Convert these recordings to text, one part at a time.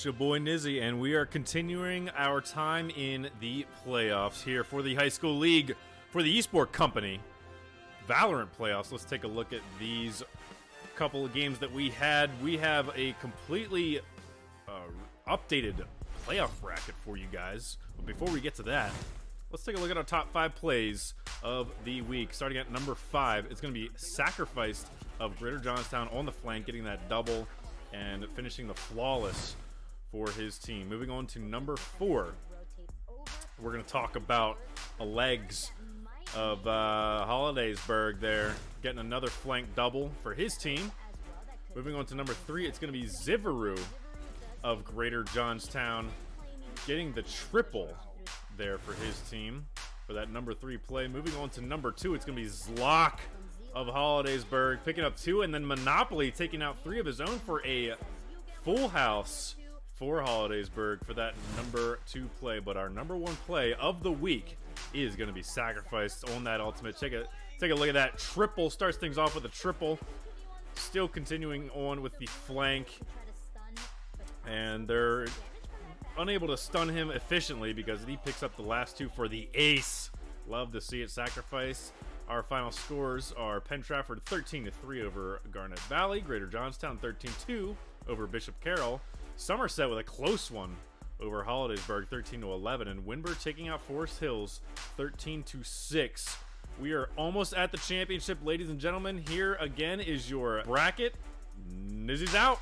It's your boy Nizzy, and we are continuing our time in the playoffs here for the High School League for the Esport Company Valorant playoffs. Let's take a look at these couple of games that we had. We have a completely updated playoff bracket for you guys. But before we get to that, let's take a look at our top 5 plays of the week. Starting at number 5, it's going to be Sacrificed of Greater Johnstown on the flank, getting that double and finishing the flawless for his team. Moving on to number 4, we're going to talk about a legs of Hollidaysburg there, getting another flank double for his team. Moving on to number 3, it's going to be Zivaru of Greater Johnstown, getting the triple there for his team for that number 3 play. Moving on to number 2, it's going to be Zlock of Hollidaysburg, picking up 2, and then Monopoly taking out 3 of his own for a full house for Hollidaysburg for that number 2 play. But our number 1 play of the week is going to be Sacrificed on that ultimate. Take a look at that triple. Starts things off with a triple. Still continuing on with the flank, and they're unable to stun him efficiently because he picks up the last 2 for the ace. Love to see it. Sacrifice. Our final scores are Penn Trafford 13-3 over Garnet Valley, Greater Johnstown 13-2 over Bishop Carroll, Somerset with a close one over Hollidaysburg 13-11, and Windber taking out Forest Hills 13-6. We are almost at the championship, ladies and gentlemen. Here again is your bracket. Nizzy's out.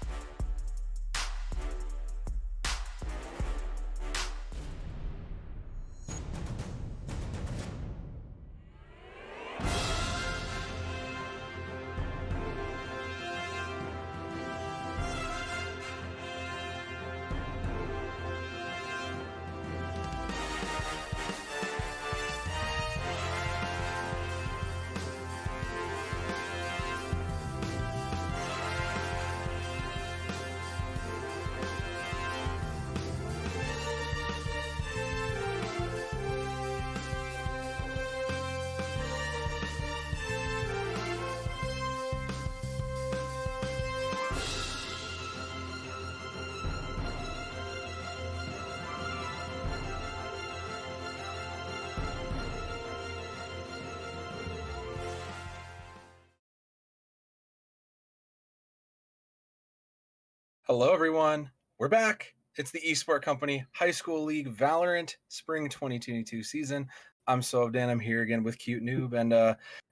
Hello, everyone. We're back. It's the Esport Company High School League Valorant Spring 2022 season. I'm Sovdan. I'm here again with Cute Noob. And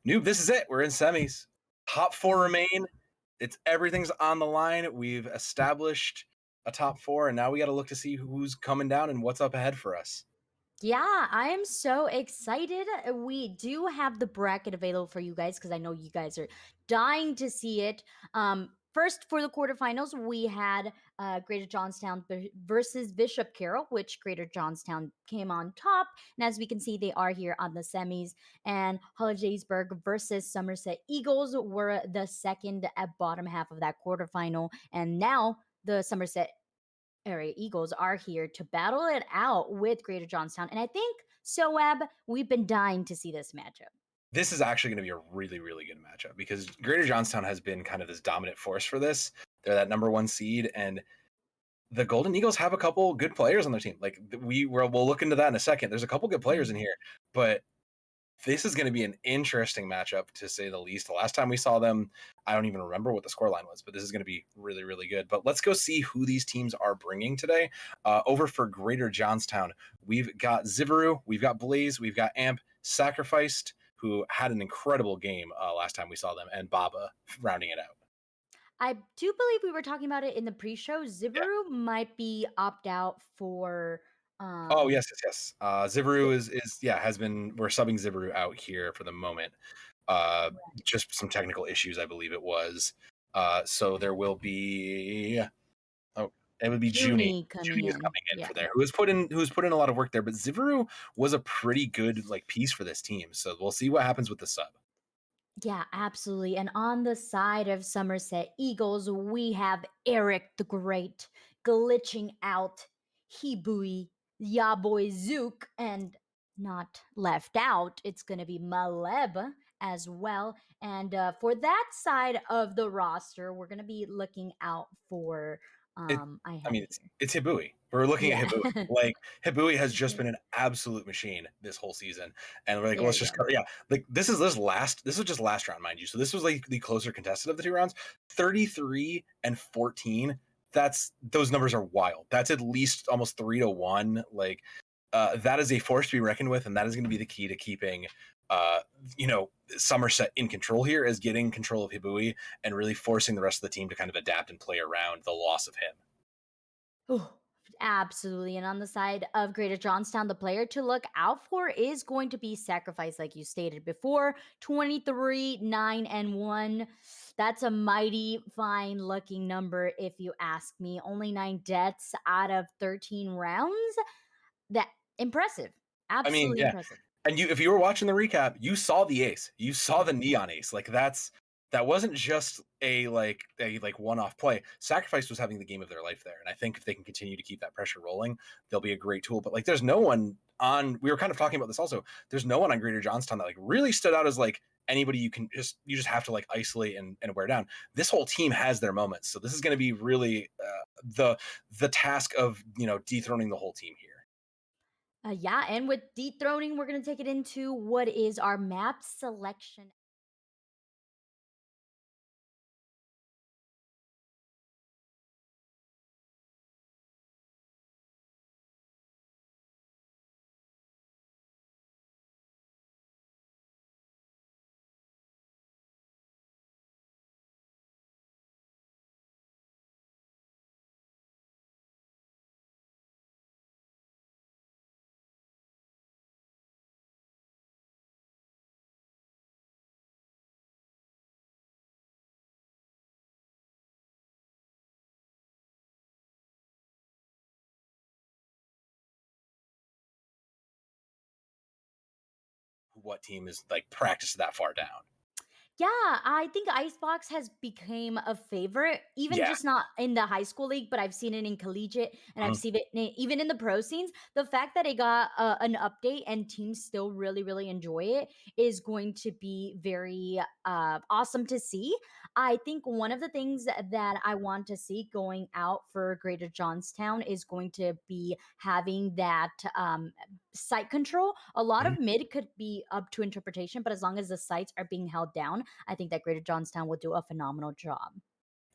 Noob, this is it. We're in semis. Top 4 remain. Everything's on the line. We've established a top 4, and now we got to look to see who's coming down and what's up ahead for us. Yeah, I am so excited. We do have the bracket available for you guys because I know you guys are dying to see it. First, for the quarterfinals, we had Greater Johnstown versus Bishop Carroll, which Greater Johnstown came on top. And as we can see, they are here on the semis. And Hollidaysburg versus Somerset Eagles were the second at bottom half of that quarterfinal. And now the Somerset area Eagles are here to battle it out with Greater Johnstown. And I think, Soab, we've been dying to see this matchup. This is actually going to be a really, really good matchup because Greater Johnstown has been kind of this dominant force for this. They're that number 1 seed, and the Golden Eagles have a couple good players on their team. Like we'll look into that in a second. There's a couple good players in here, but this is going to be an interesting matchup to say the least. The last time we saw them, I don't even remember what the scoreline was, but this is going to be really, really good. But let's go see who these teams are bringing today. Over for Greater Johnstown, we've got Zivaru, we've got Blaze, we've got Amp, Sacrificed, who had an incredible game last time we saw them, and Baba rounding it out. I do believe we were talking about it in the pre-show. Zivaru might be opt out for. Oh yes. Zivaru has been. We're subbing Zivaru out here for the moment. Just some technical issues, I believe it was. So there will be. It would be Junie coming in for there, who's put in a lot of work there. But Zivaru was a pretty good piece for this team. So we'll see what happens with the sub. Yeah, absolutely. And on the side of Somerset Eagles, we have Eric the Great glitching out Hibui, Yaboy Zook, and not left out, it's going to be Maleb as well. And for that side of the roster, we're going to be looking out for I mean, have it's Hibui. We're looking here. at Hibui. Yeah. Like Hibui has just been an absolute machine this whole season, and we're like, There let's you just go. yeah. Like this was just last round, mind you. So this was like the closer contested of the 2 rounds. 33 and 14. Those numbers are wild. That's at least almost 3-1. Like that is a force to be reckoned with, and that is going to be the key to keeping uh Somerset in control here, is getting control of Hibui and really forcing the rest of the team to kind of adapt and play around the loss of him. Oh, absolutely. And on the side of Greater Johnstown, the player to look out for is going to be Sacrifice, like you stated before. 23, 9, and 1. That's a mighty fine looking number, if you ask me. Only 9 deaths out of 13 rounds. That impressive. I mean, Absolutely yeah. impressive. And if you were watching the recap, you saw the ace. You saw the neon ace. Like that wasn't just a one-off play. Sacrifice was having the game of their life there. And I think if they can continue to keep that pressure rolling, they'll be a great tool. But like there's no one on, we were kind of talking about this also. There's no one on Greater Johnstown that like really stood out as like anybody you just have to like isolate and wear down. This whole team has their moments. So this is going to be really the task of, dethroning the whole team here. Yeah, and with dethroning, we're going to take it into what is our map selection. What team is like practiced that far down? Yeah, I think Icebox has become a favorite, even Yeah. just not in the high school league, but I've seen it in collegiate and I've Mhm. seen it even in the pro scenes. The fact that it got an update and teams still really, really enjoy it is going to be very awesome to see. I think one of the things that I want to see going out for Greater Johnstown is going to be having that site control. A lot Mhm. of mid could be up to interpretation, but as long as the sites are being held down, I think that Greater Johnstown will do a phenomenal job.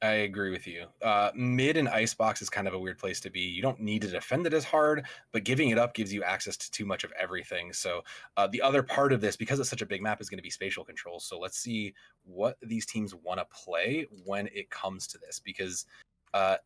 I agree with you. Mid and icebox is kind of a weird place to be. You don't need to defend it as hard, but giving it up gives you access to too much of everything. So the other part of this, because it's such a big map, is going to be spatial control. So let's see what these teams want to play when it comes to this, because uh,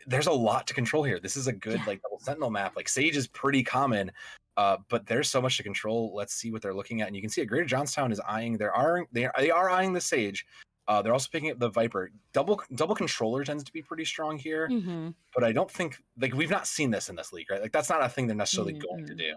there's a lot to control here. This is a good Yeah. like double sentinel map. Like Sage is pretty common, but there's so much to control. Let's see what they're looking at, and you can see it. Greater Johnstown is eyeing. They are eyeing the Sage. They're also picking up the Viper. Double controller tends to be pretty strong here, Mm-hmm. but I don't think like we've not seen this in this league, right? Like that's not a thing they're necessarily going to Mm-mm. do.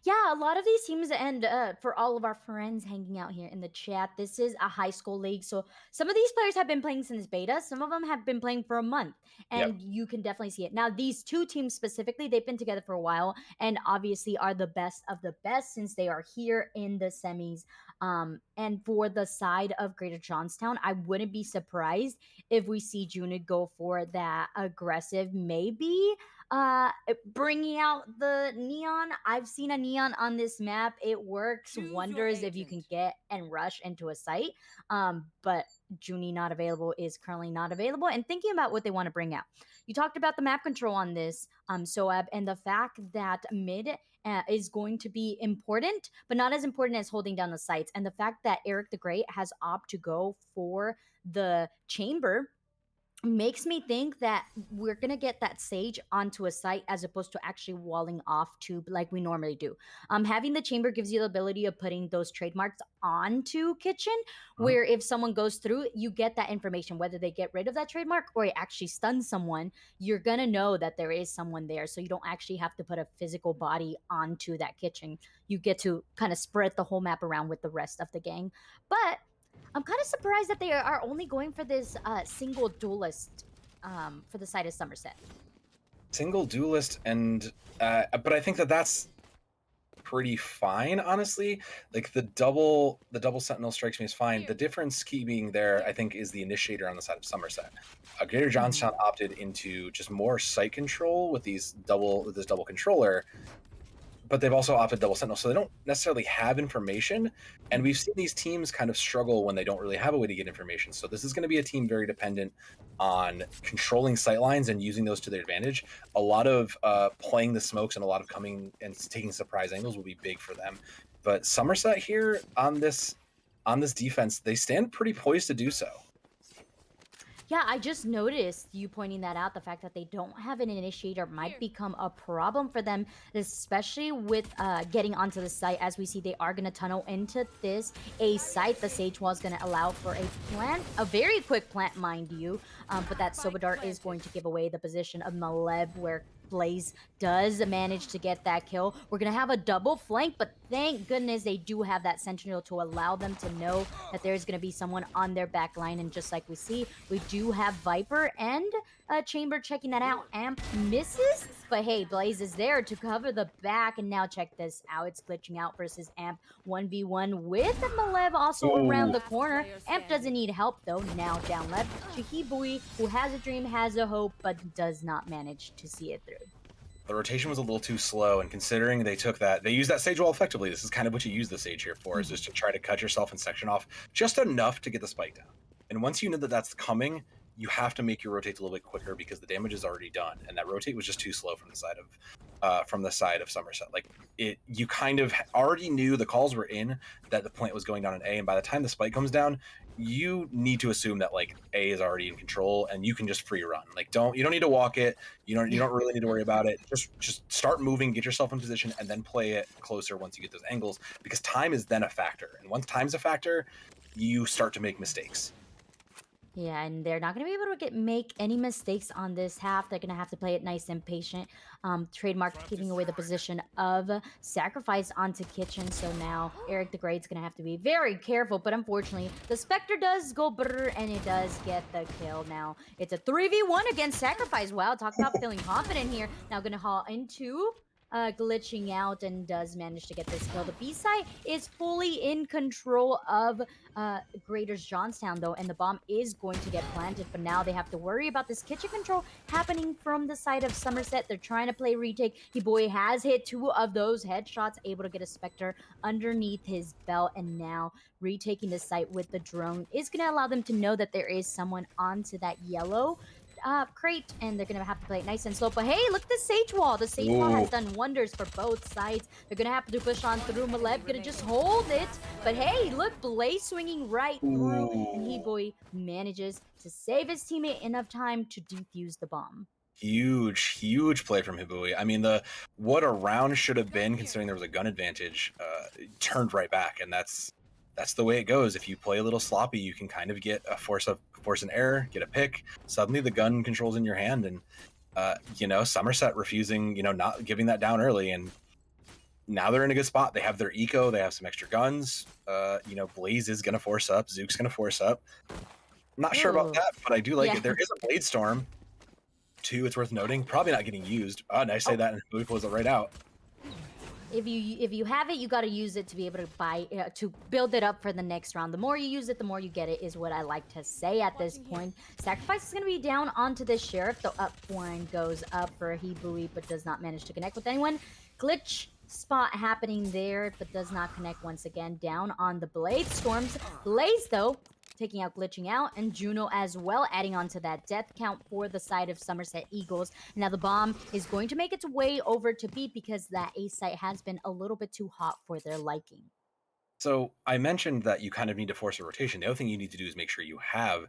Yeah, a lot of these teams, and for all of our friends hanging out here in the chat, this is a high school league. So some of these players have been playing since beta. Some of them have been playing for a month, Yep. and you can definitely see it. Now, these two teams specifically, they've been together for a while, and obviously are the best of the best since they are here in the semis. And for the side of Greater Johnstown, I wouldn't be surprised if we see Junid go for that aggressive, maybe bringing out the neon. I've seen a neon on this map. It works wonders if you can get and rush into a site. But Junie not available is currently not available. And thinking about what they want to bring out, you talked about the map control on this, Soab, and the fact that mid is going to be important, but not as important as holding down the sites. And the fact that Eric the Great has opted to go for the chamber makes me think that we're gonna get that sage onto a site as opposed to actually walling off tube like we normally do. Having the chamber gives you the ability of putting those trademarks onto kitchen, Mhm. where if someone goes through, you get that information, whether they get rid of that trademark or it actually stuns someone. You're gonna know that there is someone there, so you don't actually have to put a physical body onto that kitchen. You get to kind of spread the whole map around with the rest of the gang. But I'm kind of surprised that they are only going for this single duelist for the side of Somerset. Single duelist, and but I think that's pretty fine, honestly. Like the double sentinel strikes me as fine. The difference key being there, I think, is the initiator on the side of Somerset. Greater Johnstown opted into just more site control with this double controller, but they've also opted double sentinel, so they don't necessarily have information. And we've seen these teams kind of struggle when they don't really have a way to get information. So this is going to be a team very dependent on controlling sight lines and using those to their advantage. A lot of playing the smokes and a lot of coming and taking surprise angles will be big for them. But Somerset here on this defense, they stand pretty poised to do so. Yeah, I just noticed you pointing that out. The fact that they don't have an initiator might become a problem for them, especially with getting onto the site. As we see, they are going to tunnel into this A site. The Sage Wall is going to allow for a plant, a very quick plant, mind you. But that Soba Dart is going to give away the position of Maleb, where Blaze does manage to get that kill. We're going to have a double flank, but thank goodness they do have that Sentinel to allow them to know that there's going to be someone on their back line. And just like we see, we do have Viper and Chamber checking that out. Amp misses, but hey, Blaze is there to cover the back. And now check this out. It's glitching out versus Amp 1v1 with Malev also around the corner. Amp doesn't need help though. Now down left, Shahibui, who has a dream, has a hope, but does not manage to see it through. The rotation was a little too slow, and considering they took that, they used that Sage Wall effectively. This is kind of what you use the Sage here for, is just to try to cut yourself and section off just enough to get the spike down. And once you know that that's coming, you have to make your rotates a little bit quicker because the damage is already done, and that rotate was just too slow from the side of Somerset. Like you kind of already knew the calls were in that the plant was going down in A, and by the time the spike comes down, you need to assume that like A is already in control and you can just free run. Like you don't need to walk it. You don't really need to worry about it. Just start moving, get yourself in position, and then play it closer once you get those angles, because time is then a factor. And once time's a factor, you start to make mistakes. Yeah, and they're not going to be able to make any mistakes on this half. They're going to have to play it nice and patient. Trademark giving away the position of sacrifice onto Kitchen. So now Eric the Great's going to have to be very careful. But unfortunately, the Spectre does go brrr, and it does get the kill. Now it's a 3v1 against Sacrifice. Wow, talk about feeling confident here. Now going to haul into glitching out and does manage to get this kill. The B-side is fully in control of Greater Johnstown though, and the bomb is going to get planted, but now they have to worry about this kitchen control happening from the side of Somerset. They're trying to play retake. Boy has hit 2 of those headshots, able to get a Spectre underneath his belt, and now retaking the site with the drone is going to allow them to know that there is someone onto that yellow crate, and they're gonna have to play it nice and slow. But hey, look at the Sage Wall. The Sage Wall has done wonders for both sides. They're gonna have to push on through. Maleb gonna just hold it, but hey, look, Blaze swinging right through, and Boy manages to save his teammate enough time to defuse the bomb. Huge play from Hibui. I mean, what a round should have been, considering there was a gun advantage, turned right back, and that's the way it goes. If you play a little sloppy, you can kind of get a force an error, get a pick. Suddenly the gun control's in your hand, and Somerset refusing, not giving that down early, and now they're in a good spot. They have their eco, they have some extra guns. Blaze is gonna force up, Zook's gonna force up. Not sure about that, but I do like it. There is a Blade Storm too, it's worth noting. Probably not getting used. And I say that, and Hibui pulls it right out. If you have it, you got to use it to be able to to build it up for the next round. The more you use it, the more you get it, is what I like to say at this point. Sacrifice is going to be down onto the Sheriff. The up one goes up for Hibui, but does not manage to connect with anyone. Glitch spot happening there, but does not connect once again. Down on the Blade Storms. Blaze, though, taking out glitching out, and Juno as well, adding on to that death count for the side of Somerset Eagles. Now the bomb is going to make its way over to B, because that A site has been a little bit too hot for their liking. So I mentioned that you kind of need to force a rotation. The other thing you need to do is make sure you have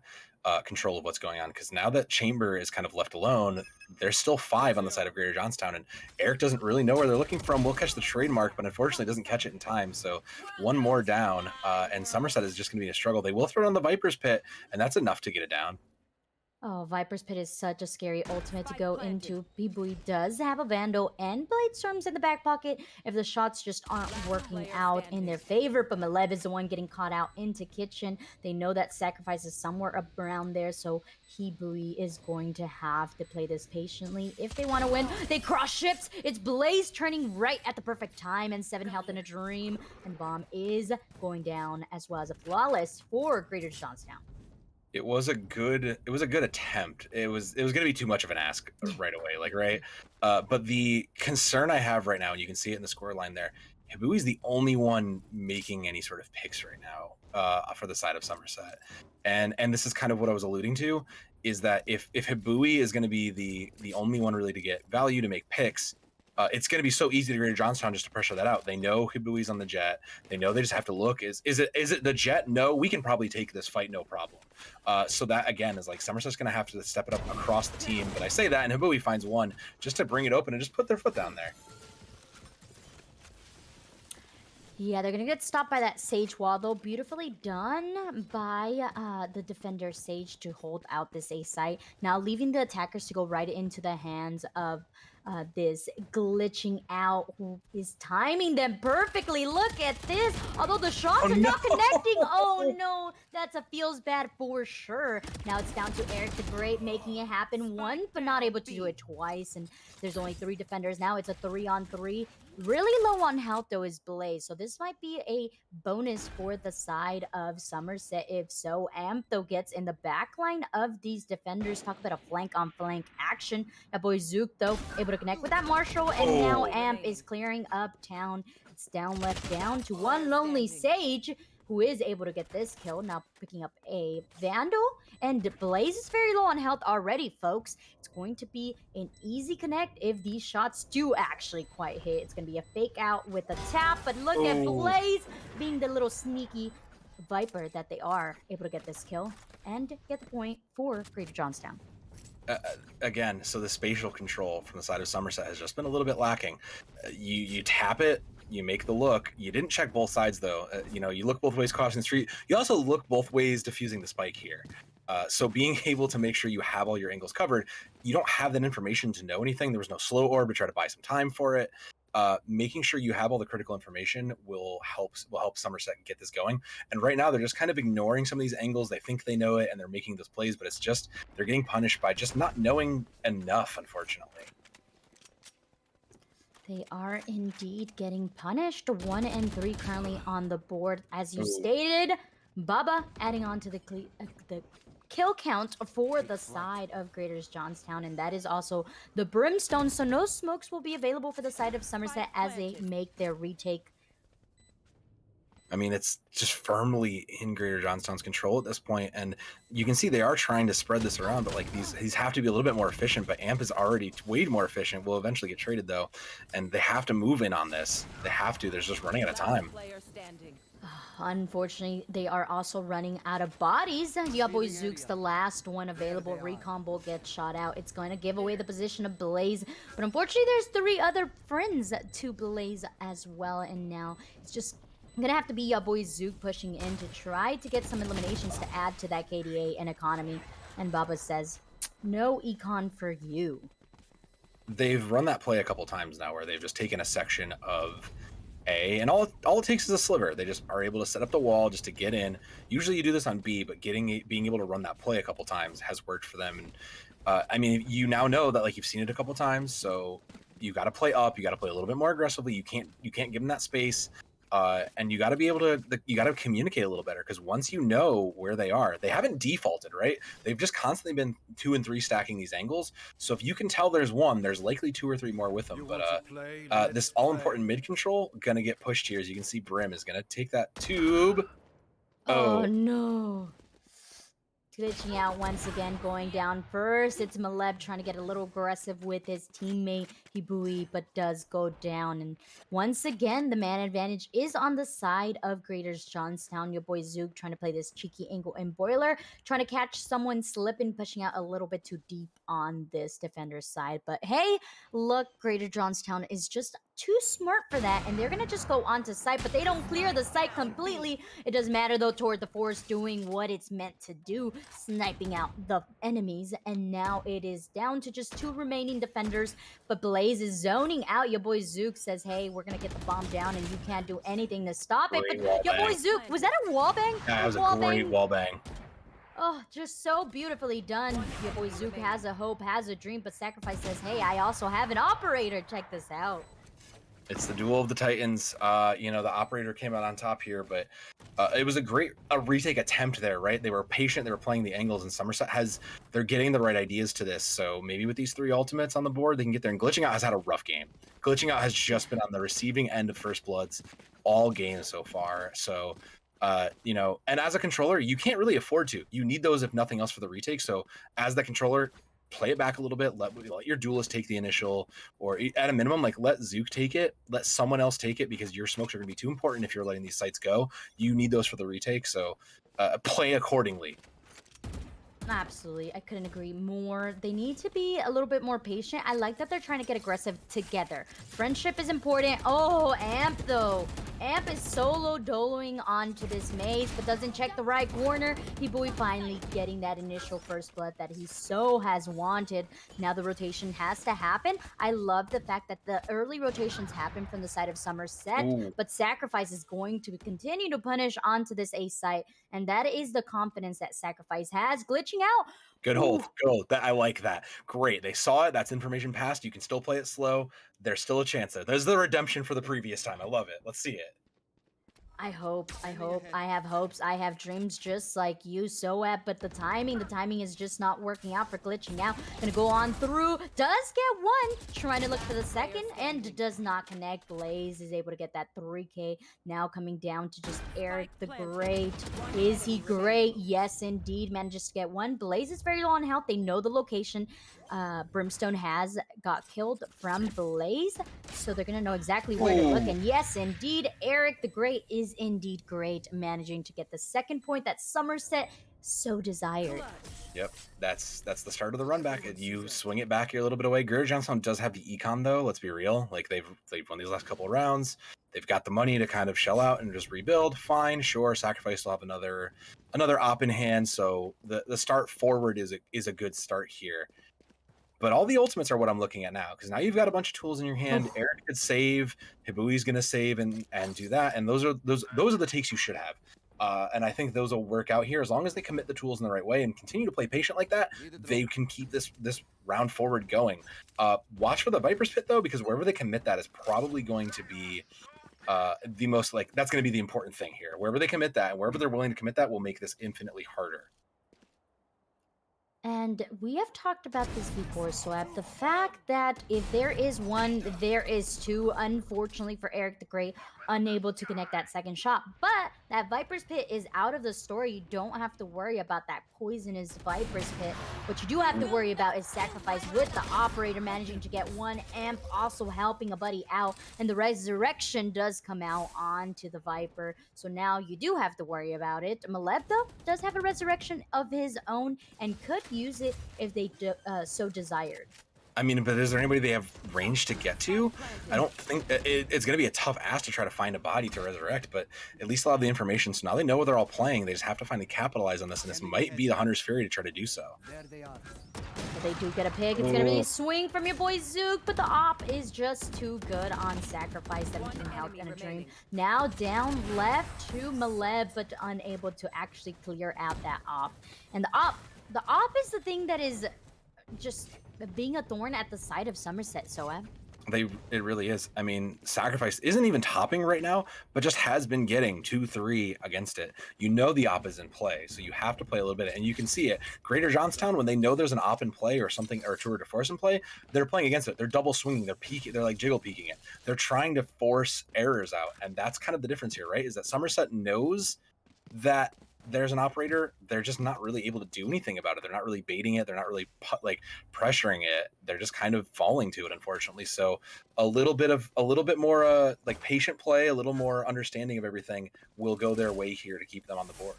control of what's going on, because now that Chamber is kind of left alone, there's still 5 on the side of Greater Johnstown, and Eric doesn't really know where they're looking from. We'll catch the trademark, but unfortunately doesn't catch it in time. So one more down, and Somerset is just going to be a struggle. They will throw it on the Viper's pit, and that's enough to get it down. Oh, Viper's Pit is such a scary ultimate to go into. Bibui does have a Vandal and Blade Storms in the back pocket if the shots just aren't working out in their favor. But Malev is the one getting caught out into Kitchen. They know that sacrifice is somewhere around there, so Hibui is going to have to play this patiently if they want to win. They cross ships. It's Blaze turning right at the perfect time, and 7 health in a dream. And the bomb is going down as well as a flawless for Greater Johnstown. It was a good attempt. It was going to be too much of an ask right away, like, right? But the concern I have right now, and you can see it in the score line there, Hibui's the only one making any sort of picks right now for the side of Somerset. And this is kind of what I was alluding to, is that if Hibui is going to be the only one really to get value, to make picks, it's going to be so easy to Greater Johnstown just to pressure that out. They know Hibui's on the jet. They know they just have to look. Is it the jet? No, we can probably take this fight, no problem. So that, again, is like Somerset's going to have to step it up across the team. But I say that, and Hibui finds one just to bring it open and just put their foot down there. Yeah, they're going to get stopped by that Sage wall, though. Beautifully done by the defender Sage to hold out this A site. Now leaving the attackers to go right into the hands of this glitching out who is timing them perfectly. Look at this. Although the shots are not connecting. Oh, no. That's a feels bad for sure. Now it's down to Eric the Great making it happen once, but not able to do it twice. And there's only 3 defenders now. It's a 3-on-3. Really low on health, though, is Blaze. So this might be a bonus for the side of Somerset. If so, Amp, though, gets in the back line of these defenders. Talk about a flank-on-flank action. That boy Zook, though, able to connect with that Marshall. And now Amp is clearing up town. It's down left down to one lonely Sage, who is able to get this kill. Now picking up a Vandal. And Blaze is very low on health already, folks. It's going to be an easy connect if these shots do actually quite hit. It's going to be a fake out with a tap. But look at Blaze being the little sneaky Viper that they are, able to get this kill and get the point for Greater Johnstown. Again, so the spatial control from the side of Somerset has just been a little bit lacking. You tap it, you make the look. You didn't check both sides, though. You look both ways crossing the street. You also look both ways defusing the spike here. So being able to make sure you have all your angles covered, you don't have that information to know anything. There was no slow orb to try to buy some time for it. Making sure you have all the critical information will help Somerset get this going. And right now they're just kind of ignoring some of these angles. They think they know it and they're making those plays, but it's just they're getting punished by just not knowing enough, unfortunately. They are indeed getting punished. 1 and 3 currently on the board, as you stated. Baba adding on to the kill count for the side of Greater Johnstown, and that is also the Brimstone. So no smokes will be available for the side of Somerset as they make their retake. I mean, it's just firmly in Greater Johnstown's control at this point, and you can see they are trying to spread this around, but like these have to be a little bit more efficient. But Amp is already way more efficient. Will eventually get traded though, and they have to move in on this. They have to. They're just running out of time. Unfortunately, they are also running out of bodies. Yeah, boy Zook's the last one available. Recon Bolt gets shot out. It's going to give away the position of Blaze. But unfortunately, there's 3 other friends to Blaze as well. And now it's just going to have to be your boy Zook pushing in to try to get some eliminations to add to that KDA and economy. And Baba says, no econ for you. They've run that play a couple times now where they've just taken a section of A, and all it takes is a sliver. They just are able to set up the wall just to get in. Usually you do this on B, but being able to run that play a couple times has worked for them. And I mean, you now know that, like, you've seen it a couple times, so you got to play up. You got to play a little bit more aggressively. You can't give them that space. And you got to be able to, you got to communicate a little better, because once you know where they are, they haven't defaulted, right? They've just constantly been 2 and 3 stacking these angles. So if you can tell there's one, there's likely 2 or 3 more with them. But this all-important mid control gonna get pushed here. As you can see, Brim is gonna take that tube. Oh no. Glitching out once again, going down first. It's Maleb trying to get a little aggressive with his teammate Hibui, but does go down. And once again, the man advantage is on the side of Greater Johnstown. Your boy Zook trying to play this cheeky angle and boiler, trying to catch someone slipping, pushing out a little bit too deep on this defender's side. But hey, look, Greater Johnstown is just too smart for that, and they're gonna just go onto site, but they don't clear the site completely. It doesn't matter though, toward the force doing what it's meant to do, sniping out the enemies, and now it is down to just 2 remaining defenders, but Blaze is zoning out. Your boy Zook says, hey, we're gonna get the bomb down, and you can't do anything to stop it, but Great wall your boy bang. Zook, was that a wall bang? That was a Wall great bang? wall bang. Oh, just so beautifully done. Your boy Zook has a hope, has a dream, but Sacrifice says, hey, I also have an operator. Check this out. It's the duel of the Titans. You know, the operator came out on top here, but it was a great retake attempt there, right? They were patient. They were playing the angles, and Somerset they're getting the right ideas to this. So maybe with these 3 ultimates on the board, they can get there. And Glitching Out has had a rough game. Glitching Out has just been on the receiving end of First Bloods all game so far. So, you know, and as a controller, you can't really afford to. You need those if nothing else for the retake. So as the controller, play it back a little bit, let your duelist take the initial, or at a minimum, like let Zook take it, let someone else take it, because your smokes are going to be too important if you're letting these sites go. You need those for the retake, so play accordingly. Absolutely. I couldn't agree more. They need to be a little bit more patient. I like that they're trying to get aggressive together. Friendship is important. Oh, Amp though. Amp is solo doloing onto this maze, but doesn't check the right corner. Hibui finally getting that initial first blood that he so has wanted. Now the rotation has to happen. I love the fact that the early rotations happen from the side of Somerset, but Sacrifice is going to continue to punish onto this A site, and that is the confidence that Sacrifice has. Glitching out. Good hold. Good hold. I like that. Great. They saw it. That's information passed. You can still play it slow. There's still a chance there. There's the redemption for the previous time. I love it. Let's see it. I hope. I have hopes. I have dreams just like you, Soap, but the timing is just not working out for Glitching Out. Gonna go on through, does get one, trying to look for the second, and does not connect. Blaze is able to get that 3K. Now coming down to just Eric the Great. Is he great? Yes, indeed. Manages to get one. Blaze is very low on health. They know the location. Brimstone has got killed from Blaze, so they're gonna know exactly where to look. And yes, indeed, Eric the Great is indeed great, managing to get the second point that Somerset so desired. Yep, that's the start of the run back. You swing it back, you're a little bit away. Greater Johnstown does have the econ though. Let's be real. Like they've won these last couple of rounds. They've got the money to kind of shell out and just rebuild. Fine, sure. Sacrifice will have another op in hand. So the start forward is a good start here. But all the ultimates are what I'm looking at now, because now you've got a bunch of tools in your hand. Eric could save, Hibui's going to save and do that, and those are the takes you should have. And I think those will work out here as long as they commit the tools in the right way and continue to play patient like that. They can keep this round forward going. Watch for the Viper's Pit though, because wherever they commit that is probably going to be the most that's going to be the important thing here. Wherever they commit that, and wherever they're willing to commit that, will make this infinitely harder. And we have talked about this before, Swap. The fact that if there is one, there is two. Unfortunately for Eric the Great, unable to connect that second shot. But that Viper's Pit is out of the story. You don't have to worry about that poisonous Viper's Pit. What you do have to worry about is Sacrifice with the operator managing to get one. Amp also helping a buddy out. And the resurrection does come out onto the Viper. So now you do have to worry about it. Maleb, though, does have a resurrection of his own and could use it if they so desired. I mean, but is there anybody they have range to get to? I don't think it's going to be a tough ask to try to find a body to resurrect, but at least they'll have the information. So now they know where they're all playing. They just have to finally capitalize on this, and this might be the Hunter's Fury to try to do so. But they do get a pick. It's going to be a swing from your boy Zook, but the op is just too good on Sacrifice. 17 health and a dream. Now down left to Maleb, but unable to actually clear out that op. And the op is the thing that is just being a thorn at the side of Somerset, Soab. It really is. I mean, Sacrifice isn't even topping right now, but just has been getting 2-3 against it. You know the op is in play, so you have to play a little bit, and you can see it. Greater Johnstown, when they know there's an op in play or something, or a tour de force in play, they're playing against it. They're double swinging. They're peeking. They're like jiggle peeking it. They're trying to force errors out, and that's kind of the difference here, right? Is that Somerset knows that there's an operator. They're just not really able to do anything about it. They're not really baiting it. They're not really pressuring it. They're just kind of falling to it, unfortunately. So a little bit more patient play, a little more understanding of everything will go their way here to keep them on the board.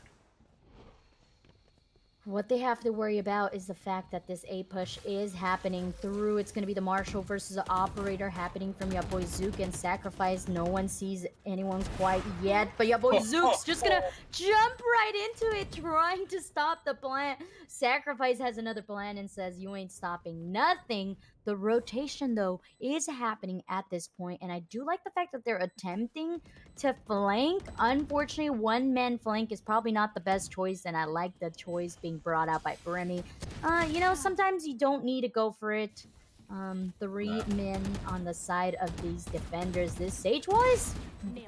What they have to worry about is the fact that this A push is happening through. It's going to be the Marshall versus the Operator happening from your boy Zook and Sacrifice. No one sees anyone quite yet, but your boy Zook's just going to jump right into it, trying to stop the plan. Sacrifice has another plan and says, you ain't stopping nothing. The rotation, though, is happening at this point, and I do like the fact that they're attempting to flank. Unfortunately, one-man flank is probably not the best choice, and I like the choice being brought out by Bremy. Sometimes you don't need to go for it. Three men on the side of these defenders. This Sage-wise,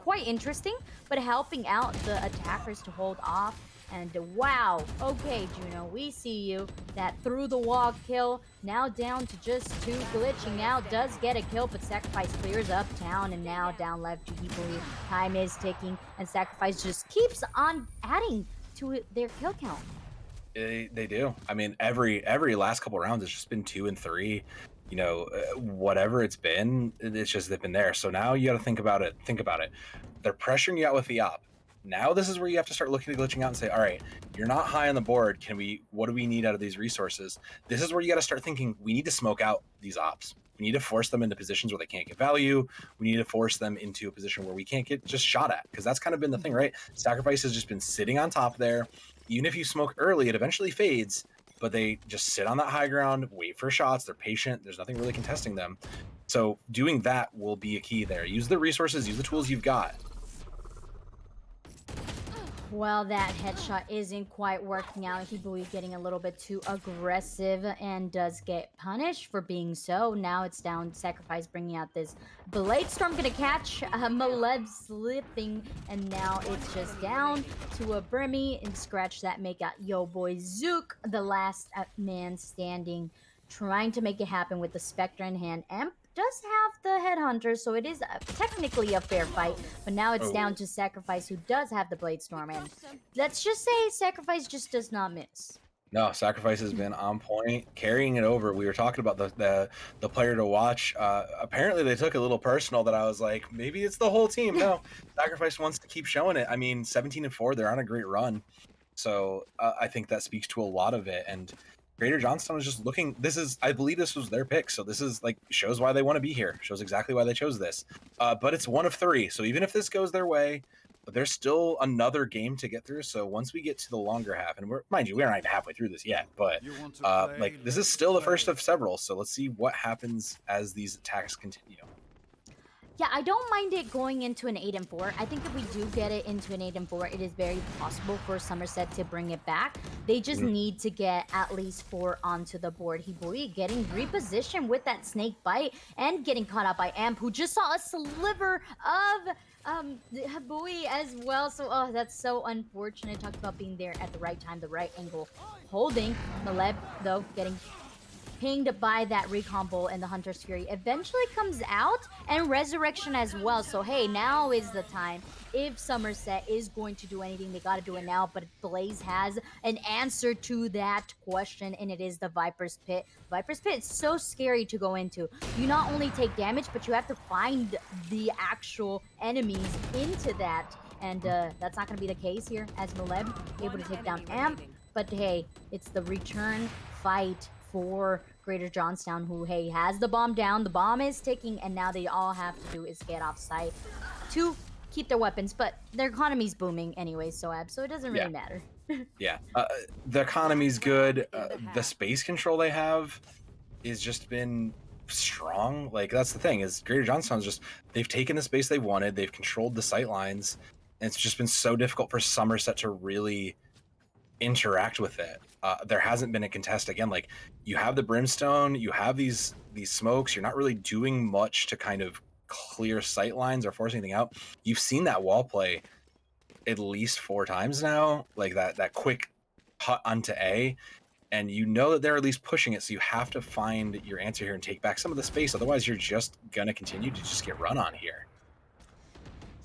quite interesting, but helping out the attackers to hold off. And wow, okay, Juno, we see you. That through the wall kill, now down to just 2. Glitching out, does get a kill, but Sacrifice clears up town, and now down left to Heapley. Time is ticking, and Sacrifice just keeps on adding to their kill count. They do. I mean, every last couple rounds, it's just been 2 and 3. Whatever it's been they've been there. So now you got to think about it. They're pressuring you out with the op. Now this is where you have to start looking at glitching out and say, all right, you're not high on the board. What do we need out of these resources? This is where you got to start thinking, we need to smoke out these ops. We need to force them into positions where they can't get value. We need to force them into a position where we can't get just shot at. Because that's kind of been the thing, right? Sacrifice has just been sitting on top there. Even if you smoke early, it eventually fades, but they just sit on that high ground, wait for shots. They're patient. There's nothing really contesting them. So doing that will be a key there. Use the resources, use the tools you've got. Well, that headshot isn't quite working out. Hibui getting a little bit too aggressive and does get punished for being so. Now it's down. Sacrifice bringing out this Blade Storm. Gonna catch Maleb slipping, and now it's just down to a Brimmy and scratch that. Make out yo boy Zook, the last man standing, trying to make it happen with the Spectre in hand. Amp does have the Headhunter, so it is technically a fair fight, but now it's down to Sacrifice, who does have the Blade Storm, and let's just say Sacrifice just does not miss. No, Sacrifice has been on point, carrying it over. We were talking about the player to watch. Apparently, they took a little personal that I was like, maybe it's the whole team. No, Sacrifice wants to keep showing it. I mean, 17 and 4, they're on a great run. So I think that speaks to a lot of it. And Greater Johnstown is just looking. I believe this was their pick, so this is shows why they want to be here. Shows exactly why they chose this. But it's 1 of 3, so even if this goes their way, there's still another game to get through. So once we get to the longer half, and we're not even halfway through this yet, but this is still the first of several. So let's see what happens as these attacks continue. Yeah, I don't mind it going into an 8 and 4. I think if we do get it into an 8 and 4, it is very possible for Somerset to bring it back. They just need to get at least 4 onto the board. Hibui getting repositioned with that snake bite and getting caught out by Amp, who just saw a sliver of Hibui as well. So, that's so unfortunate. Talk about being there at the right time, the right angle. Holding Maleb, though, getting pinged by that recon bolt, and the Hunter's Fury eventually comes out, and Resurrection as well. So hey, now is the time. If Somerset is going to do anything, they gotta do it now, but Blaze has an answer to that question, and it is the Viper's Pit. Viper's Pit is so scary to go into. You not only take damage, but you have to find the actual enemies into that, and that's not gonna be the case here, as Maleb able to take down Amp. But hey, it's the return fight for Greater Johnstown, who, hey, has the bomb down. The bomb is ticking, and now they all have to do is get off site to keep their weapons. But their economy's booming anyway, so it doesn't really matter. Yeah, the economy's good. The space control they have is just been strong. That's the thing, is Greater Johnstown's just, they've taken the space they wanted. They've controlled the sight lines, and it's just been so difficult for Somerset to really interact with it. There hasn't been a contest. Again, you have the brimstone, you have these smokes, you're not really doing much to kind of clear sight lines or force anything out. You've seen that wall play at least 4 times now, that quick cut onto A, and you know that they're at least pushing it, so you have to find your answer here and take back some of the space. Otherwise, you're just gonna continue to just get run on here.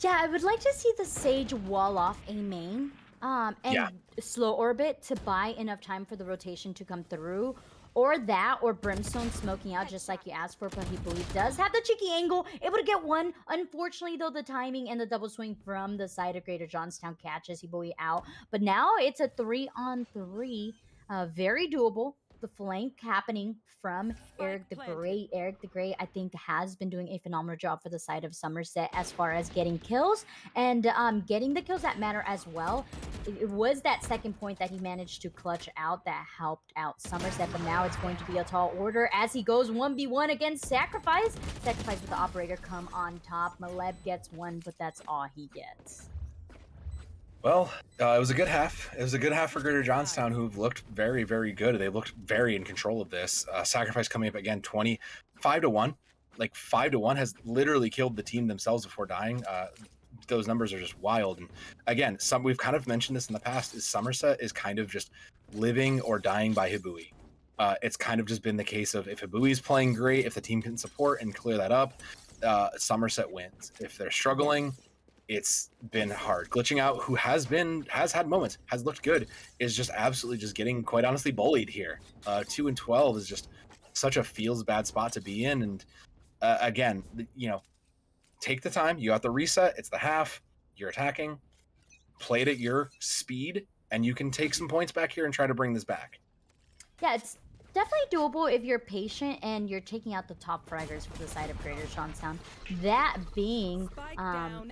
Yeah, I would like to see the Sage wall off A main. And slow orbit to buy enough time for the rotation to come through, or that, or Brimstone smoking out just like you asked for, but Hibui does have the cheeky angle, able to get one. Unfortunately, though, the timing and the double swing from the side of Greater Johnstown catches Hibui out, but now it's a 3-on-3. very doable. The flank happening from Eric the Great. Eric the Great, I think, has been doing a phenomenal job for the side of Somerset as far as getting kills and getting the kills that matter as well. It was that second point that he managed to clutch out that helped out Somerset, but now it's going to be a tall order as he goes 1v1 against Sacrifice. Sacrifice with the operator come on top. Maleb gets one, but that's all he gets. Well, it was a good half. It was a good half for Greater Johnstown, who've looked very, very good. They looked very in control of this. Sacrifice coming up again, 25-1. Like 5-1 has literally killed the team themselves before dying. Those numbers are just wild. And again, we've kind of mentioned this in the past, is Somerset is kind of just living or dying by Hibui. It's kind of just been the case of if Hibui's playing great, if the team can support and clear that up, Somerset wins. If they're struggling, it's been hard. Glitching Out, who has had moments, has looked good, is just absolutely just getting, quite honestly, bullied here. 2-12 is just such a feels bad spot to be in. And again, take the time. You got the reset. It's the half. You're attacking. Play it at your speed, and you can take some points back here and try to bring this back. Yeah, it's definitely doable if you're patient and you're taking out the top fraggers for the side of Greater Johnstown. That being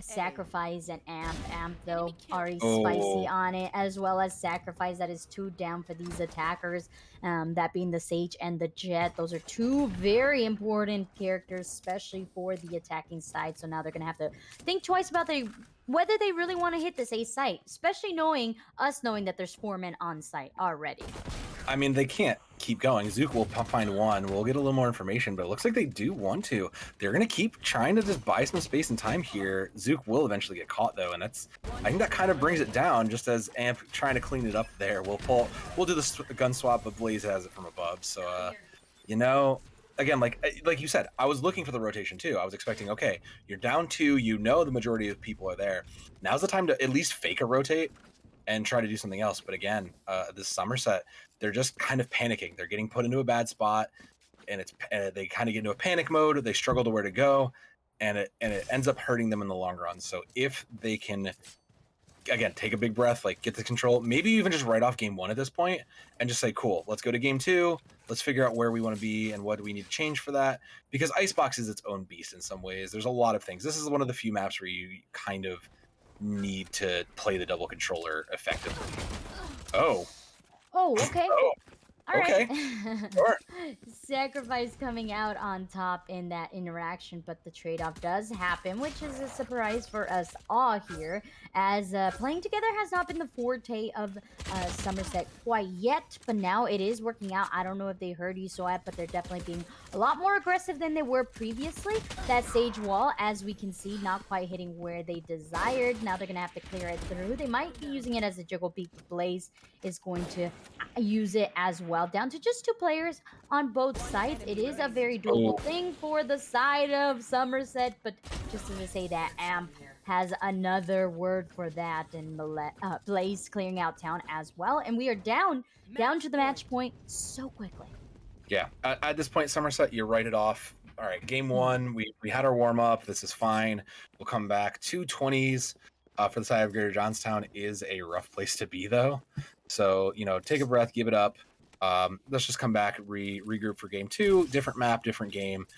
Sacrifice and Amp though are spicy on it, as well as Sacrifice that is 2 down for these attackers. That being the Sage and the Jet. Those are 2 very important characters, especially for the attacking side. So now they're gonna have to think twice about whether they really want to hit this A site, especially knowing that there's 4 men on site already. I mean, they can't keep going. Zook will find one. We'll get a little more information, but it looks like they do want to. They're going to keep trying to just buy some space and time here. Zook will eventually get caught, though, and I think that kind of brings it down, just as Amp trying to clean it up there. We'll do the gun swap, but Blaze has it from above. So, again, like you said, I was looking for the rotation, too. I was expecting, okay, you're down 2, the majority of people are there. Now's the time to at least fake a rotate and try to do something else. But again, this Somerset, they're just kind of panicking. They're getting put into a bad spot, and they kind of get into a panic mode. They struggle to where to go, and it ends up hurting them in the long run. So if they can, again, take a big breath, like get the control, maybe even just write off game 1 at this point and just say, cool, let's go to game 2. Let's figure out where we want to be and what do we need to change for that. Because Icebox is its own beast in some ways. There's a lot of things. This is one of the few maps where you kind of need to play the double controller effectively. Oh, okay. Oh, all okay. Right. Sure. Sacrifice coming out on top in that interaction, but the trade-off does happen, which is a surprise for us all here, as playing together has not been the forte of Somerset quite yet, but now it is working out. I don't know if they heard you, Soap, but they're definitely being a lot more aggressive than they were previously. That Sage wall, as we can see, not quite hitting where they desired. Now they're going to have to clear it through. They might be using it as a jiggle beak. Blaze is going to use it as well. Down to just 2 players on both sides. It is a very doable thing for the side of Somerset, but just to say that Amp has another word for that, and Blaze clearing out town as well. And we are down to the match point so quickly. Yeah, at this point, Somerset, you write it off. All right, game 1, we had our warm-up. This is fine. We'll come back. 220s for the side of Greater Johnstown is a rough place to be, though. So, take a breath, give it up. Let's just come back, regroup for game 2. Different map, different game.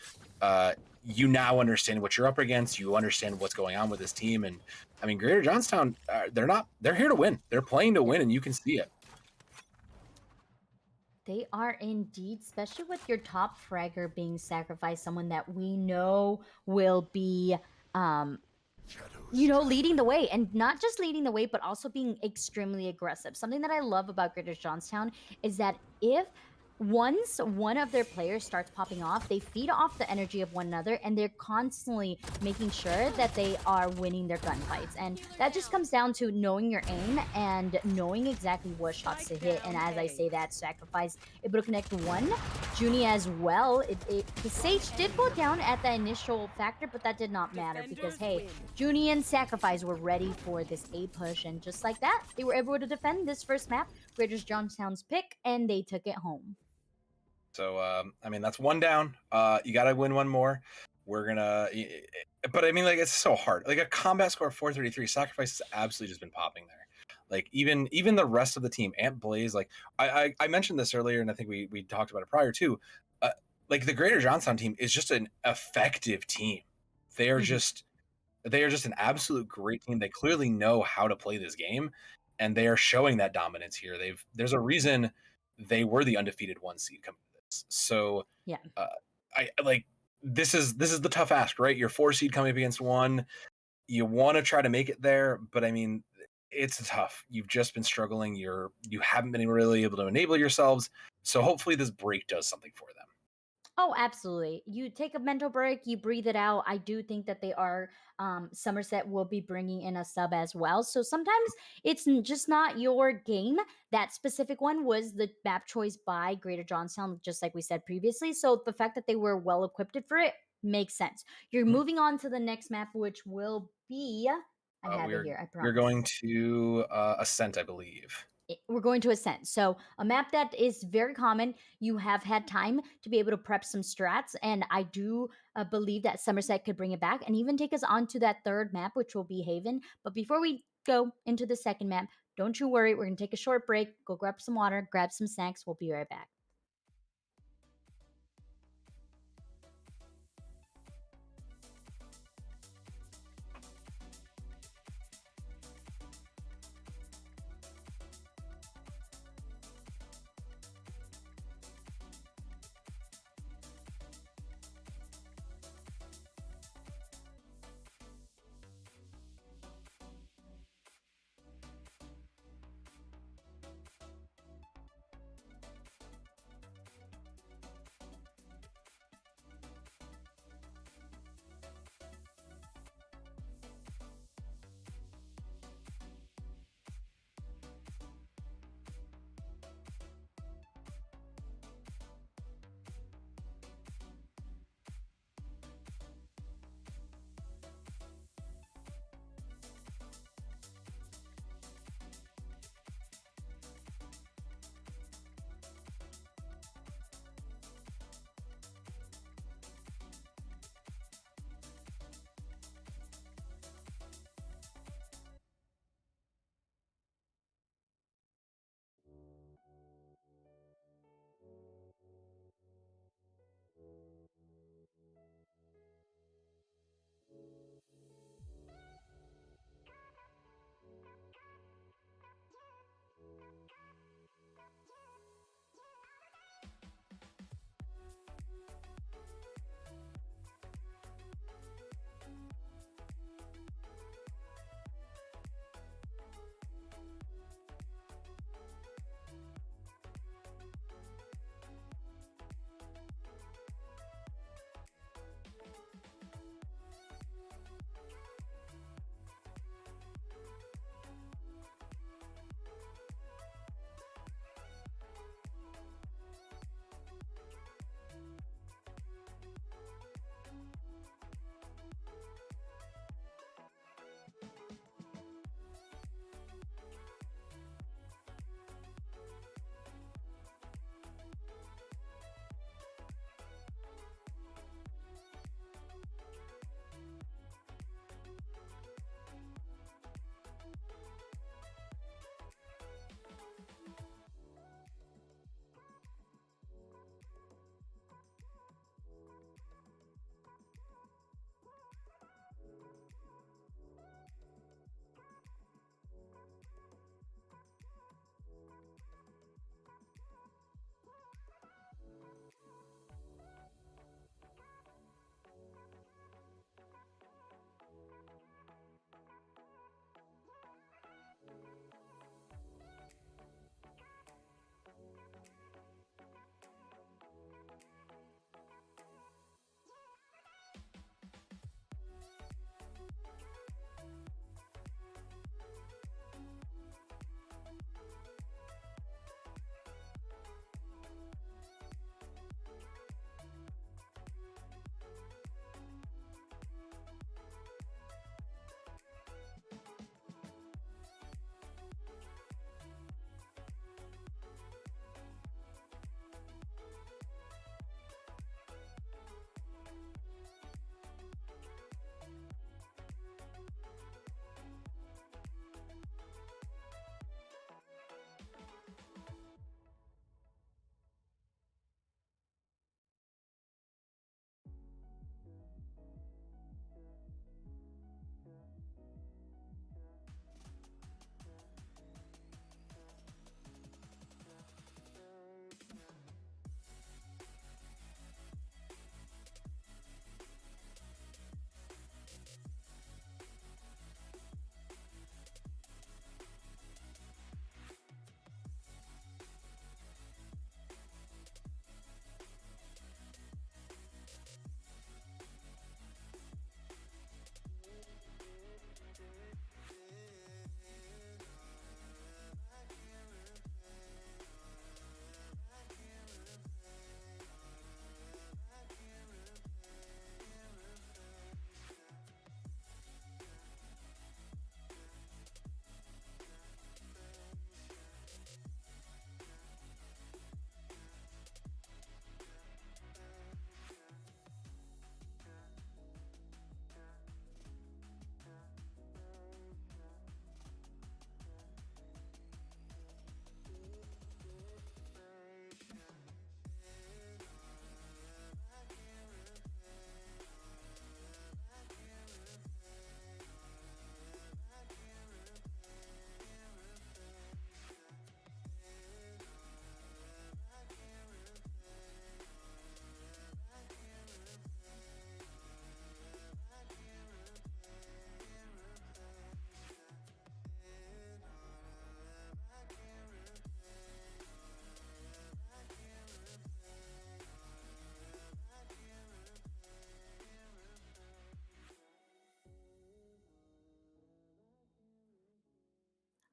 You now understand what you're up against. You understand what's going on with this team. And, I mean, Greater Johnstown, they're here to win. They're playing to win, and you can see it. They are indeed, especially with your top fragger being sacrificed, someone that we know will be, leading the way, and not just leading the way, but also being extremely aggressive. Something that I love about Greater Johnstown is that once one of their players starts popping off, they feed off the energy of one another, and they're constantly making sure that they are winning their gunfights. And that just comes down to knowing your aim and knowing exactly what shots to hit. And as I say that, Sacrifice able to connect 1. Junie as well. The Sage did go down at the initial factor, but that did not matter because, hey, Junie and Sacrifice were ready for this A push. And just like that, they were able to defend this first map, Greater Johnstown's pick, and they took it home. So, I mean, that's 1 down. You got to win 1 more. We're going to... But, I mean, it's so hard. Like, a combat score of 433, Sacrifice has absolutely just been popping there. Like even the rest of the team, Ant Blaze, like I mentioned this earlier, and I think we talked about it prior too. Like the Greater Johnstown team is just an effective team. They are just an absolute great team. They clearly know how to play this game, and they are showing that dominance here. There's a reason they were the undefeated 1 seed coming to this. So Yeah. I like this is the tough ask, right? You're 4 seed coming up against 1. You want to try to make it there, but I mean, it's tough. You've just been struggling. You haven't been really able to enable yourselves. So hopefully this break does something for them. Oh, absolutely. You take a mental break, you breathe it out. I do think that they are, Somerset will be bringing in a sub as well. So sometimes it's just not your game. That specific one was the map choice by Greater Johnstown, just like we said previously. So the fact that they were well equipped for it makes sense. You're moving on to the next map, which will be, I have it here, I We're promise. going to Ascent, I believe. We're going to Ascent. So a map that is very common. You have had time to be able to prep some strats, and I do believe that Somerset could bring it back and even take us on to that third map, which will be Haven. But before we go into the second map, don't you worry. We're going to take a short break, go grab some water, grab some snacks. We'll be right back.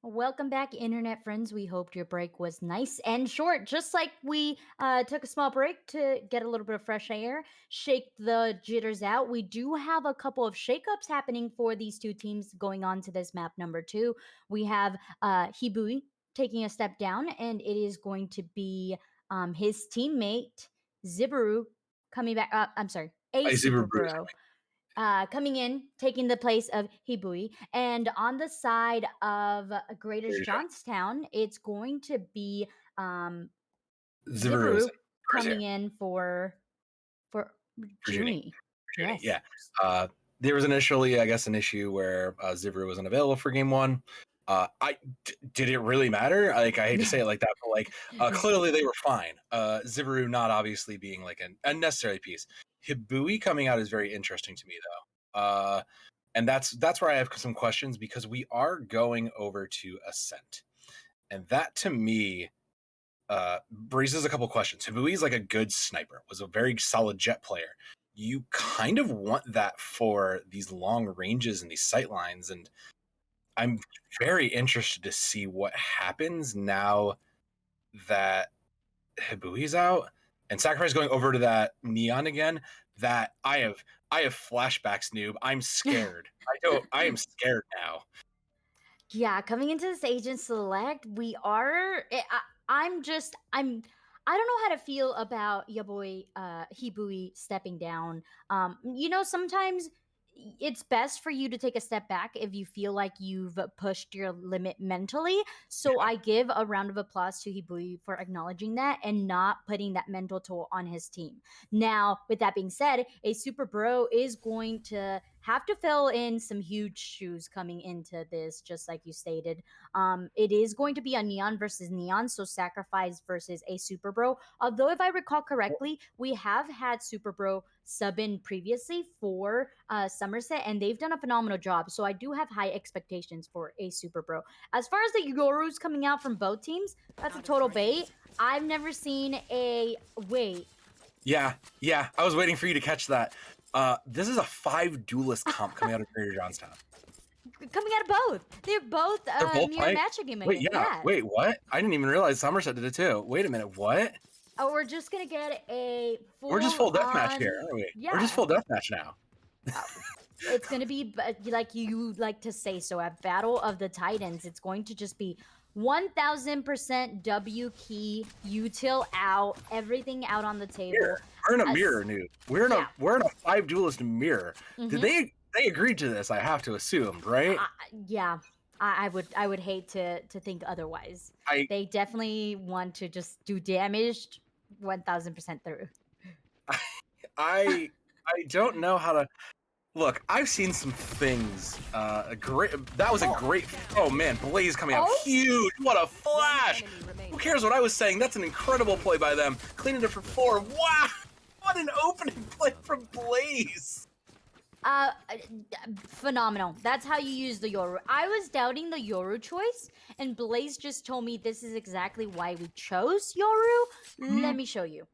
Welcome back, internet friends. We hoped your break was nice and short, just like we took a small break to get a little bit of fresh air, shake the jitters out. We do have a couple of shakeups happening for these two teams going on to this map number 2. We have Hibui taking a step down, and it is going to be his teammate Zibaru coming back. I'm sorry, a Super Super Bruce. Bro coming in, taking the place of Hibui. And on the side of Greater Johnstown, it's going to be Zivaru is Zibaru coming in for Virginia. Junie. Yes. Yeah. There was initially, I guess, an issue where Zivaru wasn't available for game 1. Did it really matter? Like, I hate to say it like that, but like, clearly they were fine. Zivaru not obviously being like an unnecessary piece. Hibui coming out is very interesting to me, though. And that's where I have some questions, because we are going over to Ascent, and that to me raises a couple questions. Hibui is like a good sniper, was a very solid jet player. You kind of want that for these long ranges and these sight lines, and I'm very interested to see what happens now that Hibui's out and Sacrifice going over to that Neon again. That I have flashbacks, noob. I'm scared. I am scared now. Yeah, coming into this Agent Select, we are. I'm just. I don't know how to feel about your boy Hibui stepping down. Sometimes it's best for you to take a step back if you feel like you've pushed your limit mentally. So I give a round of applause to Hibui for acknowledging that and not putting that mental toll on his team. Now, with that being said, a Super Bro is going to have to fill in some huge shoes coming into this, just like you stated. It is going to be a Neon versus Neon, so Sacrifice versus a Super Bro. Although, if I recall correctly, we have had Super Bro sub in previously for Somerset, and they've done a phenomenal job. So I do have high expectations for a Super Bro. As far as the Yorus coming out from both teams, that's a total bait. I've never seen a wait. Yeah. I was waiting for you to catch that. This is a 5 duelist comp coming out of Greater Johnstown. Coming out of both. They're both mirror matching. Wait, yeah. Wait, what? I didn't even realize Somerset did it too. Wait a minute, what? Oh, we're just gonna get a full. We're just full deathmatch here, aren't we? Yeah. We're just full deathmatch now. It's gonna be like you like to say so, a battle of the titans. It's going to just be 1000% W key, util out, everything out on the table. Mirror. We're in a mirror, noob. We're in a 5 duelist mirror. Mm-hmm. Did they agreed to this? I have to assume, right? Yeah. I would hate to think otherwise. They definitely want to just do damage 1000% through. I don't know how to look. I've seen some things. That was a great. Oh man, Blaze coming out huge! What a flash! Who cares what I was saying? That's an incredible play by them. Cleaning it for 4. Wow! What an opening play from Blaze. Phenomenal. That's how you use the Yoru. I was doubting the Yoru choice, and Blaze just told me this is exactly why we chose Yoru. Let me show you.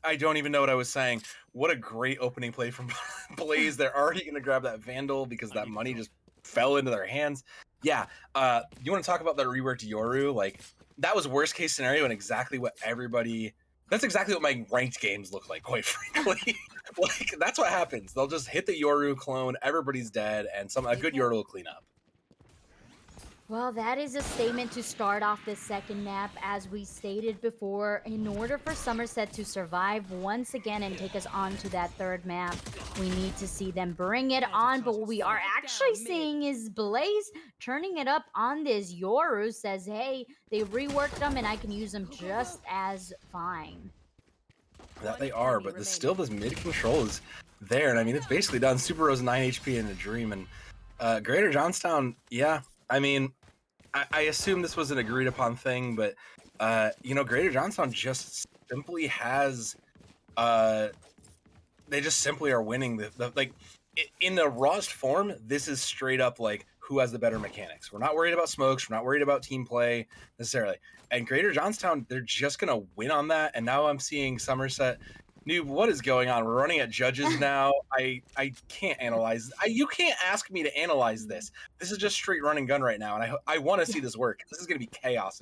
I don't even know what I was saying. What a great opening play from Blaze. They're already going to grab that Vandal because that money just fell into their hands. Yeah. You want to talk about that reworked Yoru? Like, that was worst case scenario and exactly what everybody... That's exactly what my ranked games look like, quite frankly. Like, that's what happens. They'll just hit the Yoru clone, everybody's dead, and a good Yoru will clean up. Well, that is a statement to start off this second map. As we stated before, in order for Somerset to survive once again and take us on to that third map, we need to see them bring it on. But what we are actually seeing is Blaze turning it up on this Yoru. Says, hey, they reworked them and I can use them just as fine. That they are, but still this mid control is there. And I mean, it's basically done. Super Rose 9 HP in a dream. And Greater Johnstown, yeah. I mean, I assume this was an agreed upon thing, but Greater Johnstown just simply has, they just simply are winning in the rawest form. This is straight up like who has the better mechanics. We're not worried about smokes. We're not worried about team play necessarily. And Greater Johnstown, they're just gonna win on that. And now I'm seeing Somerset Noob, what is going on? We're running at judges now. I can't analyze. You can't ask me to analyze this. This is just straight run and gun right now, and I want to see this work. This is gonna be chaos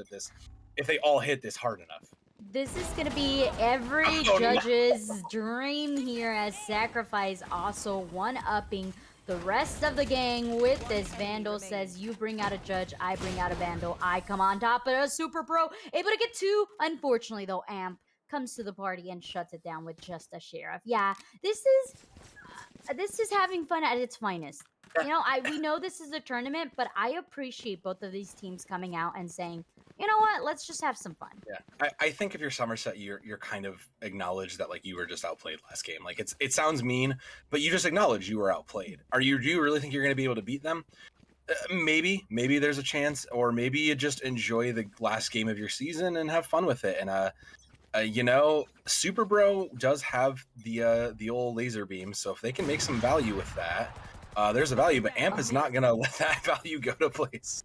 if they all hit this hard enough. This is gonna be every judge's dream here, as Sacrifice also one-upping the rest of the gang with this. Vandal says, you bring out a judge, I bring out a Vandal. I come on top, but a Super Pro able to get two. Unfortunately, though, Amp comes to the party and shuts it down with just a Sheriff. Yeah, this is having fun at its finest. You know, we know this is a tournament, but I appreciate both of these teams coming out and saying, you know what, let's just have some fun. Yeah, I think if you're Somerset, you're kind of acknowledge that like you were just outplayed last game. Like it sounds mean, but you just acknowledge you were outplayed. Do you really think you're going to be able to beat them? Maybe there's a chance, or maybe you just enjoy the last game of your season and have fun with it. And you know, Super Bro does have the old laser beam, so if they can make some value with that, there's a value. But Amp is not gonna let that value go to waste.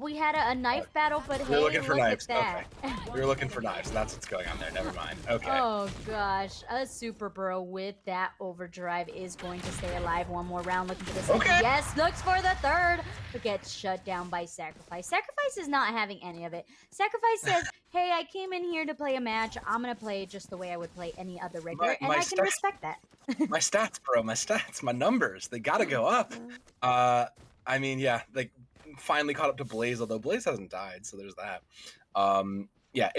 We had a knife battle, but hey, looking for look knives. at that. Okay. We were looking for knives. That's what's going on there. Never mind. Okay. Oh gosh, a Super Bro with that overdrive is going to stay alive. One more round, looking for the second. Okay. Yes, looks for the third, but gets shut down by Sacrifice. Sacrifice is not having any of it. Sacrifice says, hey, I came in here to play a match. I'm gonna play just the way I would play any other regular, and I can respect that. My stats, bro. My stats. My numbers. They gotta go up. I mean, yeah, like finally caught up to Blaze, although Blaze hasn't died, so there's that. Yeah,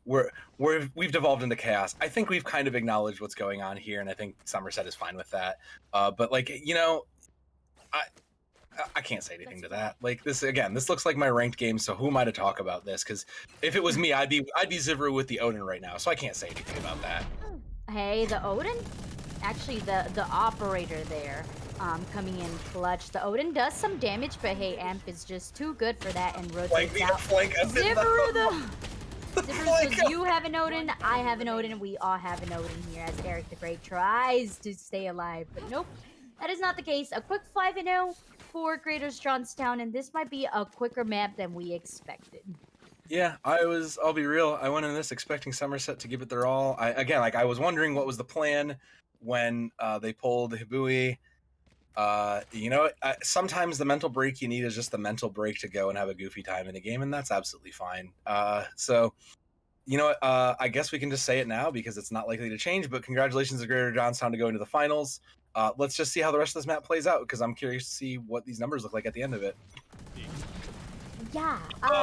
we've devolved into chaos. I think we've kind of acknowledged what's going on here, and I think Somerset is fine with that. But like, you know, I can't say anything to that. Like this looks like my ranked game, so who am I to talk about this? Because if it was me, I'd be Zivru with the Odin right now, so I can't say anything about that. Hey, the Odin? Actually, the operator there. Coming in clutch. The Odin does some damage, but hey, Amp is just too good for that and rotates out. Zivru though. Zivru says, you have an Odin, I have an Odin, we all have an Odin here, as Eric the Great tries to stay alive. But nope, that is not the case. A quick 5-0 for Greater's Johnstown, and this might be a quicker map than we expected. Yeah, I'll be real, I went in this expecting Somerset to give it their all. I was wondering what was the plan when they pulled Hibui. You know, sometimes the mental break you need is just the mental break to go and have a goofy time in a game, and that's absolutely fine. So, you know what, I guess we can just say it now because it's not likely to change, but congratulations to Greater Johnstown to go into the finals. Let's just see how the rest of this map plays out, because I'm curious to see what these numbers look like at the end of it. Yeah,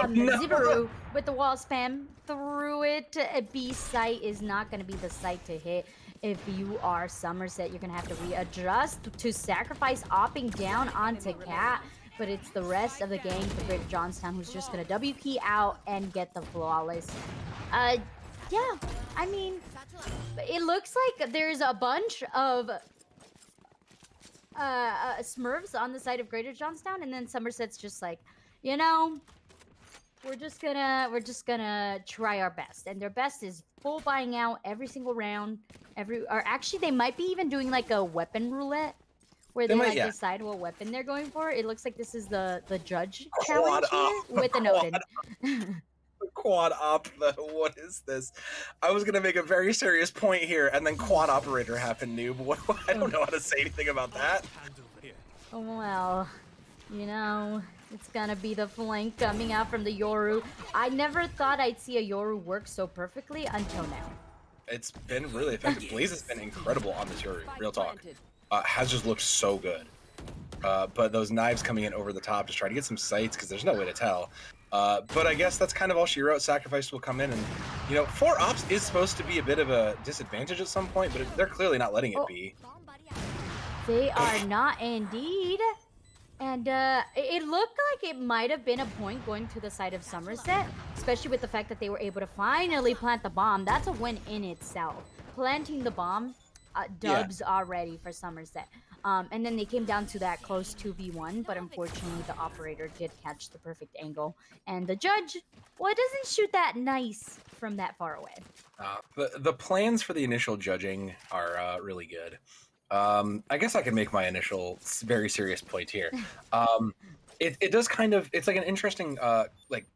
no. Zivru with the wall spam through it. A B site is not going to be the site to hit. If you are Somerset, you're going to have to readjust to Sacrifice opping down onto Cat, but it's the rest of the gang for Greater Johnstown who's just going to W key out and get the flawless. Yeah, I mean, it looks like there's a bunch of Smurfs on the side of Greater Johnstown, and then Somerset's just like, you know, we're just gonna try our best, and their best is full buying out every single round. Or actually, they might be even doing like a weapon roulette, where they might decide what weapon they're going for. It looks like this is the judge challenge here with an Odin. Quad op, what is this? I was gonna make a very serious point here, and then quad operator happened, noob. I don't know how to say anything about that. Well, you know, it's gonna be the flank coming out from the Yoru. I never thought I'd see a Yoru work so perfectly until now. It's been really effective. Blaze has been incredible on this Yoru, real talk. Has just looked so good. But those knives coming in over the top to try to get some sights, because there's no way to tell. But I guess that's kind of all she wrote. Sacrifice will come in, and, you know, 4 ops is supposed to be a bit of a disadvantage at some point, but they're clearly not letting it be. They are not indeed. And it looked like it might have been a point going to the side of Somerset, especially with the fact that they were able to finally plant the bomb. That's a win in itself. Planting the bomb, dubs already for Somerset. And then they came down to that close 2v1, but unfortunately the operator did catch the perfect angle. And the judge, well, it doesn't shoot that nice from that far away. The plans for the initial judging are really good. I guess I can make my initial very serious point here. It does kind of, it's like an interesting like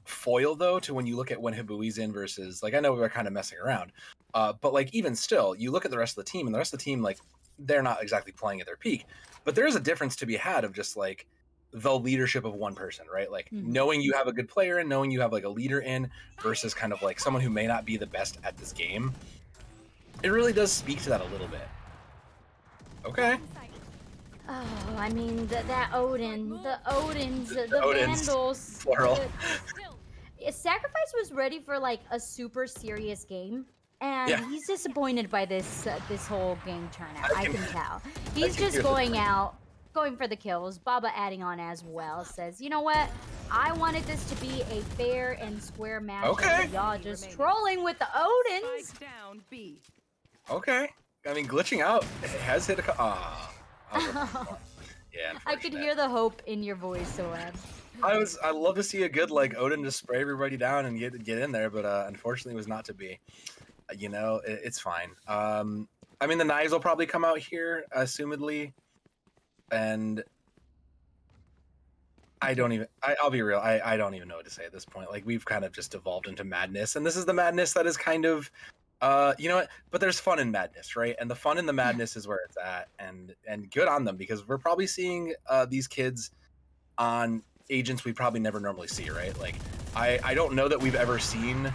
foil though to when you look at when Hibui's in versus, like, I know we're kind of messing around, but like even still, you look at the rest of the team, and the rest of the team, like, they're not exactly playing at their peak, but there is a difference to be had of just like the leadership of one person, right? Like knowing you have a good player and knowing you have like a leader in versus kind of like someone who may not be the best at this game. It really does speak to that a little bit. Okay. Oh, I mean, that Odin, the Odins, the Vandals. Plural. Sacrifice was ready for like a super serious game, and he's disappointed by this whole game turnout. I can tell. He's just going out, going for the kills. Baba adding on as well, says, you know what? I wanted this to be a fair and square match. Okay. Y'all just trolling with the Odins. Okay. I mean, glitching out has hit a. Yeah. I could hear the hope in your voice, Soad. I love to see a good like Odin just spray everybody down and get in there, but unfortunately it was not to be. You know, it's fine. I mean, the knives will probably come out here, assumedly, and I'll be real. I don't even know what to say at this point. Like, we've kind of just evolved into madness, and this is the madness that is kind of, you know what? But there's fun in madness, right? And the fun in the madness is where it's at, and good on them, because we're probably seeing these kids on agents we probably never normally see, right? Like, I don't know that we've ever seen.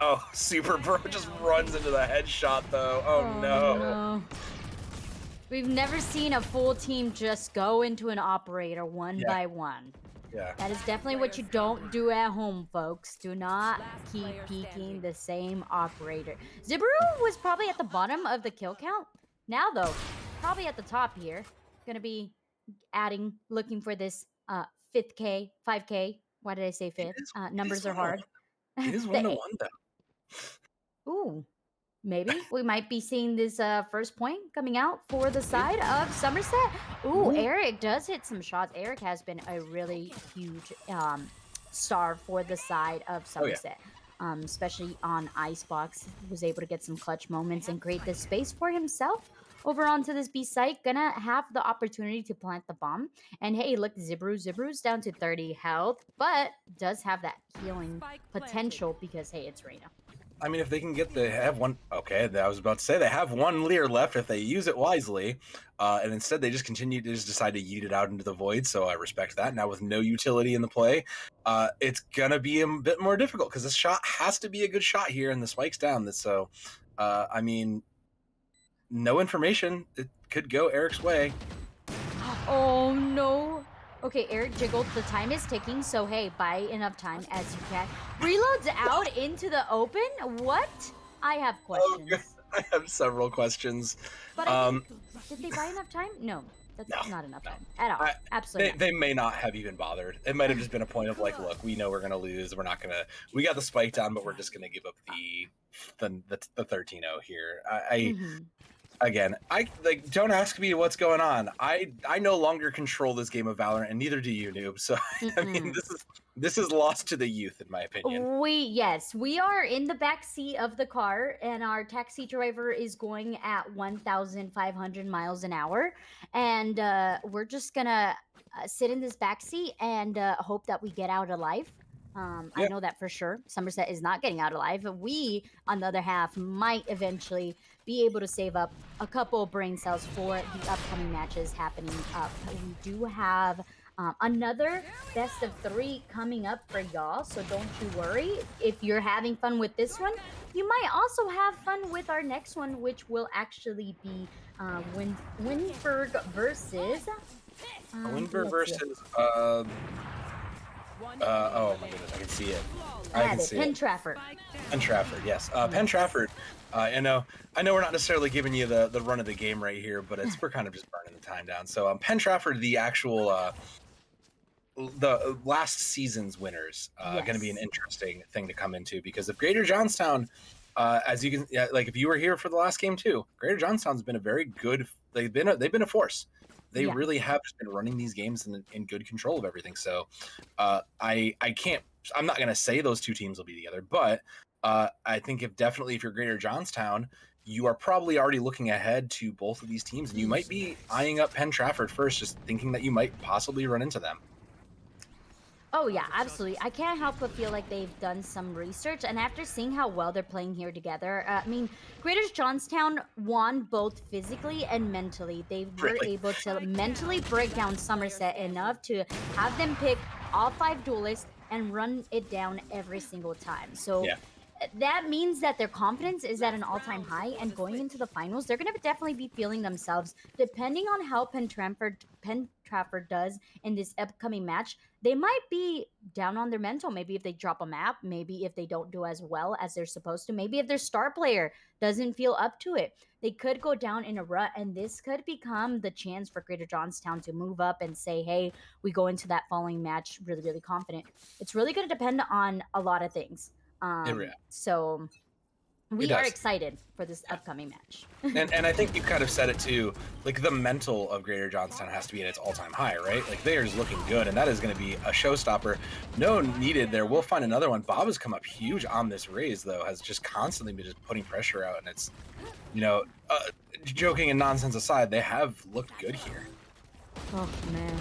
Oh, Super Bro just runs into the headshot though. Oh no. We've never seen a full team just go into an operator one by one. Yeah. That is definitely what you don't do at home, folks. Do not keep peeking the same operator. Zibru was probably at the bottom of the kill count. Now, though, probably at the top here. Gonna be looking for this 5K. Why did I say 5th? Numbers are hard. It is 1-1 though. Ooh. Maybe we might be seeing this first point coming out for the side of Somerset. Ooh, Eric does hit some shots. Eric has been a really huge star for the side of Somerset, especially on Icebox. Was able to get some clutch moments and create this space for himself over onto this B site. Gonna have the opportunity to plant the bomb. And hey, look, Zibru's down to 30 health, but does have that healing potential because, hey, it's Reyna. I mean, if they can they have one. Okay, I was about to say they have one Lear left if they use it wisely, and instead they just decide to yeet it out into the void. So I respect that. Now with no utility in the play, it's gonna be a bit more difficult because this shot has to be a good shot here, and the spike's down. So, I mean, no information. It could go Eric's way. Oh no. Okay, Eric jiggled. The time is ticking, so hey, buy enough time as you can. Reloads out into the open? What? I have questions. Oh, I have several questions. But did they buy enough time? No, that's not enough time at all. Absolutely. They may not have even bothered. It might have just been a point of like, look, we know we're gonna lose. We're not gonna. We got the spike down, but we're just gonna give up the 13-0 here. Again, don't ask me what's going on. I no longer control this game of Valorant, and neither do you, noob. So I mean, this is lost to the youth, in my opinion. We are in the back seat of the car, and our taxi driver is going at 1,500 miles an hour, and we're just gonna sit in this back seat and hope that we get out alive. I know that for sure. Somerset is not getting out alive. We, on the other half, might eventually be able to save up a couple brain cells for the upcoming matches happening up. We do have another best of 3 coming up for y'all, so don't you worry. If you're having fun with this one, you might also have fun with our next one, which will actually be Windber versus... Windber versus... oh my goodness, I can see it. Penn Trafford. Penn Trafford, yes. Penn Trafford. I know we're not necessarily giving you the run of the game right here, but we're kind of just burning the time down. So Penn Trafford, the actual the last season's winners, going to be an interesting thing to come into, because if Greater Johnstown, as you can, like if you were here for the last game too, Greater Johnstown's been a very good. They've been a force. They really have just been running these games in good control of everything. So I'm not going to say those two teams will be together, but I think if you're Greater Johnstown, you are probably already looking ahead to both of these teams, and you might be eyeing up Penn Trafford first, just thinking that you might possibly run into them. Oh yeah, absolutely. I can't help but feel like they've done some research, and after seeing how well they're playing here together, I mean, Greater Johnstown won both physically and mentally. They were Really. able to mentally break down Somerset enough to have them pick all 5 duelists and run it down every single time. So Yeah. that means that their confidence is at an all-time high, and going into the finals they're going to definitely be feeling themselves. Depending on how Penn Trafford does in this upcoming match, they might be down on their mental. Maybe if they drop a map, maybe if they don't do as well as they're supposed to, maybe if their star player doesn't feel up to it, they could go down in a rut, and this could become the chance for Greater Johnstown to move up and say, hey, we go into that following match really, really confident. It's really going to depend on a lot of things. So It we are does. excited for this upcoming match. And I think you kind of said it too. Like the mental of Greater Johnstown has to be at its all-time high, right? Like they are just looking good, and that is going to be a showstopper. No needed there. We'll find another one. Bob has come up huge on this raise, though. Has just constantly been just putting pressure out, and it's, joking and nonsense aside, they have looked good here. Oh man,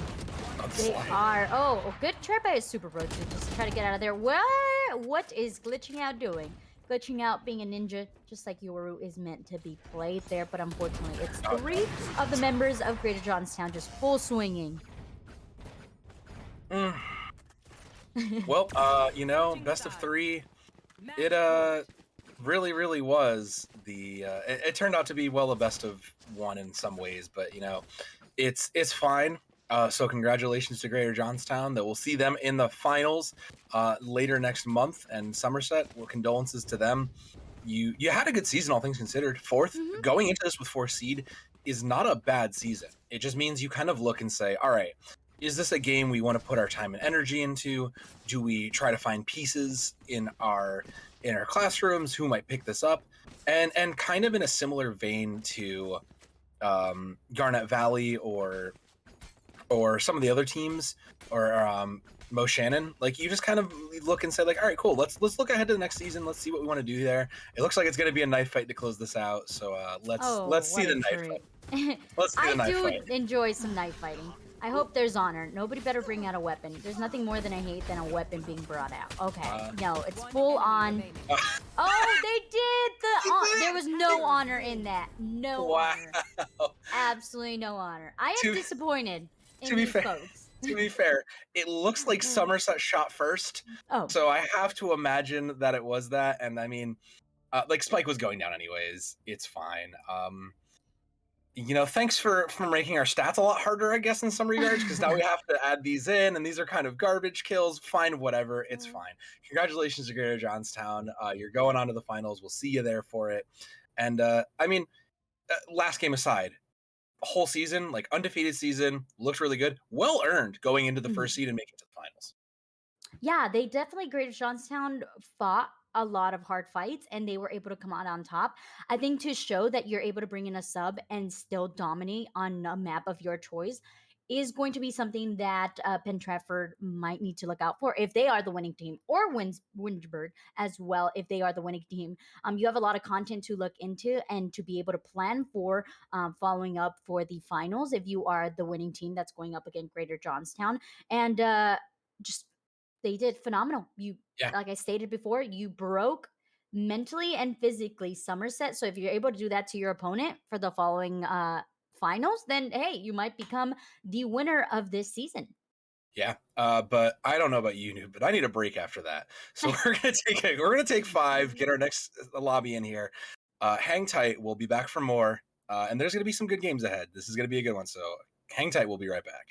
On the they slide. are. Oh, good try by a Super Bro to just try to get out of there. What is glitching out doing? Glitching out being a ninja, just like Yoru is meant to be played there, but unfortunately, it's three of the members of Greater Johnstown just full swinging. Well, best of 3. It really, really was the. It turned out to be a best of 1 in some ways, but it's fine. So congratulations to Greater Johnstown. That we'll see them in the finals later next month, and Somerset. Well, condolences to them. You had a good season, all things considered. 4th, going into this with 4th seed is not a bad season. It just means you kind of look and say, all right, is this a game we want to put our time and energy into? Do we try to find pieces in our classrooms who might pick this up? And kind of in a similar vein to Garnet Valley or some of the other teams, or Mo Shannon, like you just kind of look and say like, all right, cool, let's look ahead to the next season. Let's see what we want to do there. It looks like it's going to be a knife fight to close this out. So let's see the knife fight. Let's see the knife fight. Enjoy some knife fighting. I hope there's honor. Nobody better bring out a weapon. There's nothing more than I hate than a weapon being brought out. Okay, no, it's full on. Oh, they did there was no honor in that. No honor. Absolutely no honor. I am disappointed in these folks. To be fair, it looks like Somerset shot first. Oh. So I have to imagine that it was that. And I mean, like Spike was going down anyways. It's fine. Thanks for making our stats a lot harder, I guess, in some regards, because now we have to add these in, and these are kind of garbage kills. Fine, whatever, it's fine. Congratulations to Greater Johnstown. You're going on to the finals. We'll see you there for it. And last game aside, whole season, like undefeated season, looked really good. Well earned going into the first seed and making it to the finals. Yeah, they definitely, Greater Johnstown fought a lot of hard fights and they were able to come out on top. I think to show that you're able to bring in a sub and still dominate on a map of your choice is going to be something that Penn Trafford might need to look out for if they are the winning team, or Windber as well if they are the winning team. You have a lot of content to look into and to be able to plan for following up for the finals if you are the winning team that's going up against Greater Johnstown. And just they did phenomenal. Like I stated before, you broke mentally and physically Somerset. So if you're able to do that to your opponent for the following finals, then hey, you might become the winner of this season. Yeah, but I don't know about you, Noob, but I need a break after that. So we're gonna take 5, get our next lobby in here. Hang tight. We'll be back for more, and there's gonna be some good games ahead. This is gonna be a good one. So hang tight. We'll be right back.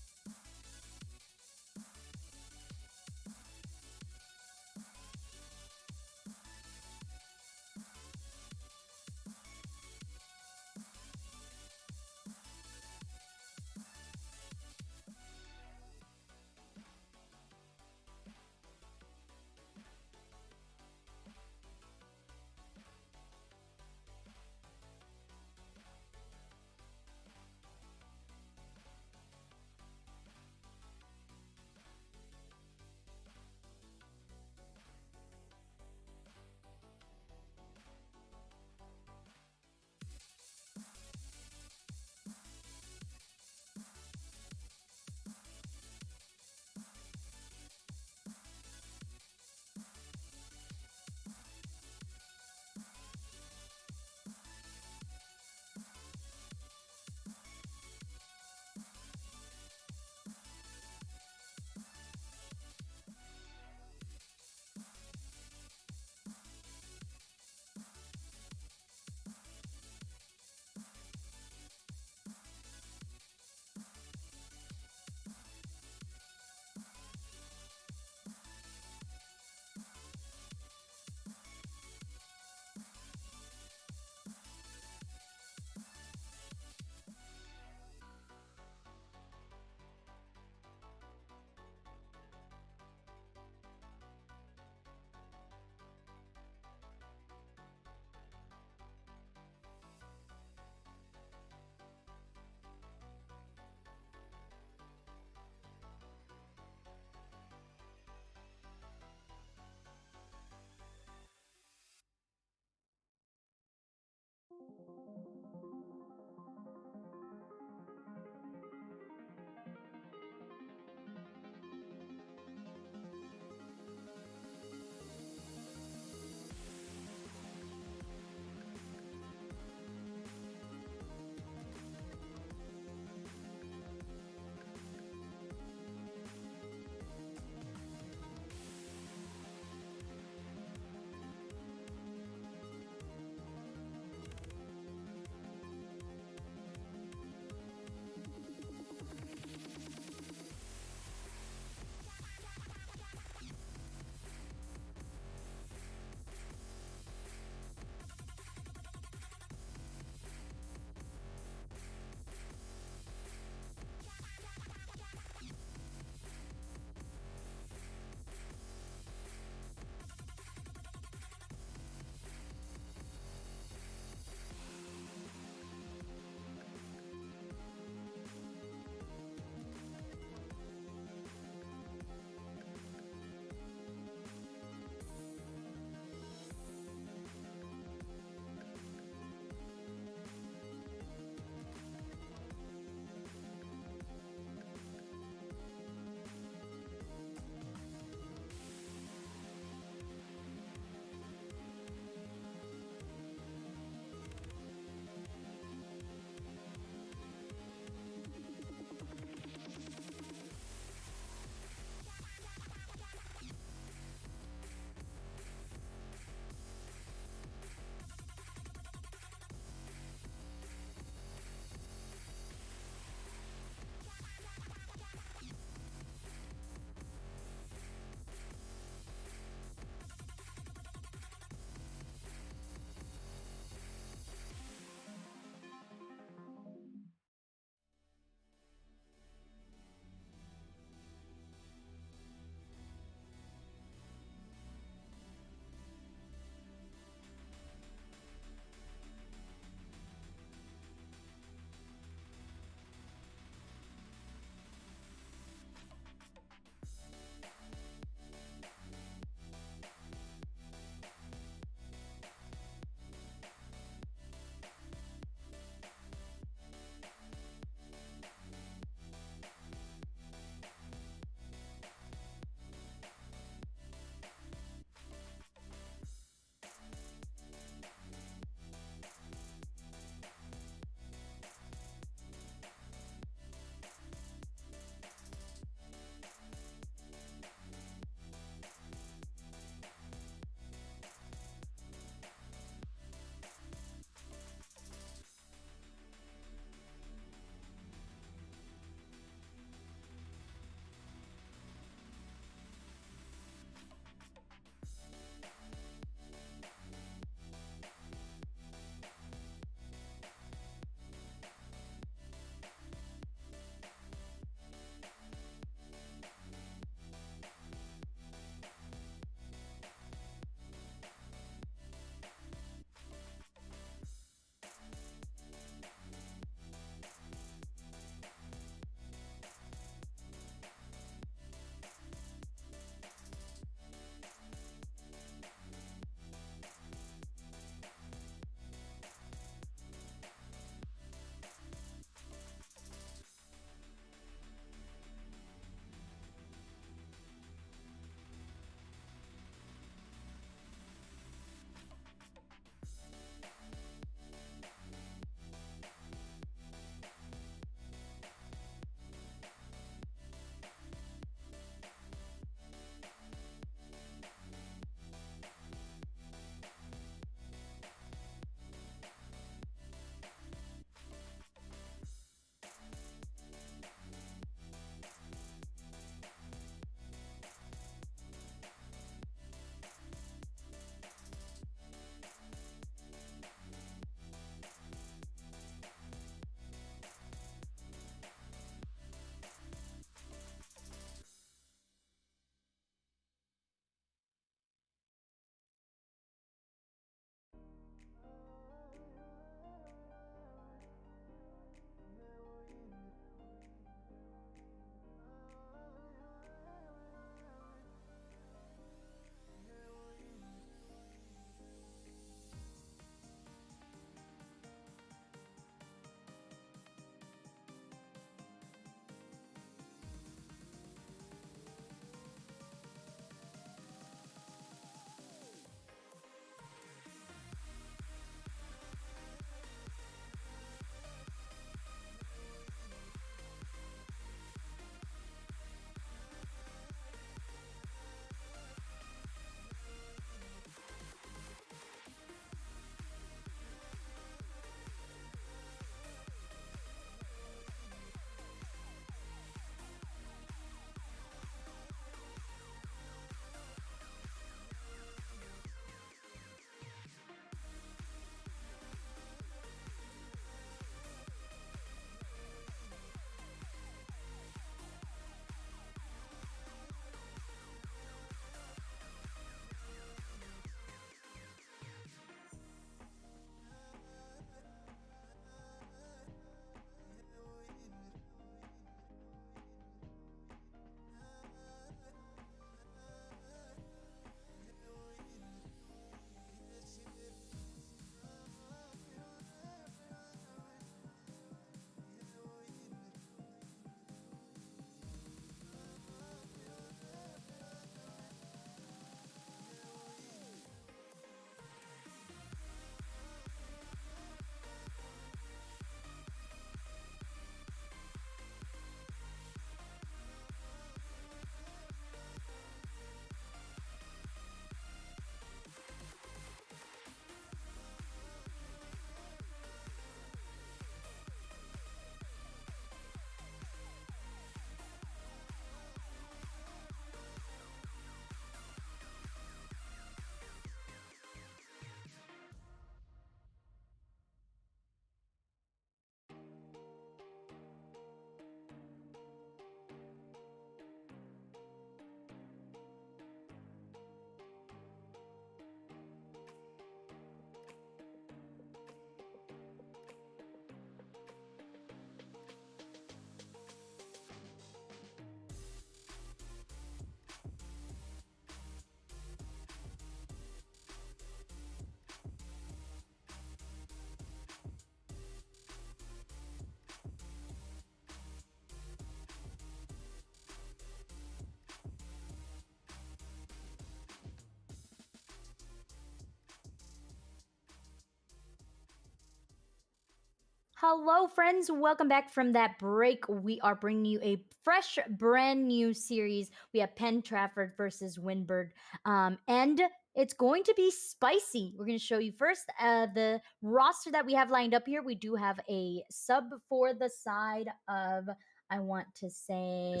Hello, friends. Welcome back from that break. We are bringing you a fresh, brand new series. We have Penn Trafford versus Windber. And it's going to be spicy. We're going to show you first the roster that we have lined up here. We do have a sub for the side of, I want to say,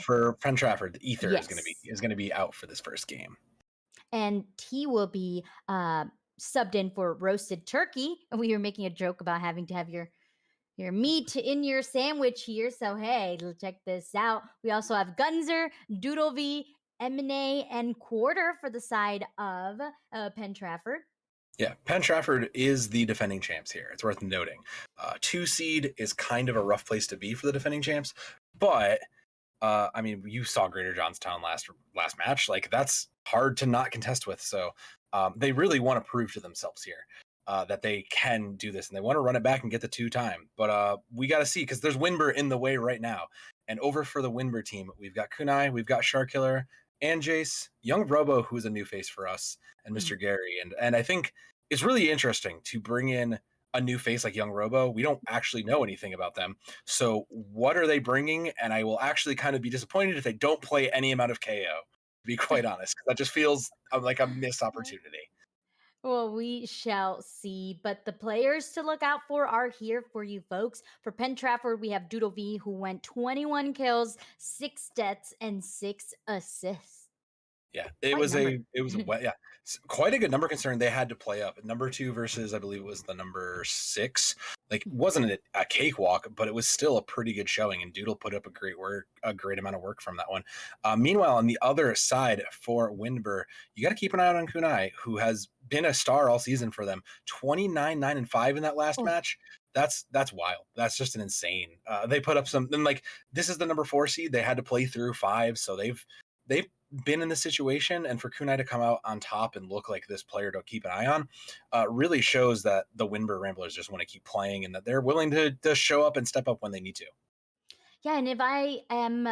For Penn Trafford, the Ether yes. is gonna be out for this first game. And he will be subbed in for roasted turkey. And we were making a joke about having to have your meat in your sandwich here. So hey, check this out. We also have Gunzer, Doodlevy, Emine, and Quarter for the side of Penn Trafford. Yeah, Penn Trafford is the defending champs here. It's worth noting. 2 seed is kind of a rough place to be for the defending champs, but I mean, you saw Greater Johnstown last match. Like that's hard to not contest with. So they really want to prove to themselves here that they can do this, and they want to run it back and get the 2-time. But we got to see because there's Windber in the way right now. And over for the Windber team, we've got Kunai, we've got Sharkiller, and Jace, Young Robo, who's a new face for us, and Mr. Gary. And I think it's really interesting to bring in a new face like Young Robo. We don't actually know anything about them. So what are they bringing? And I will actually kind of be disappointed if they don't play any amount of KO, to be quite honest, because that just feels like a missed opportunity. Well, we shall see. But the players to look out for are here for you folks. For Penn Trafford, we have Doodle V, who went 21 kills, 6 deaths, and 6 assists. Yeah, it Quite was number. quite a good number considering they had to play up. Number 2 versus I believe it was the number 6. Like wasn't a cakewalk, but it was still a pretty good showing. And Doodle put up a great amount of work from that one. Meanwhile, on the other side for Windber, you got to keep an eye out on Kunai, who has been a star all season for them. 29, 9, and 5 in that last match. That's wild. That's just an insane. They put up some. Then like this is the number 4 seed. They had to play through 5, so they've been in this situation, and for Kunai to come out on top and look like this player to keep an eye on really shows that the Windber Ramblers just want to keep playing and that they're willing to show up and step up when they need to. Yeah, and if I am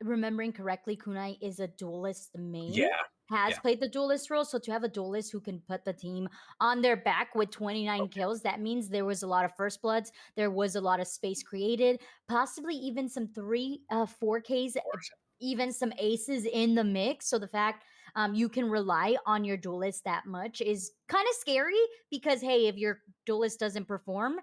remembering correctly, Kunai is a duelist main. Has played the duelist role. So to have a duelist who can put the team on their back with 29 kills, that means there was a lot of first bloods. There was a lot of space created, possibly even some 4Ks, even some aces in the mix. So the fact you can rely on your duelist that much is kind of scary because, hey, if your duelist doesn't perform,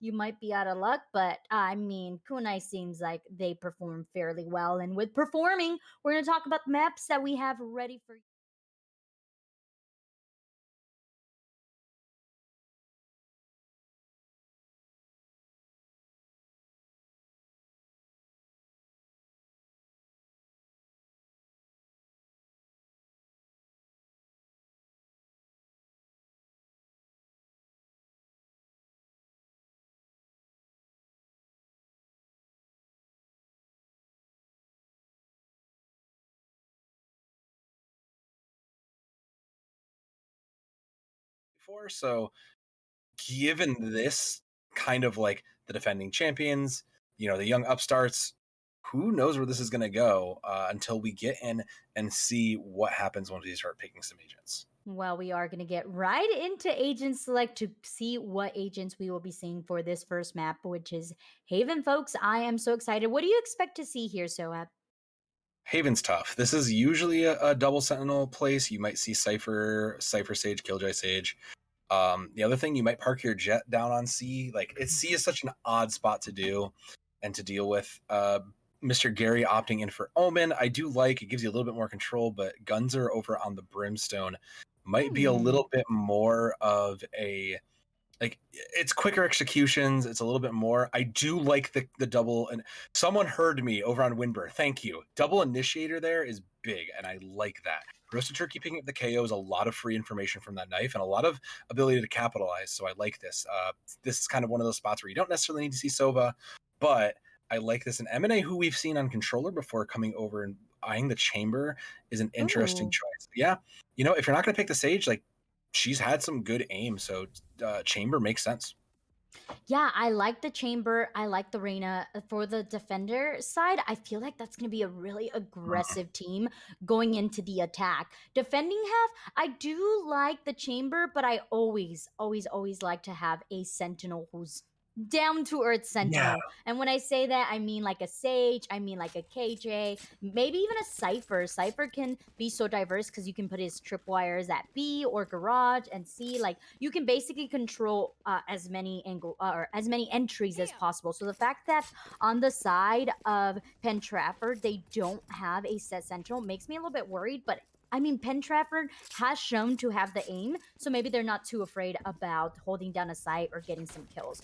you might be out of luck. But I mean, Kunai seems like they perform fairly well. And with performing, we're going to talk about the maps that we have ready for you. So given this kind of like the defending champions, the young upstarts, who knows where this is going to go until we get in and see what happens once we start picking some agents. Well, we are going to get right into Agent Select to see what agents we will be seeing for this first map, which is Haven, folks. I am so excited. What do you expect to see here, Sohab? Haven's tough. This is usually a double sentinel place. You might see Cypher Sage, Killjoy Sage. The other thing, you might park your jet down on C. Like C is such an odd spot to do and to deal with. Mr. Gary opting in for Omen, I do like. It gives you a little bit more control, but Gunzer over on the Brimstone might be a little bit more of a it's quicker executions. It's a little bit more. I do like the double, and someone heard me over on Windber. Thank you. Double initiator there is big, and I like that. Roasted Turkey picking up the KO is a lot of free information from that knife and a lot of ability to capitalize. So I like this. This is kind of one of those spots where you don't necessarily need to see Sova, but I like this. And M&A, who we've seen on controller before coming over and eyeing the chamber, is an interesting choice. Yeah, if you're not going to pick the Sage, like she's had some good aim, so chamber makes sense. Yeah, I like the chamber. I like the Reyna. For the defender side, I feel like that's going to be a really aggressive team going into the attack. Defending half, I do like the chamber, but I always like to have a sentinel who's down to earth Yeah. sentinel. And when I say that, I mean like a Sage, I mean like a KJ, maybe even a Cypher. Cypher can be so diverse because you can put his tripwires at B or garage and C. Like you can basically control as many or as many entries as possible. So the fact that on the side of Penn Trafford they don't have a set central makes me a little bit worried, but I mean, Penn Trafford has shown to have the aim, so maybe they're not too afraid about holding down a site or getting some kills.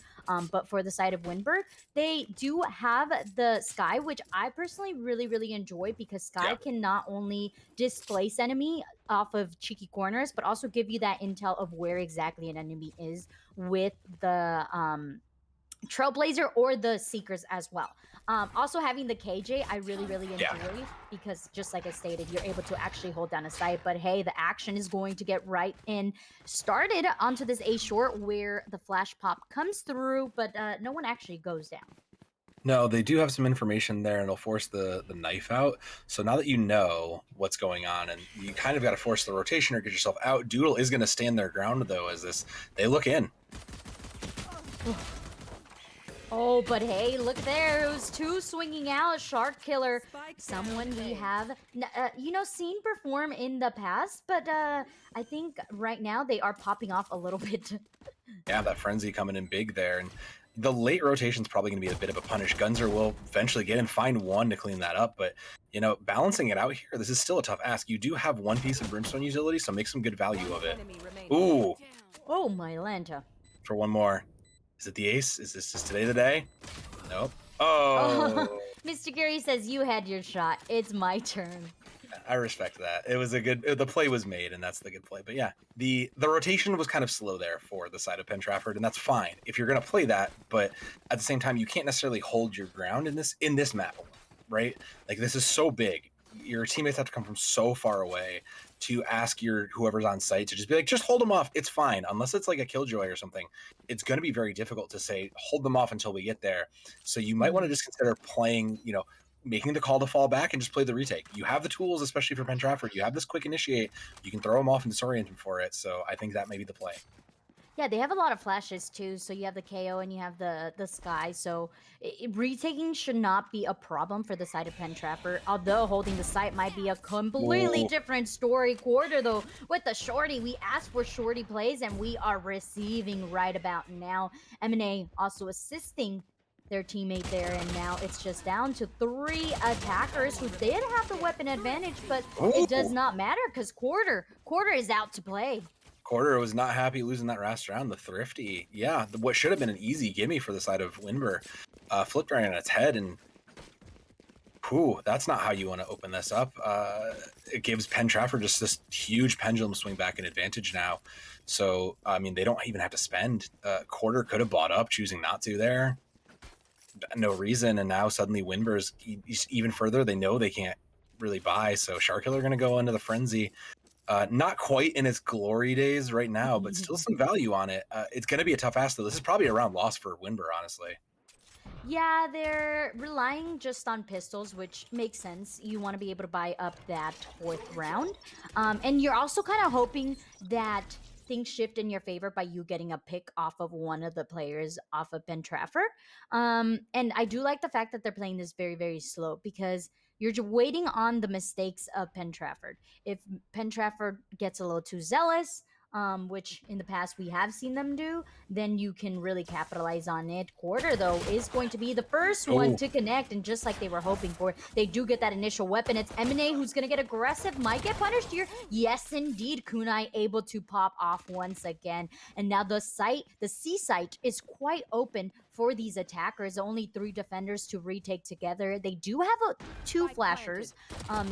But for the side of Windber, they do have the Sky, which I personally really, really enjoy because Sky can not only displace enemy off of cheeky corners, but also give you that intel of where exactly an enemy is with the Trailblazer or the Seekers as well. Also having the KJ, I really, really enjoy because just like I stated, you're able to actually hold down a site. But hey, the action is going to get right in started onto this A short where the flash pop comes through, but no one actually goes down. No, they do have some information there, and it'll force the knife out. So now that you know what's going on, and you kind of got to force the rotation or get yourself out, Doodle is going to stand their ground, though, as they look in. Oh, but hey, look there. It was two swinging out. Shark Killer, someone we have, seen perform in the past, but I think right now they are popping off a little bit. Yeah, that Frenzy coming in big there. And the late rotation's probably going to be a bit of a punish. Gunzer will eventually get and find one to clean that up. But, balancing it out here, this is still a tough ask. You do have one piece of Brimstone utility, so make some good value of it. Ooh. Oh, my Lanta. For one more. Is it the ace? Is this today the day? Nope. Oh. Mr. Gary says you had your shot. It's my turn. I respect that. It was the play was made, and that's the good play. But yeah, the rotation was kind of slow there for the side of Penn Trafford, and that's fine if you're going to play that. But at the same time, you can't necessarily hold your ground in this map, right? Like this is so big. Your teammates have to come from so far away to ask whoever's on site to just be like, just hold them off. It's fine. Unless it's like a Killjoy or something, it's going to be very difficult to say, hold them off until we get there. So you might want to just consider playing, making the call to fall back and just play the retake. You have the tools, especially for Penn Trafford. You have this quick initiate. You can throw them off and disorient them for it. So I think that may be the play. Yeah, they have a lot of flashes too. So you have the KO and you have the Sky. So retaking should not be a problem for the side of Penn Trafford. Although holding the site might be a completely different story. Quarter though with the shorty. We asked for shorty plays and we are receiving right about now. M&A also assisting their teammate there, and now it's just down to 3 attackers who did have the weapon advantage, but it does not matter because Quarter is out to play. Quarter was not happy losing that last round. The Thrifty, yeah, what should have been an easy gimme for the side of Windber, flipped right on its head, and that's not how you want to open this up. It gives Penn Trafford just this huge pendulum swing back in advantage now. So, I mean, they don't even have to spend. Quarter could have bought up, choosing not to there. No reason, and now suddenly Windber's even further. They know they can't really buy, so Shark Killer going to go into the Frenzy. Not quite in its glory days right now, but still some value on it. It's going to be a tough ask, though. This is probably a round loss for Windber, honestly. Yeah, they're relying just on pistols, which makes sense. You want to be able to buy up that 4th round. And you're also kind of hoping that things shift in your favor by you getting a pick off of one of the players off of Penn Trafford. And I do like the fact that they're playing this very, very slow because you're just waiting on the mistakes of Penn Trafford. If Penn Trafford gets a little too zealous, which in the past we have seen them do, then you can really capitalize on it. Quarter, though, is going to be the first one to connect, and just like they were hoping for, they do get that initial weapon. It's M&A who's going to get aggressive, might get punished here. Yes, indeed, Kunai able to pop off once again, and now the C site is quite open for these attackers. Only 3 defenders to retake together. They do have 2 flashers,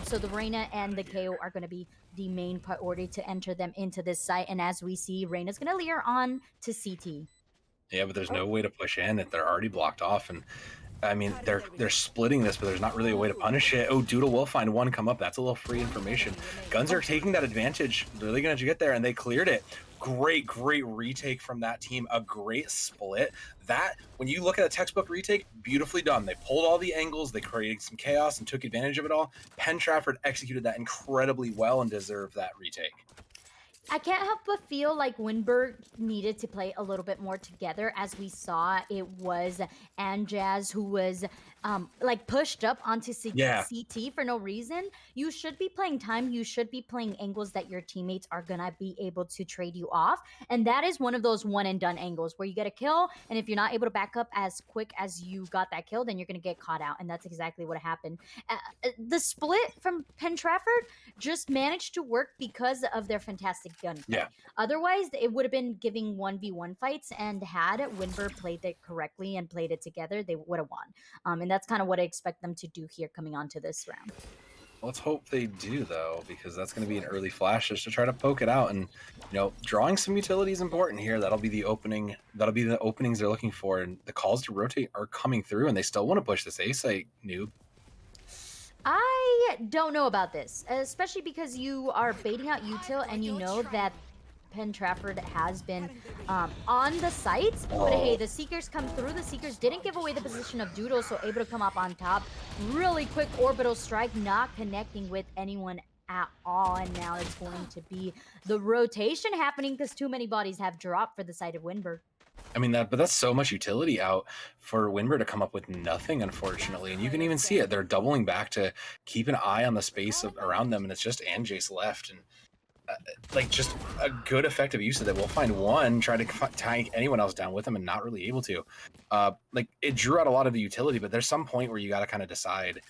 so the Reyna and the KO are going to be the main priority to enter them into this site. And as we see, Reyna's going to leer on to CT. Yeah, but there's no way to push in if they're already blocked off. And I mean, they're splitting this, but there's not really a way to punish it. Oh, Doodle will find one come up. That's a little free information. Guns are taking that advantage. Really going to get there, and they cleared it. Great retake from that team. A great split. That, when you look at a textbook retake, beautifully done. They pulled all the angles, they created some chaos and took advantage of it all. Penn Trafford executed that incredibly well and deserved that retake. I can't help but feel like Windber needed to play a little bit more together. As we saw, it was Anjaz who was like pushed up onto Yeah. CT for no reason. You should be playing time. You should be playing angles that your teammates are gonna be able to trade you off. And that is one of those one and done angles where you get a kill, and if you're not able to back up as quick as you got that kill, then you're gonna get caught out. And that's exactly what happened. The split from Penn Trafford just managed to work because of their fantastic gunplay. Yeah. Otherwise, it would have been giving 1v1 fights, and had Windber played it correctly and played it together, they would have won. And that's kind of what I expect them to do here coming onto this round. Let's hope they do, though, because that's going to be an early flash just to try to poke it out. And, drawing some utility is important here. That'll be the opening. That'll be the openings they're looking for. And the calls to rotate are coming through, and they still want to push this A site, noob. I don't know about this, especially because you are baiting out util, and you know that Penn Trafford has been on the sites. But hey, the Seekers come through. The Seekers didn't give away the position of Doodle, so able to come up on top. Really quick orbital strike, not connecting with anyone at all. And now it's going to be the rotation happening because too many bodies have dropped for the side of Windber. I mean, but that's so much utility out for Windber to come up with nothing, unfortunately. And you can even see it. They're doubling back to keep an eye on the space around them, and it's just Anjace left. And like, just a good effective use of it. We'll find one try to tie anyone else down with him and not really able to. Like, it drew out a lot of the utility, but there's some point where you got to kind of decide,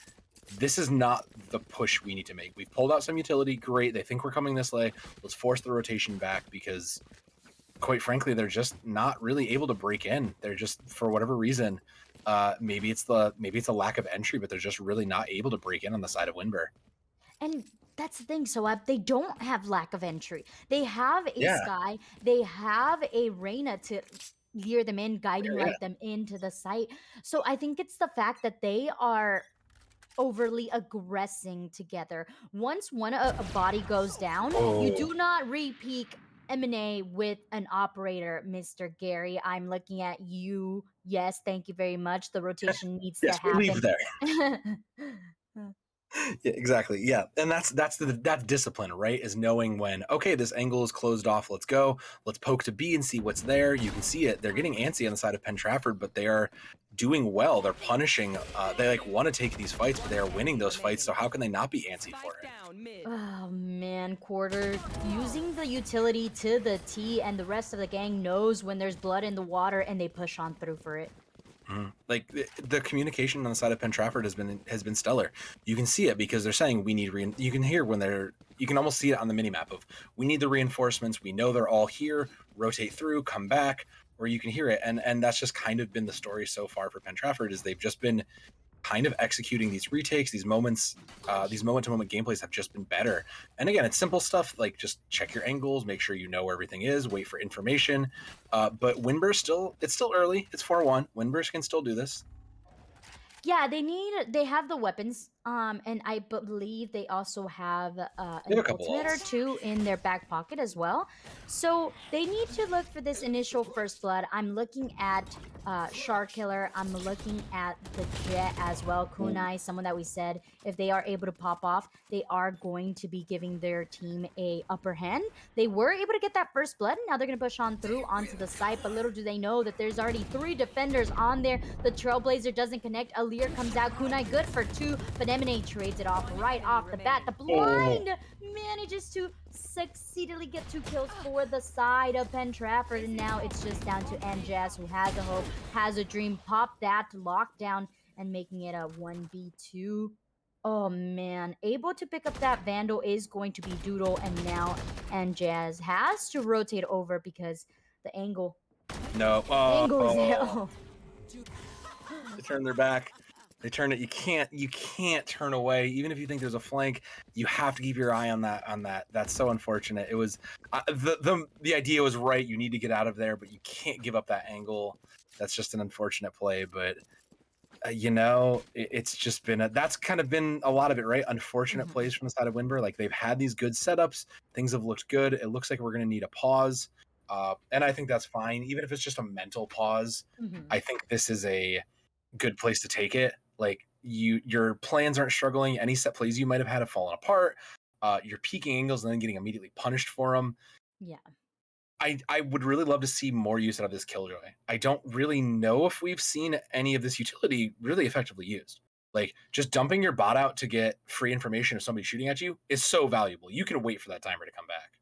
this is not the push we need to make. We've pulled out some utility. Great. They think we're coming this way. Let's force the rotation back, because quite frankly, they're just not really able to break in. They're just, for whatever reason, maybe it's a lack of entry, but they're just really not able to break in on the side of Windber. And that's the thing. So they don't have lack of entry. They have a Sky. They have a Reyna to lure them in, guiding light them into the site. So I think it's the fact that they are overly aggressing together. Once a body goes down, you do not repeat M&A with an operator, Mr. Gary. I'm looking at you. Yes, thank you very much. The rotation needs to happen. Leave there. Yeah, exactly. Yeah, and that's discipline, right? Is knowing when, okay, this angle is closed off. Let's go. Let's poke to B and see what's there. You can see it. They're getting antsy on the side of Penn Trafford, but they are doing well. They're punishing. They like want to take these fights, but they are winning those fights. So how can they not be antsy for it? Oh man, Quarter using the utility to the T, and the rest of the gang knows when there's blood in the water, and they push on through for it. Like, the communication on the side of Penn Trafford has been stellar. You can see it because they're saying we need you can hear when you can almost see it on the minimap of, we need the reinforcements. We know they're all here. Rotate through, come back, where you can hear it. And that's just kind of been the story so far for Penn Trafford, is they've just been kind of executing these retakes, these moments, these moment-to-moment gameplays have just been better. And again, it's simple stuff like just check your angles, make sure you know where everything is, wait for information. But Windber it's still early. It's 4-1. Windber can still do this. Yeah, they have the weapons, and I believe they also have an ultimate or two in their back pocket as well. So they need to look for this initial first blood. I'm looking at Shark Killer. I'm looking at the Jet as well. Kunai, someone that we said, if they are able to pop off, they are going to be giving their team a upper hand. They were able to get that first blood, and now they're going to push on through onto the site, but little do they know that there's already 3 defenders on there. The Trailblazer doesn't connect. Alir comes out. Kunai good for 2, but M&A trades it off right off the bat. The blind manages to succeedingly get 2 kills for the side of Penn Trafford, and now it's just down to Anjas, who has a hope, has a dream. Pop that lockdown and making it a 1v2. Oh man, able to pick up that Vandal is going to be Doodle, and now Anjas has to rotate over because the angle. No. Angle is there. Oh. They turn their back. They turn it. You can't turn away. Even if you think there's a flank, you have to keep your eye on that. That's so unfortunate. It was the idea was right. You need to get out of there, but you can't give up that angle. That's just an unfortunate play. But it's just been that's kind of been a lot of it, right? Unfortunate plays from the side of Windber. Like, they've had these good setups. Things have looked good. It looks like we're going to need a pause. And I think that's fine. Even if it's just a mental pause, I think this is a good place to take it. Like, your plans aren't struggling. Any set plays you might have had have fallen apart. You're peaking angles and then getting immediately punished for them. Yeah. I would really love to see more use out of this Killjoy. I don't really know if we've seen any of this utility really effectively used. Like, just dumping your bot out to get free information if somebody's shooting at you is so valuable. You can wait for that timer to come back.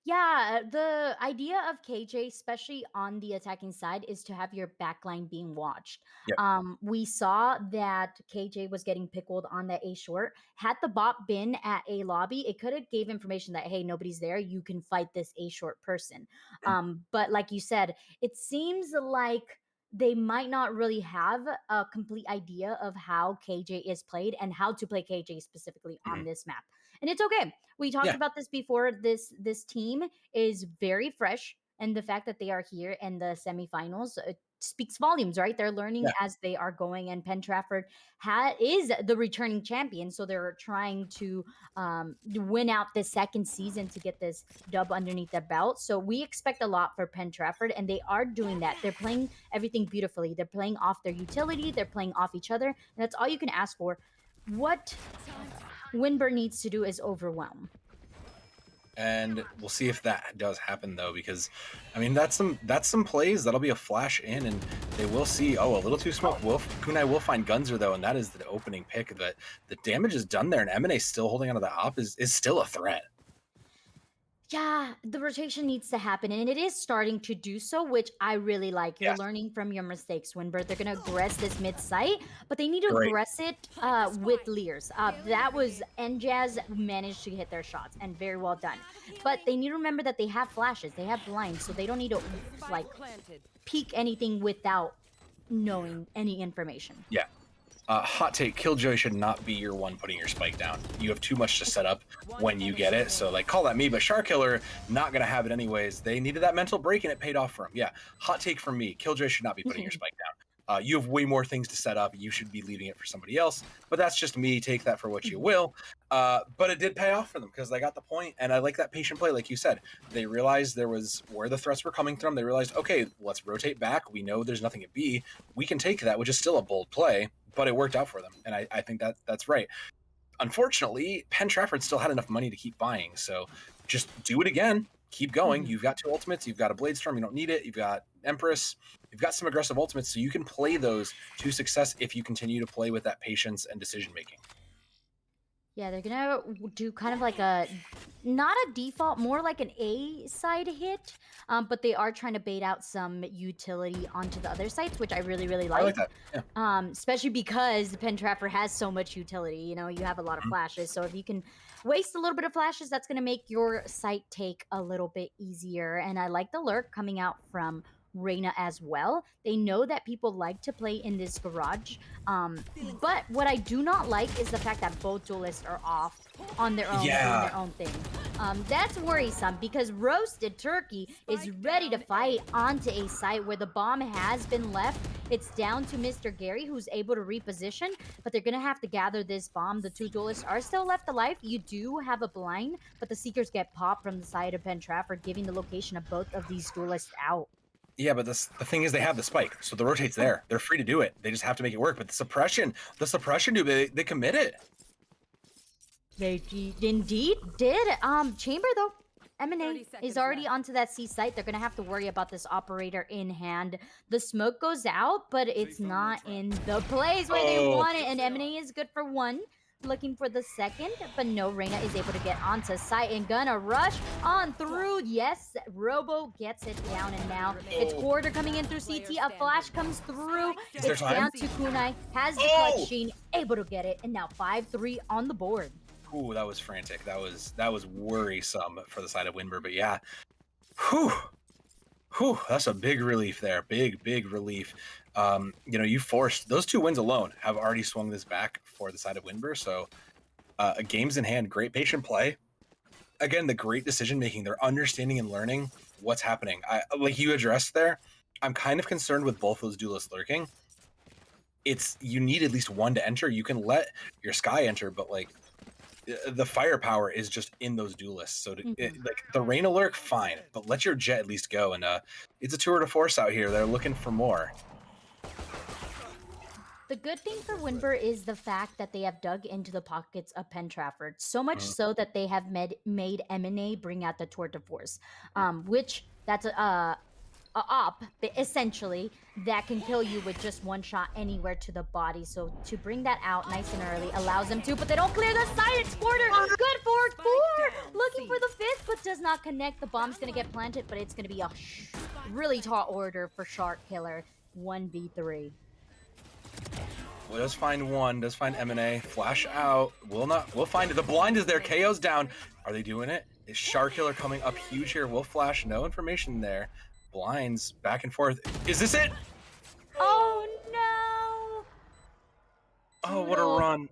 Yeah, the idea of KJ, especially on the attacking side, is to have your backline being watched. Yep. We saw that KJ was getting pickled on that A short. Had the bot been at A lobby, it could have gave information that, hey, nobody's there. You can fight this A short person. But like you said, it seems like they might not really have a complete idea of how KJ is played and how to play KJ specifically on Mhm. this map. And it's okay. We talked Yeah. about this before. This team is very fresh, and the fact that they are here in the semifinals speaks volumes, right? They're learning Yeah. as they are going, and Penn Trafford is the returning champion, so they're trying to win out this second season to get this dub underneath their belt. So we expect a lot for Penn Trafford, and they are doing that. They're playing everything beautifully. They're playing off their utility. They're playing off each other, and that's all you can ask for. What Windber needs to do is overwhelm. And we'll see if that does happen though, because I mean that's some plays that'll be a flash in, and they will see. Oh, a little too smoke. Kunai will find Gunzer though, and that is the opening pick. That the damage is done there, and M&A still holding onto the op is still a threat. Yeah, the rotation needs to happen, and it is starting to do so, which I really like. You're Yes. learning from your mistakes, Winbird. They're going to aggress this mid site, but they need to Great. aggress it with Leers. That was NJazz managed to hit their shots, and very well done. But they need to remember that they have flashes, they have blinds, so they don't need to like peek anything without knowing any information. Yeah. Hot take, Killjoy should not be your one putting your spike down. You have too much to set up when you get it. So like, call that me, but Shark Killer, not going to have it anyways. They needed that mental break and it paid off for him. Yeah, hot take from me, Killjoy should not be putting your spike down. You have way more things to set up. You should be leaving it for somebody else, but that's just me. Take that for what you will. But it did pay off for them because they got the point, and I like that patient play. Like you said, they realized there was where the threats were coming from. They realized, okay, let's rotate back. We know there's nothing at B. We can take that, which is still a bold play, but it worked out for them, and I think that's right. Unfortunately, Penn Trafford still had enough money to keep buying, so just do it again. Keep going. You've got 2 ultimates. You've got a Blade Storm. You don't need it. You've got Empress. You've got some aggressive ultimates, so you can play those to success if you continue to play with that patience and decision making. Yeah, they're gonna do kind of like a, not a default, more like an A side hit, but they are trying to bait out some utility onto the other sites, which I really, really like. I like that. Yeah. Especially because Penn Trafford has so much utility. You know, you have a lot of flashes, so if you can waste a little bit of flashes, that's gonna make your site take a little bit easier. And I like the lurk coming out from Reina as well. They know that people like to play in this garage. But what I do not like is the fact that both duelists are off on their own, doing their own thing. That's worrisome because Roasted Turkey is ready to fight onto a site where the bomb has been left. It's down to Mr. Gary, who's able to reposition, but they're going to have to gather this bomb. The 2 duelists are still left alive. You do have a blind, but the Seekers get popped from the side of Penn Trafford, giving the location of both of these duelists out. Yeah, but the thing is, they have the spike, so the rotate's there. They're free to do it. They just have to make it work. But the suppression dude, they commit it. They indeed did. Chamber though, M&A is already onto that C site. They're gonna have to worry about this operator in hand. The smoke goes out, but it's not in the place where they want it, and M&A is good for 1. Looking for the second, but no, Reina is able to get onto site and gonna rush on through. Yes, Robo gets it down, and now it's Quarter coming in through CT. A flash comes through. It's down to Kunai, has the clutch sheen, able to get it, and now 5-3 on the board. Ooh, that was frantic. That was worrisome for the side of Windber, but yeah. Whew, that's a big relief there. Big relief. You know, you forced those 2 wins alone have already swung this back for the side of Windber. So games in hand, great patient play. Again, the great decision making. They're understanding and learning what's happening. Like you addressed there, I'm kind of concerned with both those duelists lurking. You need at least 1 to enter. You can let your Sky enter, but like the firepower is just in those duelists. So like the Reina lurk, fine, but let your Jet at least go. And it's a tour de force out here. They're looking for more. The good thing for Windber is the fact that they have dug into the pockets of Penn Trafford, so much so that they have made M&A bring out the tour de force, which that's a op essentially that can kill you with just one shot anywhere to the body. So to bring that out nice and early allows them to, but they don't clear the side. It's quarter. Good for 4. Looking for the 5th, but does not connect. The bomb's gonna get planted, but it's gonna be a really tall order for Shark Killer. 1v3. Well, does find one, does find M&A. Flash out. We'll find it. The blind is there. KO's down. Are they doing it? Is Shark Killer coming up huge here? Will flash. No information there. Blinds back and forth. Is this it? Oh no! Oh, what a run.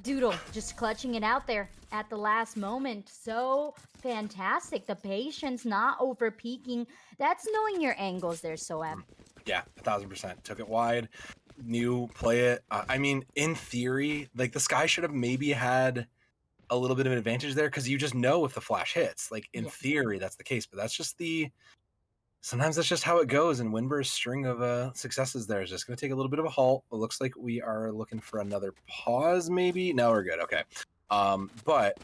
Doodle just clutching it out there at the last moment. So fantastic. The patience, not over peaking. That's knowing your angles there, Soab. Yeah, 1000%. Took it wide. Knew play it. I mean, in theory, like the Sky should have maybe had a little bit of an advantage there because you just know if the flash hits. Like in theory, that's the case, but that's just sometimes that's just how it goes. And Windber's string of successes there is just going to take a little bit of a halt. It looks like we are looking for another pause, maybe. No, we're good. Okay. But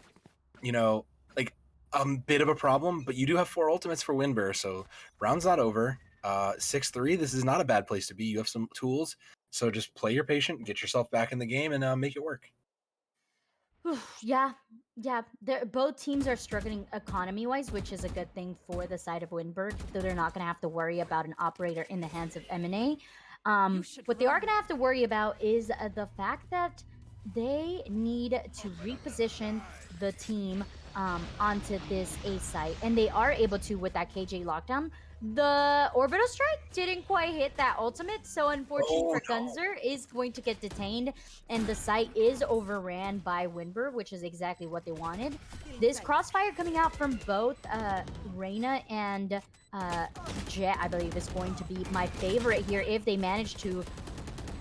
you know, like a bit of a problem, but you do have 4 ultimates for Windber, so round's not over. 6-3. This is not a bad place to be. You have some tools, so just play your patient, get yourself back in the game, and make it work. Yeah. Both teams are struggling economy-wise, which is a good thing for the side of Windberg, though they're not going to have to worry about an operator in the hands of M&A. What they are going to have to worry about is the fact that they need to reposition the team onto this A site, and they are able to with that KJ lockdown. The orbital strike didn't quite hit that ultimate, so unfortunately for Gunzer is going to get detained, and the site is overran by Windber, which is exactly what they wanted. This crossfire coming out from both Reyna and Jet, I believe, is going to be my favorite here if they manage to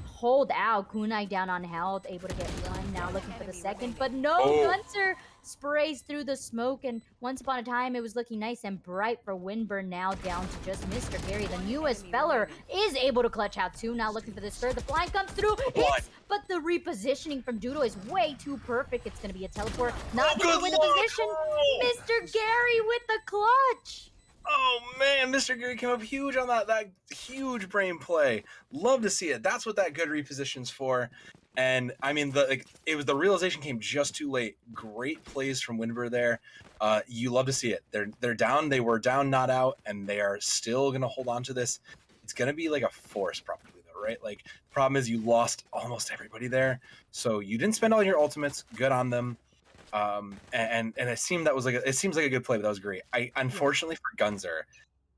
hold out. Kunai down on health, able to get one, now looking for the second, but no, Gunzer sprays through the smoke, and once upon a time it was looking nice and bright for Windber, now down to just Mr. Gary. The newest feller is able to clutch out too, now looking for this third. The blind comes through, hits, but the repositioning from Doodle is way too perfect. It's going to be a teleport, not going to win the position. Mr. Gary with the clutch. Oh man, Mr. Gary came up huge on that huge brain play. Love to see it. That's what that good reposition's for. And I mean, it was the realization came just too late. Great plays from Windber there. You love to see it. They're down. They were down, not out, and they are still gonna hold on to this. It's gonna be like a force, probably though, right? Like, problem is you lost almost everybody there, so you didn't spend all your ultimates. Good on them. And it seems like a good play, but that was great. Unfortunately for Gunzer,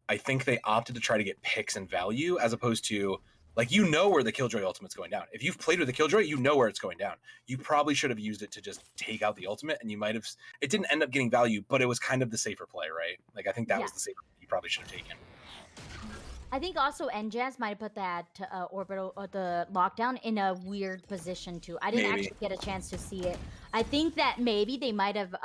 I think they opted to try to get picks and value as opposed to, like, you know where the Killjoy ultimate's going down. If you've played with the Killjoy, you know where it's going down. You probably should have used it to just take out the ultimate, and you might have. It didn't end up getting value, but it was kind of the safer play, right? Like, I think that was the safer play you probably should have taken. I think also NJAS might have put that orbital the lockdown in a weird position too. I didn't actually get a chance to see it. I think that maybe they might have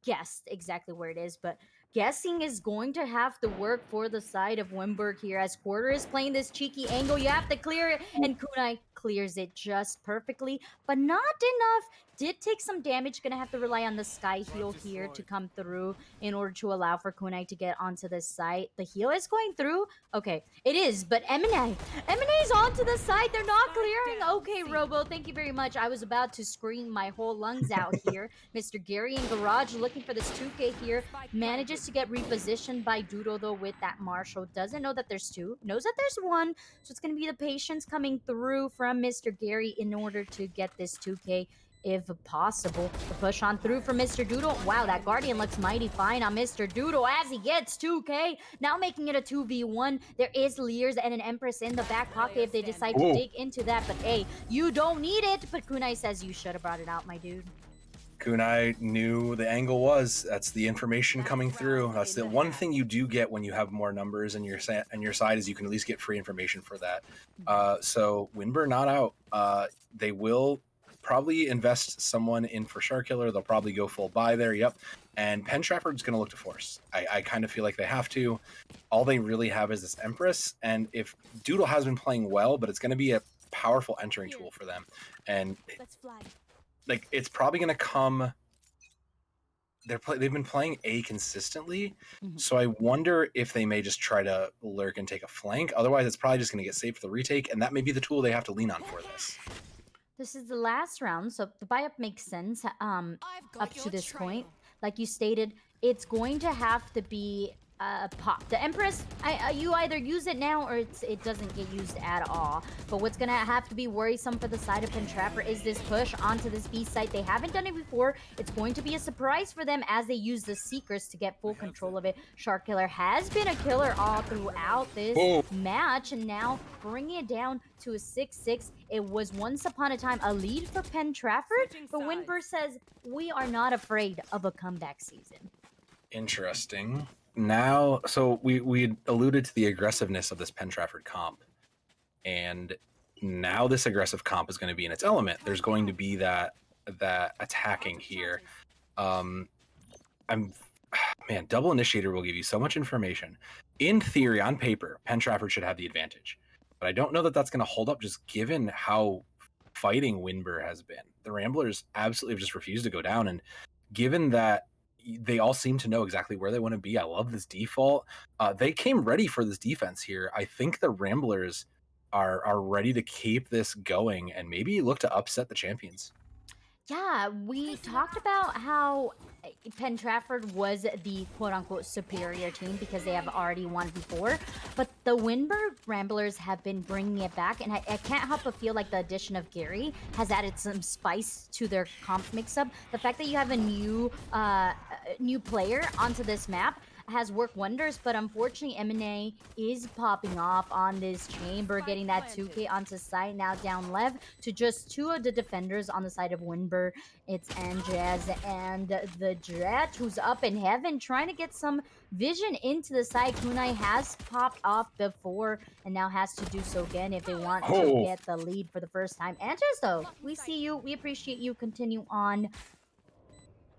guessed exactly where it is, but guessing is going to have to work for the side of Windberg here as Quarter is playing this cheeky angle. You have to clear it, and Kunai clears it just perfectly, but not enough. Did take some damage. Gonna have to rely on the Sky heal here to come through in order to allow for Kunai to get onto this site. The heal is going through. Okay, it is, but M&A's onto the site. They're not clearing. Okay, Robo, thank you very much. I was about to scream my whole lungs out here. Mr. Gary in Garage looking for this 2K here. Manages to get repositioned by Doodle though with that Marshall. Doesn't know that there's 2. Knows that there's 1. So it's going to be the patience coming through from Mr. Gary in order to get this 2K if possible. The push on through from Mr. Doodle. Wow, that Guardian looks mighty fine on Mr. Doodle as he gets 2K. Now making it a 2v1. There is Leers and an Empress in the back pocket if they decide to dig into that. But hey, you don't need it. But Kunai says you should have brought it out, my dude. Kunai knew the angle was. That's the information coming through. That's the one thing you do get when you have more numbers in your side is you can at least get free information for that. So Windber not out. They will probably invest someone in for Shark Killer. They'll probably go full buy there. Yep. And Penn Trafford's going to look to force. I kind of feel like they have to. All they really have is this Empress. And if Doodle has been playing well, but it's going to be a powerful entering tool for them. And like, it's probably going to come. They've been playing A consistently, so I wonder if they may just try to lurk and take a flank. Otherwise, it's probably just going to get saved for the retake, and that may be the tool they have to lean on for this. This is the last round, so the buy-up makes sense up to this point. Like you stated, it's going to have to be pop. The Empress, you either use it now or it doesn't get used at all. But what's going to have to be worrisome for the side of Penn Trafford is this push onto this B site. They haven't done it before. It's going to be a surprise for them as they use the Seekers to get full control of it. Shark Killer has been a killer all throughout this match, and now bringing it down to a 6-6. It was once upon a time a lead for Penn Trafford, but Windber says, we are not afraid of a comeback season. Interesting. Now, so we alluded to the aggressiveness of this Penn Trafford comp, and now this aggressive comp is going to be in its element. There's going to be that attacking here. Man, double initiator will give you so much information. In theory, on paper, Penn Trafford should have the advantage, but I don't know that that's going to hold up just given how fighting Windber has been. The Ramblers absolutely have just refused to go down, and given that they all seem to know exactly where they want to be. I love this default. They came ready for this defense here. I think the Ramblers are ready to keep this going and maybe look to upset the champions. Yeah, we talked about how Penn Trafford was the quote-unquote superior team because they have already won before, but the Windber Ramblers have been bringing it back, and I can't help but feel like the addition of Gary has added some spice to their comp mix-up. The fact that you have a new player onto this map has worked wonders, but unfortunately M&A is popping off on this Chamber, getting that 2K onto site, now down left to just two of the defenders on the side of Windber. It's Anjaz and the Dret, who's up in heaven trying to get some vision into the side. Kunai has popped off before and now has to do so again if they want to get the lead for the first time. Anjaz, though, we see you, we appreciate you. Continue on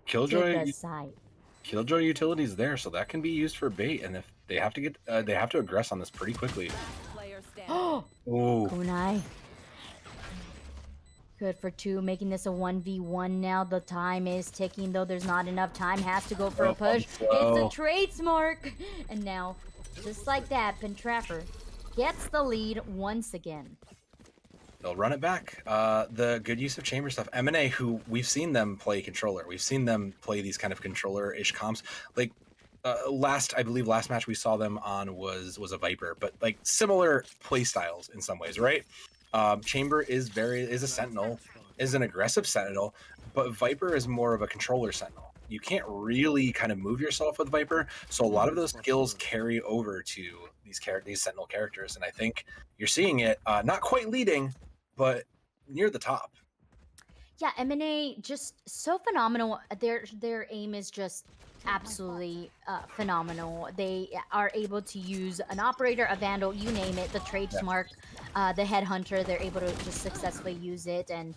Killjoy to the side. Killjoy utility's there, so that can be used for bait, and if they have to get they have to aggress on this pretty quickly. Oh, Kunai. Good for two, making this a 1v1 now. The time is ticking, though there's not enough time. Has to go for a push. It's a trade mark. And now, just like that, Penn Trafford gets the lead once again. They'll run it back. The good use of chamber stuff. M&A, who we've seen them play controller. We've seen them play these kind of controller-ish comps. Like I believe last match we saw them on was a Viper, but like similar play styles in some ways, right? Chamber is a sentinel, is an aggressive sentinel, but Viper is more of a controller sentinel. You can't really kind of move yourself with Viper, so a lot of those skills carry over to these sentinel characters, and I think you're seeing it not quite leading, but near the top. Yeah, M&A just so phenomenal. Their aim is just absolutely phenomenal. They are able to use an operator, a vandal, you name it, the trademark, the headhunter. They're able to just successfully use it, and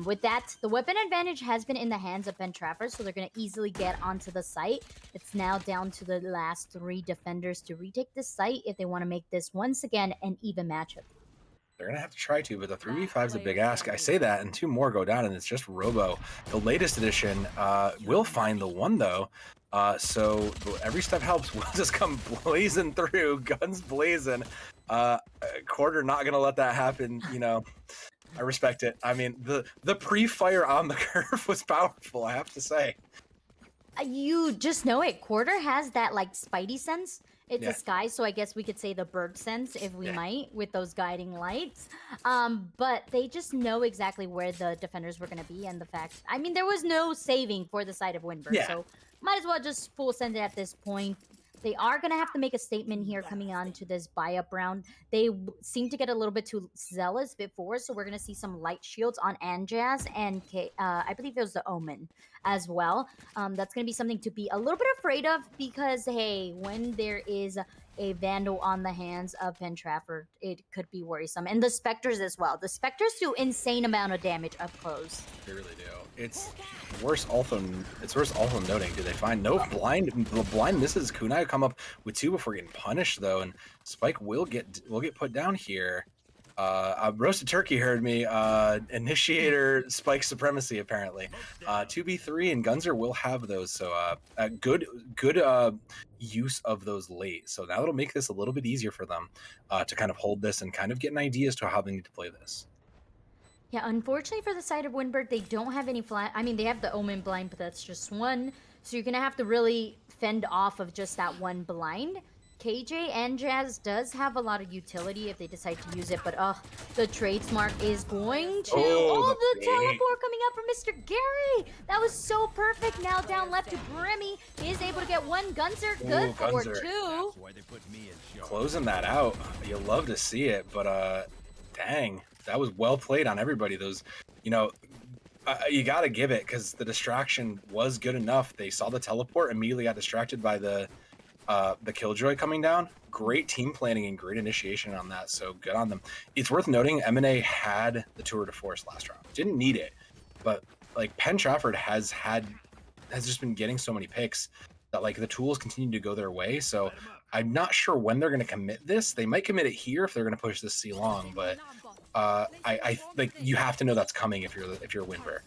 with that, the weapon advantage has been in the hands of Penn Trafford, so they're going to easily get onto the site. It's now down to the last three defenders to retake this site if they want to make this once again an even matchup. They're going to have to try to, but the 3v5 is a big ask. I say that, and two more go down, and it's just Robo. The latest edition will find the one, though. So every step helps. We'll just come blazing through, guns blazing. Quarter not going to let that happen, you know. I respect it. I mean, the pre-fire on the curve was powerful, I have to say. You just know it. Quarter has that, like, spidey sense. It's a sky, so I guess we could say the bird sense, if we might, with those guiding lights. But they just know exactly where the defenders were going to be, and the fact... I mean, there was no saving for the side of Windber, so might as well just full send it at this point. They are going to have to make a statement here coming on to this buy-up round. They seem to get a little bit too zealous before, so we're going to see some light shields on Anjaz and I believe it was the Omen as well. That's going to be something to be a little bit afraid of because, hey, when there is a Vandal on the hands of Penn Trafford, it could be worrisome. And the Spectres as well. The Spectres do insane amount of damage up close. They really do. It's worse also noting, do they find no blind? The blind misses. Kunai come up with 2 before getting punished though, and Spike will get put down here. Roasted Turkey heard me. Initiator Spike supremacy apparently. 2v3 and Gunzer will have those. So good use of those late. So now it'll make this a little bit easier for them to kind of hold this and kind of get an idea as to how they need to play this. Yeah, unfortunately for the side of Windber, they don't have any flat. I mean, they have the Omen blind, but that's just one. So you're going to have to really fend off of just that one blind. KJ and Jazz does have a lot of utility if they decide to use it, but the trade smart is going to... the teleport coming up from Mr. Gary! That was so perfect. Now down left to Brimmy. He is able to get one Gunzer. Good for 2. Closing that out. You'll love to see it, but dang. That was well played on everybody. Those, you know, you got to give it because the distraction was good enough. They saw the teleport, immediately got distracted by the Killjoy coming down. Great team planning and great initiation on that. So good on them. It's worth noting M&A had the tour de force last round. Didn't need it, but like Penn Trafford has just been getting so many picks that like the tools continue to go their way. So I'm not sure when they're going to commit this. They might commit it here if they're going to push this C long, but I like you have to know that's coming if you're Windber.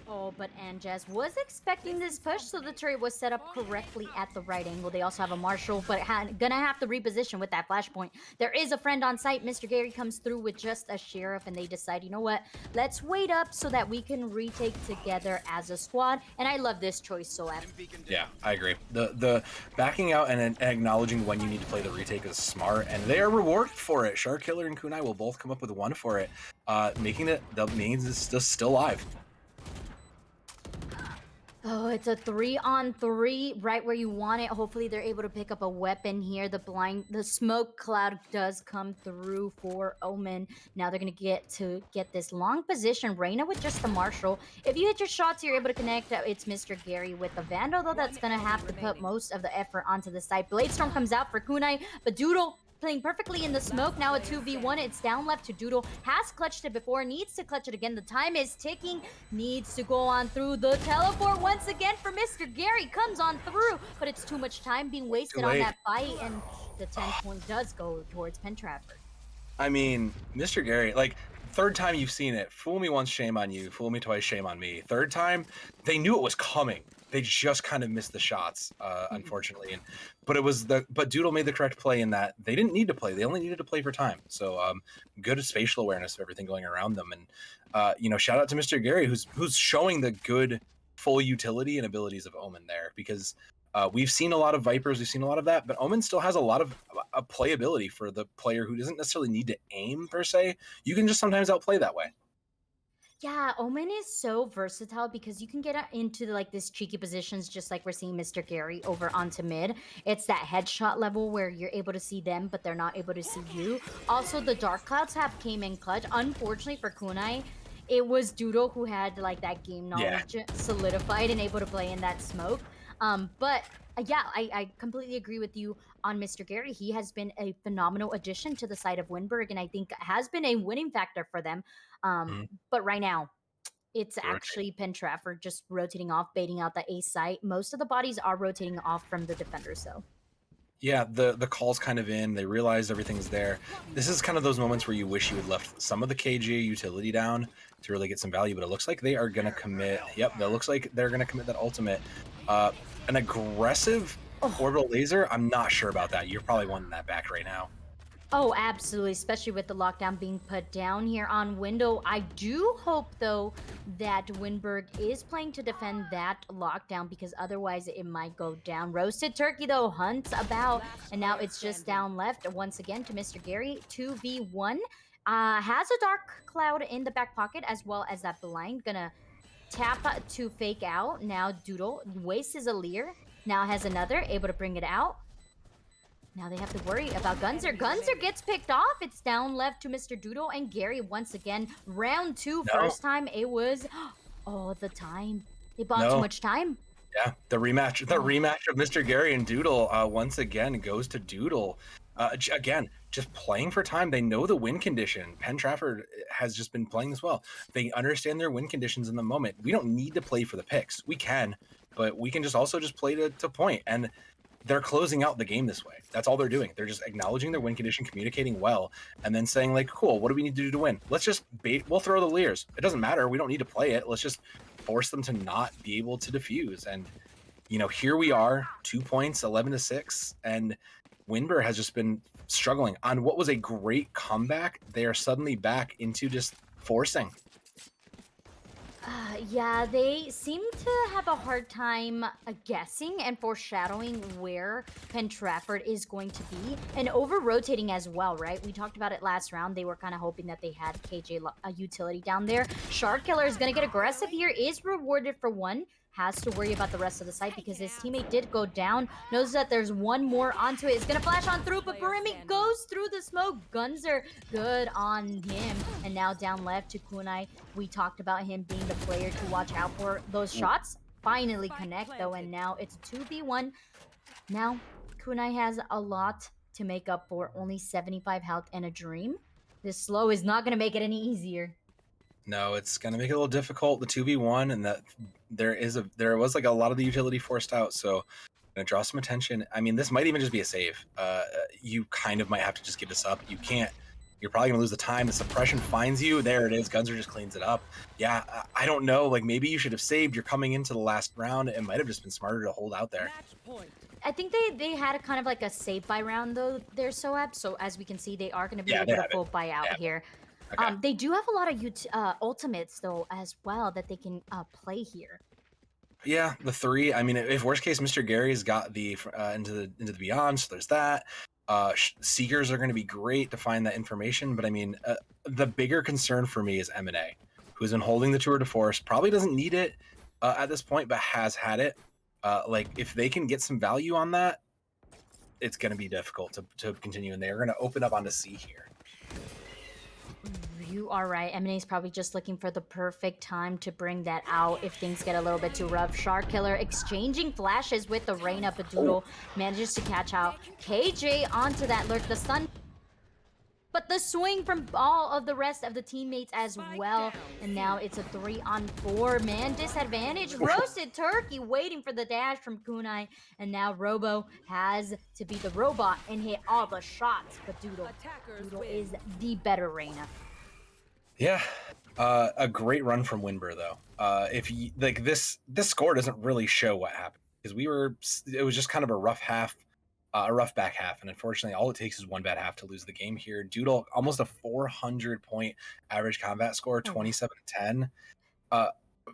Oh, but Anjaz was expecting this push, so the turret was set up correctly at the right angle. They also have a Marshal, but gonna have to reposition with that flashpoint. There is a friend on site. Mr. Gary comes through with just a Sheriff, and they decide, you know what? Let's wait up so that we can retake together as a squad. And I love this choice, so yeah, I agree. The backing out and acknowledging when you need to play the retake is smart, and they are rewarded for it. Shark Killer and Kunai will both come up with 1 for it, making it the mains is still live. Oh, it's a 3-on-3 right where you want it. Hopefully they're able to pick up a weapon here. The smoke cloud does come through for Omen. Now they're going to get this long position. Reyna with just the Marshal. If you hit your shots, you're able to connect. It's Mr. Gary with the Vandal, though. That's going to have to put most of the effort onto the side. Bladestorm comes out for Kunai, but Doodle playing perfectly in the smoke. Now a 2v1. It's down left to Doodle. Has clutched it before. Needs to clutch it again. The time is ticking. Needs to go on through the teleport once again for Mr. Gary. Comes on through, but it's too much time being wasted on that fight, and the 10 point does go towards Penn Trafford. I mean, Mr. Gary, like, 3rd time you've seen it. Fool me once, shame on you. Fool me twice, shame on me. 3rd time, they knew it was coming. They just kind of missed the shots, unfortunately. But Doodle made the correct play in that they didn't need to play. They only needed to play for time. So good spatial awareness of everything going around them. And you know, shout out to Mr. Gary, who's showing the good full utility and abilities of Omen there, because we've seen a lot of Vipers, we've seen a lot of that, but Omen still has a lot of playability for the player who doesn't necessarily need to aim per se. You can just sometimes outplay that way. Yeah, Omen is so versatile because you can get into like this cheeky positions, just like we're seeing Mr. Gary over onto mid. It's that headshot level where you're able to see them, but they're not able to see you. Also, the Dark Clouds have came in clutch. Unfortunately for Kunai, it was Doodle who had like that game knowledge solidified and able to play in that smoke. But yeah, I completely agree with you on Mr. Gary. He has been a phenomenal addition to the side of Windberg, and I think has been a winning factor for them. But right now, it's actually Penn Trafford just rotating off, baiting out the A site. Most of the bodies are rotating off from the defenders, though. Yeah, the call's kind of in. They realize everything's there. This is kind of those moments where you wish you had left some of the KG utility down to really get some value, but it looks like they are going to commit. Yep, that looks like they're going to commit that ultimate. An aggressive orbital laser, I'm not sure about that. You're probably wanting that back right now. Oh, absolutely, especially with the lockdown being put down here on Window. I do hope, though, that Windberg is playing to defend that lockdown, because otherwise it might go down. Roasted Turkey, though, hunts about, and now it's just down left once again to Mr. Gary. 2v1. Has a Dark Cloud in the back pocket, as well as that blind. Gonna tap to fake out. Now Doodle wastes his Aleer. Now has another, able to bring it out. Now they have to worry about Gunzer. Gunzer gets picked off. It's down left to Mr. Doodle and Gary once again. Round 2, first time it was... Oh, the time. They bought too much time. Yeah, the rematch of Mr. Gary and Doodle once again goes to Doodle. Again, just playing for time. They know the win condition. Penn Trafford has just been playing this well. They understand their win conditions in the moment. We don't need to play for the picks. We can, but we can just also just play to point. And they're closing out the game this way. That's all they're doing. They're just acknowledging their win condition, communicating well, and then saying like, cool, what do we need to do to win? Let's just bait. We'll throw the Leers. It doesn't matter. We don't need to play it. Let's just force them to not be able to defuse. And, you know, here we are, 2 points, 11-6, and Windber has just been struggling on what was a great comeback. They are suddenly back into just forcing. Yeah, they seem to have a hard time guessing and foreshadowing where Penn Trafford is going to be, and over-rotating as well, right? We talked about it last round. They were kind of hoping that they had KJ utility down there. Shark Killer is going to get aggressive here, is rewarded for one. Has to worry about the rest of the site because his teammate did go down. Knows that there's one more onto it. It's going to flash on through, but Barimi goes through the smoke. Guns are good on him. And now down left to Kunai. We talked about him being the player to watch out for. Those shots finally connect, though, and now it's a 2v1. Now, Kunai has a lot to make up for. Only 75 health and a dream. This slow is not going to make it any easier. No, it's going to make it a little difficult, the 2v1, and that there was like a lot of the utility forced out, so going to draw some attention. I mean, this might even just be a save. You kind of might have to just give this up. You can't. You're probably going to lose the time. The suppression finds you. There it is. Gunzer just cleans it up. Yeah, I don't know. Like, maybe you should have saved. You're coming into the last round. It might have just been smarter to hold out there. I think they had a kind of like a save buy round, though, their SOAP. So as we can see, they are going to be able to full buy out here. Okay. They do have a lot of ultimates, though, as well, that they can play here. Yeah, the 3. I mean, if worst case, Mr. Gary's got the into the beyond, so there's that. Seekers are going to be great to find that information, but I mean, the bigger concern for me is M&A, who's been holding the tour de force. Probably doesn't need it at this point, but has had it. Like, if they can get some value on that, it's going to be difficult to continue, and they're going to open up onto C here. You are right. M&A is probably just looking for the perfect time to bring that out if things get a little bit too rough. Shark Killer exchanging flashes with the Reina, but Doodle manages to catch out KJ onto that lurk. The stun, but the swing from all of the rest of the teammates as well. And now it's a 3-on-4 man disadvantage. Roasted Turkey waiting for the dash from Kunai. And now Robo has to be the robot and hit all the shots. But Doodle is the better Reina. Yeah, a great run from Windber though. If you like this score doesn't really show what happened because it was just kind of a rough back half, and unfortunately, all it takes is one bad half to lose the game here. Doodle almost a 400-point average combat score, 27-10.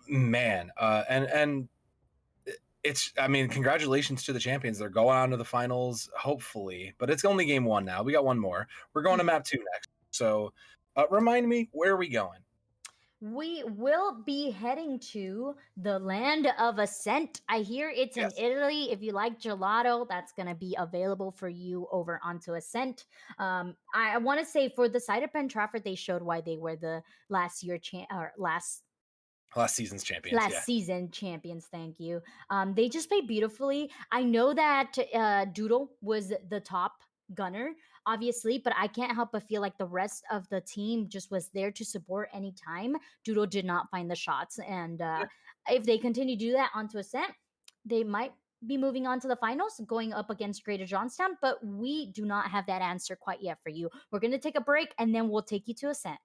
Man, and it's, I mean, congratulations to the champions. They're going on to the finals, hopefully, but it's only game 1 now. We got one more. We're going to map 2 next. So. Remind me, where are we going? We will be heading to the land of Ascent. I hear it's in Italy. If you like gelato, that's going to be available for you over onto Ascent. I want to say for the side of Penn Trafford, they showed why they were the last season's champions. Season champions, thank you. They just played beautifully. I know that Doodle was the top gunner, obviously, but I can't help but feel like the rest of the team just was there to support anytime Doodle did not find the shots. And if they continue to do that onto Ascent, they might be moving on to the finals, going up against Greater Johnstown, but we do not have that answer quite yet for you. We're going to take a break, and then we'll take you to Ascent.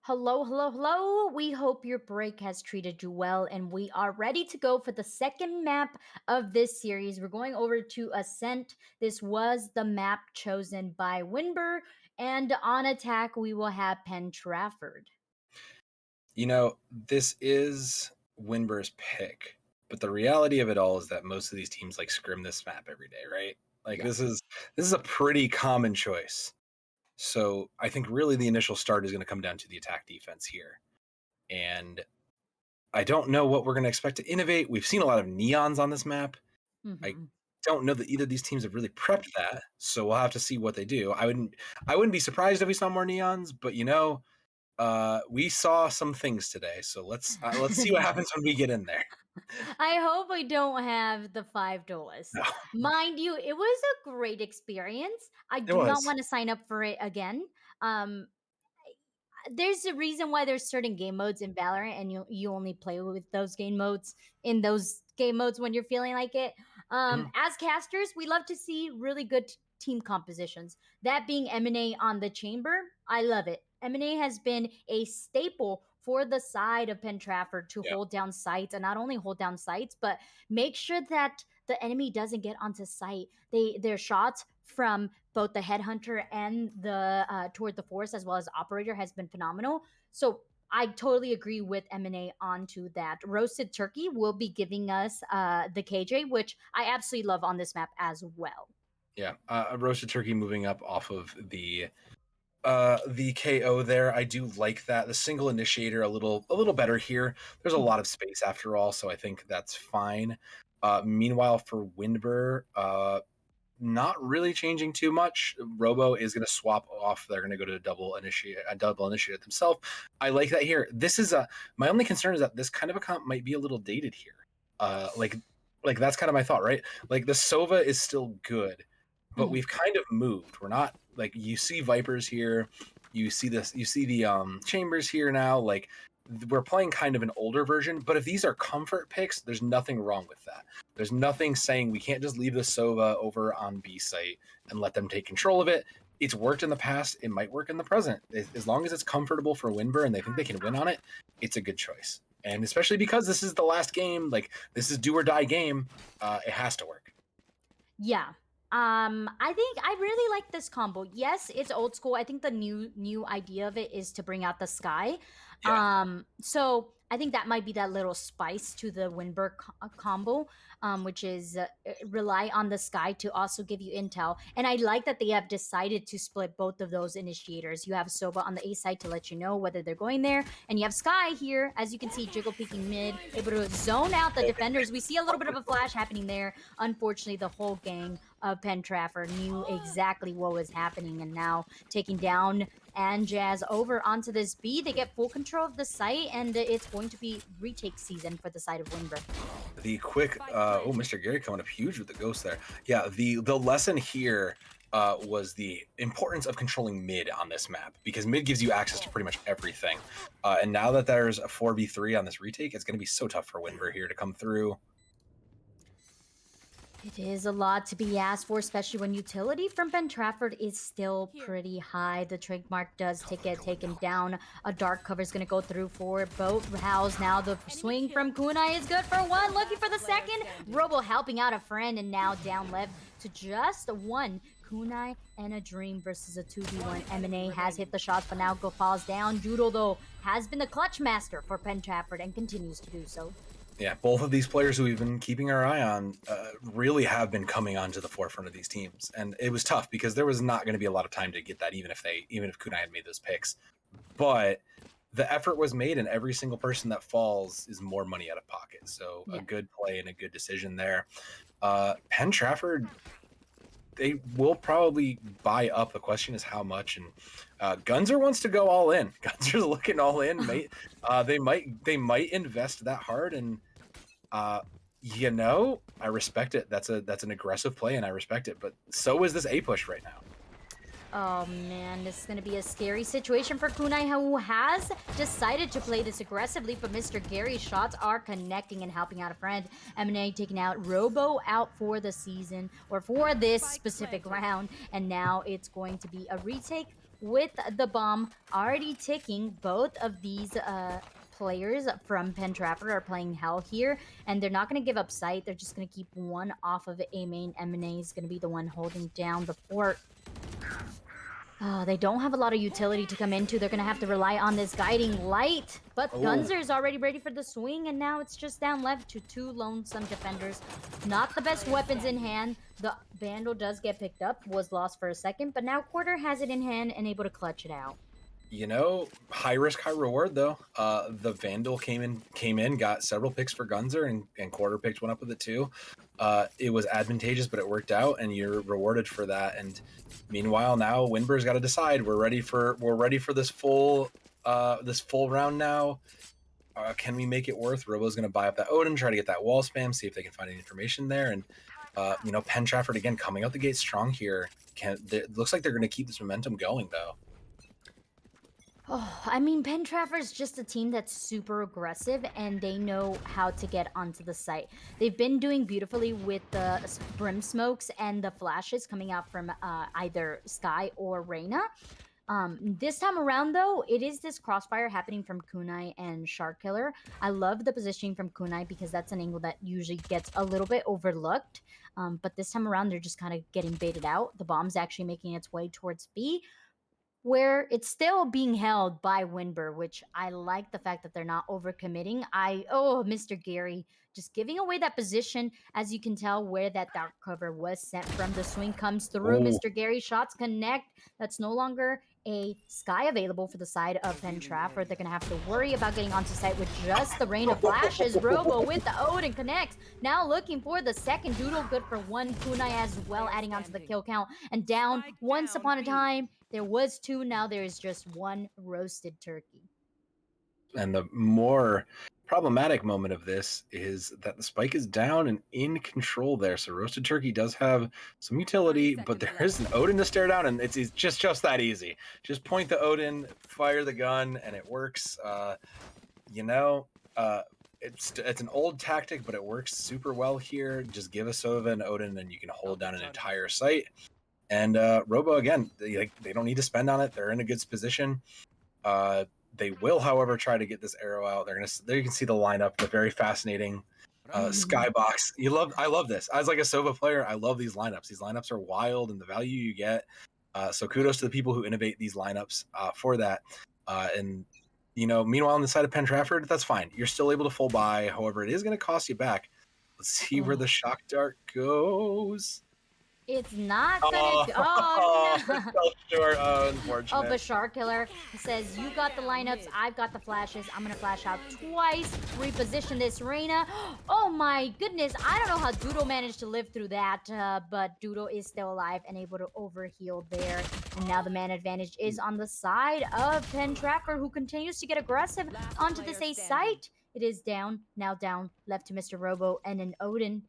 Hello, hello, hello. We hope your break has treated you well, and we are ready to go for the second map of this series. We're going over to Ascent. This was the map chosen by Windber, and on attack, we will have Penn Trafford. You know, this is Windber's pick, but the reality of it all is that most of these teams like scrim this map every day, right? Like Yeah. this is a pretty common choice. So I think really the initial start is going to come down to the attack defense here. And I don't know what we're going to expect to innovate. We've seen a lot of neons on this map. I don't know that either of these teams have really prepped that, so we'll have to see what they do. I wouldn't be surprised if we saw more neons, but we saw some things today, so let's see what happens when we get in there. I hope we don't have the 5 duelists. No. Mind you, it was a great experience. I It do not was. want to sign up for it again. Um, there's a reason why there's certain game modes in Valorant, and you only play with those game modes in those game modes when you're feeling like it. Mhm. As casters, we love to see really good team compositions. That being M&A on the chamber, I love it. M&A has been a staple for the side of Penn Trafford to Yeah. hold down sites, and not only hold down sites, but make sure that the enemy doesn't get onto site. Their shots from both the headhunter and the toward the force as well as operator has been phenomenal. So I totally agree with M&A onto that. Roasted turkey will be giving us the KJ, which I absolutely love on this map as well. Yeah, a roasted turkey moving up off of the KO there. I do like that. The single initiator a little better here. There's a lot of space after all, so I think that's fine. Meanwhile, for Windber, not really changing too much. Robo is going to swap off. They're going to go to a double initiate themselves. I like that here. This is my only concern is that this kind of a comp might be a little dated here. Like that's kind of my thought, right? Like the Sova is still good, but we've kind of moved. We're not like you see Vipers here, you see the Chambers here now. Like we're playing kind of an older version, but if these are comfort picks, there's nothing wrong with that. There's nothing saying we can't just leave the Sova over on B site and let them take control of it. It's worked in the past. It might work in the present. As long as it's comfortable for Windber and they think they can win on it, it's a good choice. And especially because this is the last game, like this is do or die game, it has to work. Yeah. I think I really like this combo. Yes, it's old school. I think the new idea of it is to bring out the sky. Yeah. So I think that might be that little spice to the Windber combo, which is rely on the sky to also give you intel. And I like that they have decided to split both of those initiators. You have Soba on the A side to let you know whether they're going there, and you have Sky here, as you can see, Jiggle peeking mid, able to zone out the defenders. We see a little bit of a flash happening there. Unfortunately, the whole gang of Penn Trafford knew exactly what was happening, and now taking down and Jazz over onto this B. They get full control of the site, and it's going to be retake season for the side of Windber. The quick, Mr. Gary coming up huge with the ghost there. Yeah, the lesson here was the importance of controlling mid on this map, because mid gives you access to pretty much everything. And now that there's a 4v3 on this retake, it's going to be so tough for Windber here to come through. It is a lot to be asked for, especially when utility from Penn Trafford is still pretty high. The trademark does get taken down. A dark cover is going to go through for both House. Now the swing from Kunai is good for one. Looking for the second. Robo helping out a friend, and now down left to just one. Kunai and a Dream versus a 2v1. M&A has hit the shots, but now falls down. Judo, though, has been the clutch master for Penn Trafford and continues to do so. Yeah, both of these players who we've been keeping our eye on really have been coming onto the forefront of these teams, and it was tough because there was not going to be a lot of time to get that, even if Kunai had made those picks. But the effort was made, and every single person that falls is more money out of pocket. So a good play and a good decision there. Penn Trafford, they will probably buy up. The question is how much. And Gunzer wants to go all in. Gunzer's looking all in. They might invest that hard, and I respect it. That's an aggressive play, and I respect it. But so is this A push right now. Oh man, this is going to be a scary situation for Kunai, who has decided to play this aggressively, but Mr. Gary's shots are connecting and helping out a friend. M&A taking out Robo out for the season, or for this specific round, and now it's going to be a retake with the bomb already ticking. Both of these players from Penn Trafford are playing hell here, and they're not going to give up sight. They're just going to keep one off of A main. M&A is going to be the one holding down the fort. Oh, they don't have a lot of utility to come into. They're going to have to rely on this guiding light. But Gunzer is already ready for the swing, and now it's just down left to two lonesome defenders. Not the best weapons in hand. The Vandal does get picked up, was lost for a second, but now Quarter has it in hand and able to clutch it out. You know, high risk, high reward though. The Vandal came in, got several picks for Gunzer, and Quarter picked one up with it too. It was advantageous, but it worked out, and you're rewarded for that. And meanwhile, now Windber's got to decide. We're ready for this full round now. Can we make it worth? Robo's going to buy up that Odin, try to get that wall spam, see if they can find any information there. And you know, Penn Trafford again coming out the gate strong here. It looks like they're going to keep this momentum going though. Oh, I mean, Penn Trafford's just a team that's super aggressive, and they know how to get onto the site. They've been doing beautifully with the brim smokes and the flashes coming out from either Sky or Reyna. This time around, though, it is this crossfire happening from Kunai and Shark Killer. I love the positioning from Kunai because that's an angle that usually gets a little bit overlooked. But this time around, they're just kind of getting baited out. The bomb's actually making its way towards B, where it's still being held by Windber, which I like the fact that they're not overcommitting. Mr. Gary just giving away that position, as you can tell where that dark cover was sent from. The swing comes through. Mr. Gary shots connect. That's no longer a Sky available for the side of Penn Trafford. They're going to have to worry about getting onto site with just the rain of flashes. Robo with the Odin connects. Now looking for the second Doodle. Good for one. Kunai as well, adding onto the kill count. And down once upon a time, there was two. Now there is just one roasted turkey. And the more problematic moment of this is that the spike is down and in control there. So roasted turkey does have some utility, but there is an Odin to stare down, and it's just that easy. Just point the Odin, fire the gun, and it works. You know, it's an old tactic, but it works super well here. Just give a Sova and Odin, and you can hold down an entire site. And Robo again, they don't need to spend on it. They're in a good position. They will, however, try to get this arrow out. There you can see the lineup, the very fascinating skybox. I love this. As like a Sova player, I love these lineups. These lineups are wild, and the value you get. So kudos to the people who innovate these lineups for that. And you know, meanwhile on the side of Penn Trafford, that's fine. You're still able to full buy. However, it is going to cost you back. Let's see where the shock dart goes. It's not gonna. Oh no! Fell short. Oh, unfortunate. Oh, but Shark Killer says, "You got the lineups. I've got the flashes. I'm gonna flash out twice. Reposition this Reyna. Oh my goodness! I don't know how Doodle managed to live through that, but Doodle is still alive and able to overheal there. And now the man advantage is on the side of Penn Trafford, who continues to get aggressive onto this A site. It is down left to Mr. Robo, and an Odin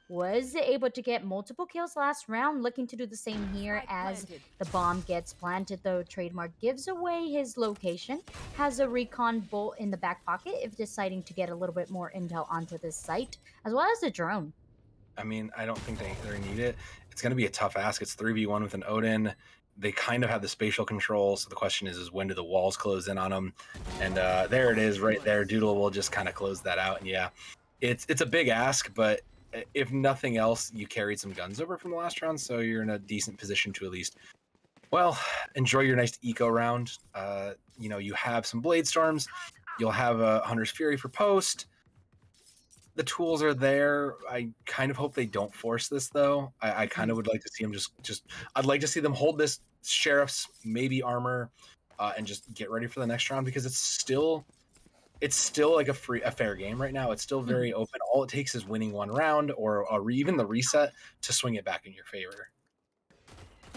was able to get multiple kills last round, looking to do the same here as the bomb gets planted, though. Trademark gives away his location, has a recon bolt in the back pocket if deciding to get a little bit more intel onto this site, as well as the drone. I mean, I don't think they need it. It's going to be a tough ask. It's 3v1 with an Odin. They kind of have the spatial control, so the question is when do the walls close in on them? And there it is right there. Doodle will just kind of close that out. And yeah, it's a big ask, but if nothing else, you carried some guns over from the last round, so you're in a decent position to at least, well, enjoy your nice eco round. You know, you have some Blade Storms. You'll have a Hunter's Fury for post. The tools are there. I kind of hope they don't force this, though. I kind of would like to see them I'd like to see them hold this Sheriff's, maybe armor, and just get ready for the next round, because it's still like a fair game right now. It's still very open. All it takes is winning one round or even the reset to swing it back in your favor.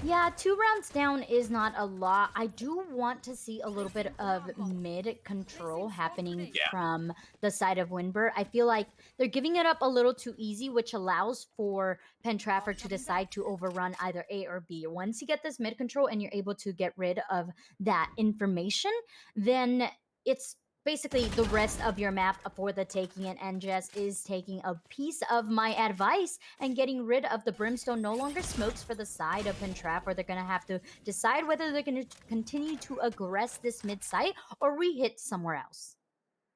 Yeah, 2 rounds down is not a lot. I do want to see a little bit of mid control happening from the side of Windber. I feel like they're giving it up a little too easy, which allows for Penn Trafford to decide to overrun either A or B. Once you get this mid control and you're able to get rid of that information, then it's basically the rest of your map for the taking, and NGS is taking a piece of my advice and getting rid of the brimstone. No longer smokes for the side of Penn Trafford. They're going to have to decide whether they're going to continue to aggress this mid site or re-hit somewhere else.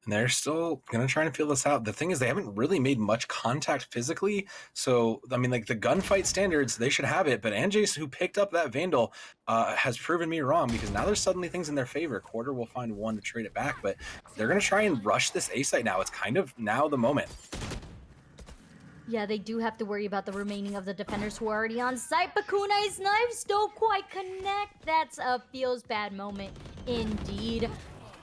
And they're still going to try and feel this out. The thing is, they haven't really made much contact physically. So, I mean, like the gunfight standards, they should have it. But Anjace, who picked up that Vandal, has proven me wrong, because now there's suddenly things in their favor. Quarter will find one to trade it back, but they're going to try and rush this A site now. It's kind of now the moment. Yeah, they do have to worry about the remaining of the defenders who are already on site, but Kunai's knives don't quite connect. That's a feels bad moment indeed.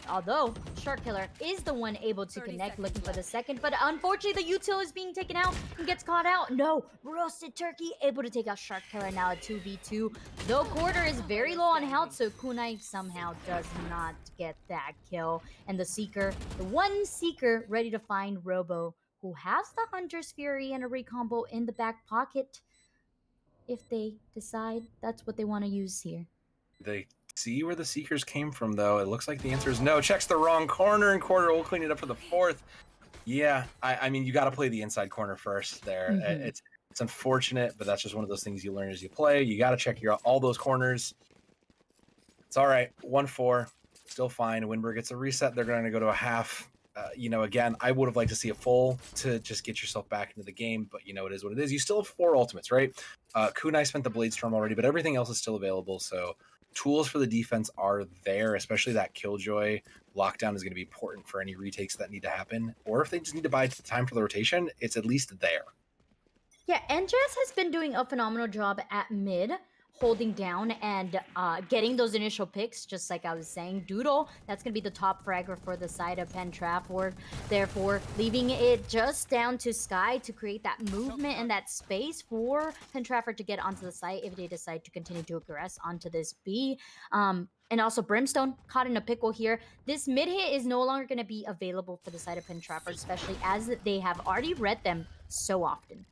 Although Shark Killer is the one able to connect, looking for the second, but unfortunately the util is being taken out and gets caught out. No, Roasted Turkey able to take out Shark Killer, now a 2v2. Though Quarter is very low on health, so Kunai somehow does not get that kill. And the Seeker, the one Seeker ready to find Robo, who has the Hunter's Fury and a recombo in the back pocket if they decide that's what they want to use here. They see where the Seekers came from, though. It looks like the answer is no. Checks the wrong corner, and Quarter will clean it up for the fourth. Yeah, I mean, you got to play the inside corner first there. It's unfortunate, but that's just one of those things you learn as you play. You got to check all those corners. It's all right. 1-4, still fine. Windber gets a reset. They're going to go to a half. Again, I would have liked to see a full to just get yourself back into the game, but it is what it is. You still have 4 ultimates, right? Kunai spent the Blade Storm already, but everything else is still available. So tools for the defense are there, especially that Killjoy lockdown is going to be important for any retakes that need to happen. Or if they just need to buy time for the rotation, it's at least there. Yeah, NJS has been doing a phenomenal job at mid, holding down and getting those initial picks, just like I was saying. Doodle, that's going to be the top fragger for the side of Penn Trafford. Therefore, leaving it just down to Sky to create that movement and that space for Penn Trafford to get onto the site if they decide to continue to aggress onto this B. And also Brimstone caught in a pickle here. This mid hit is no longer going to be available for the side of Penn Trafford, especially as they have already read them so often.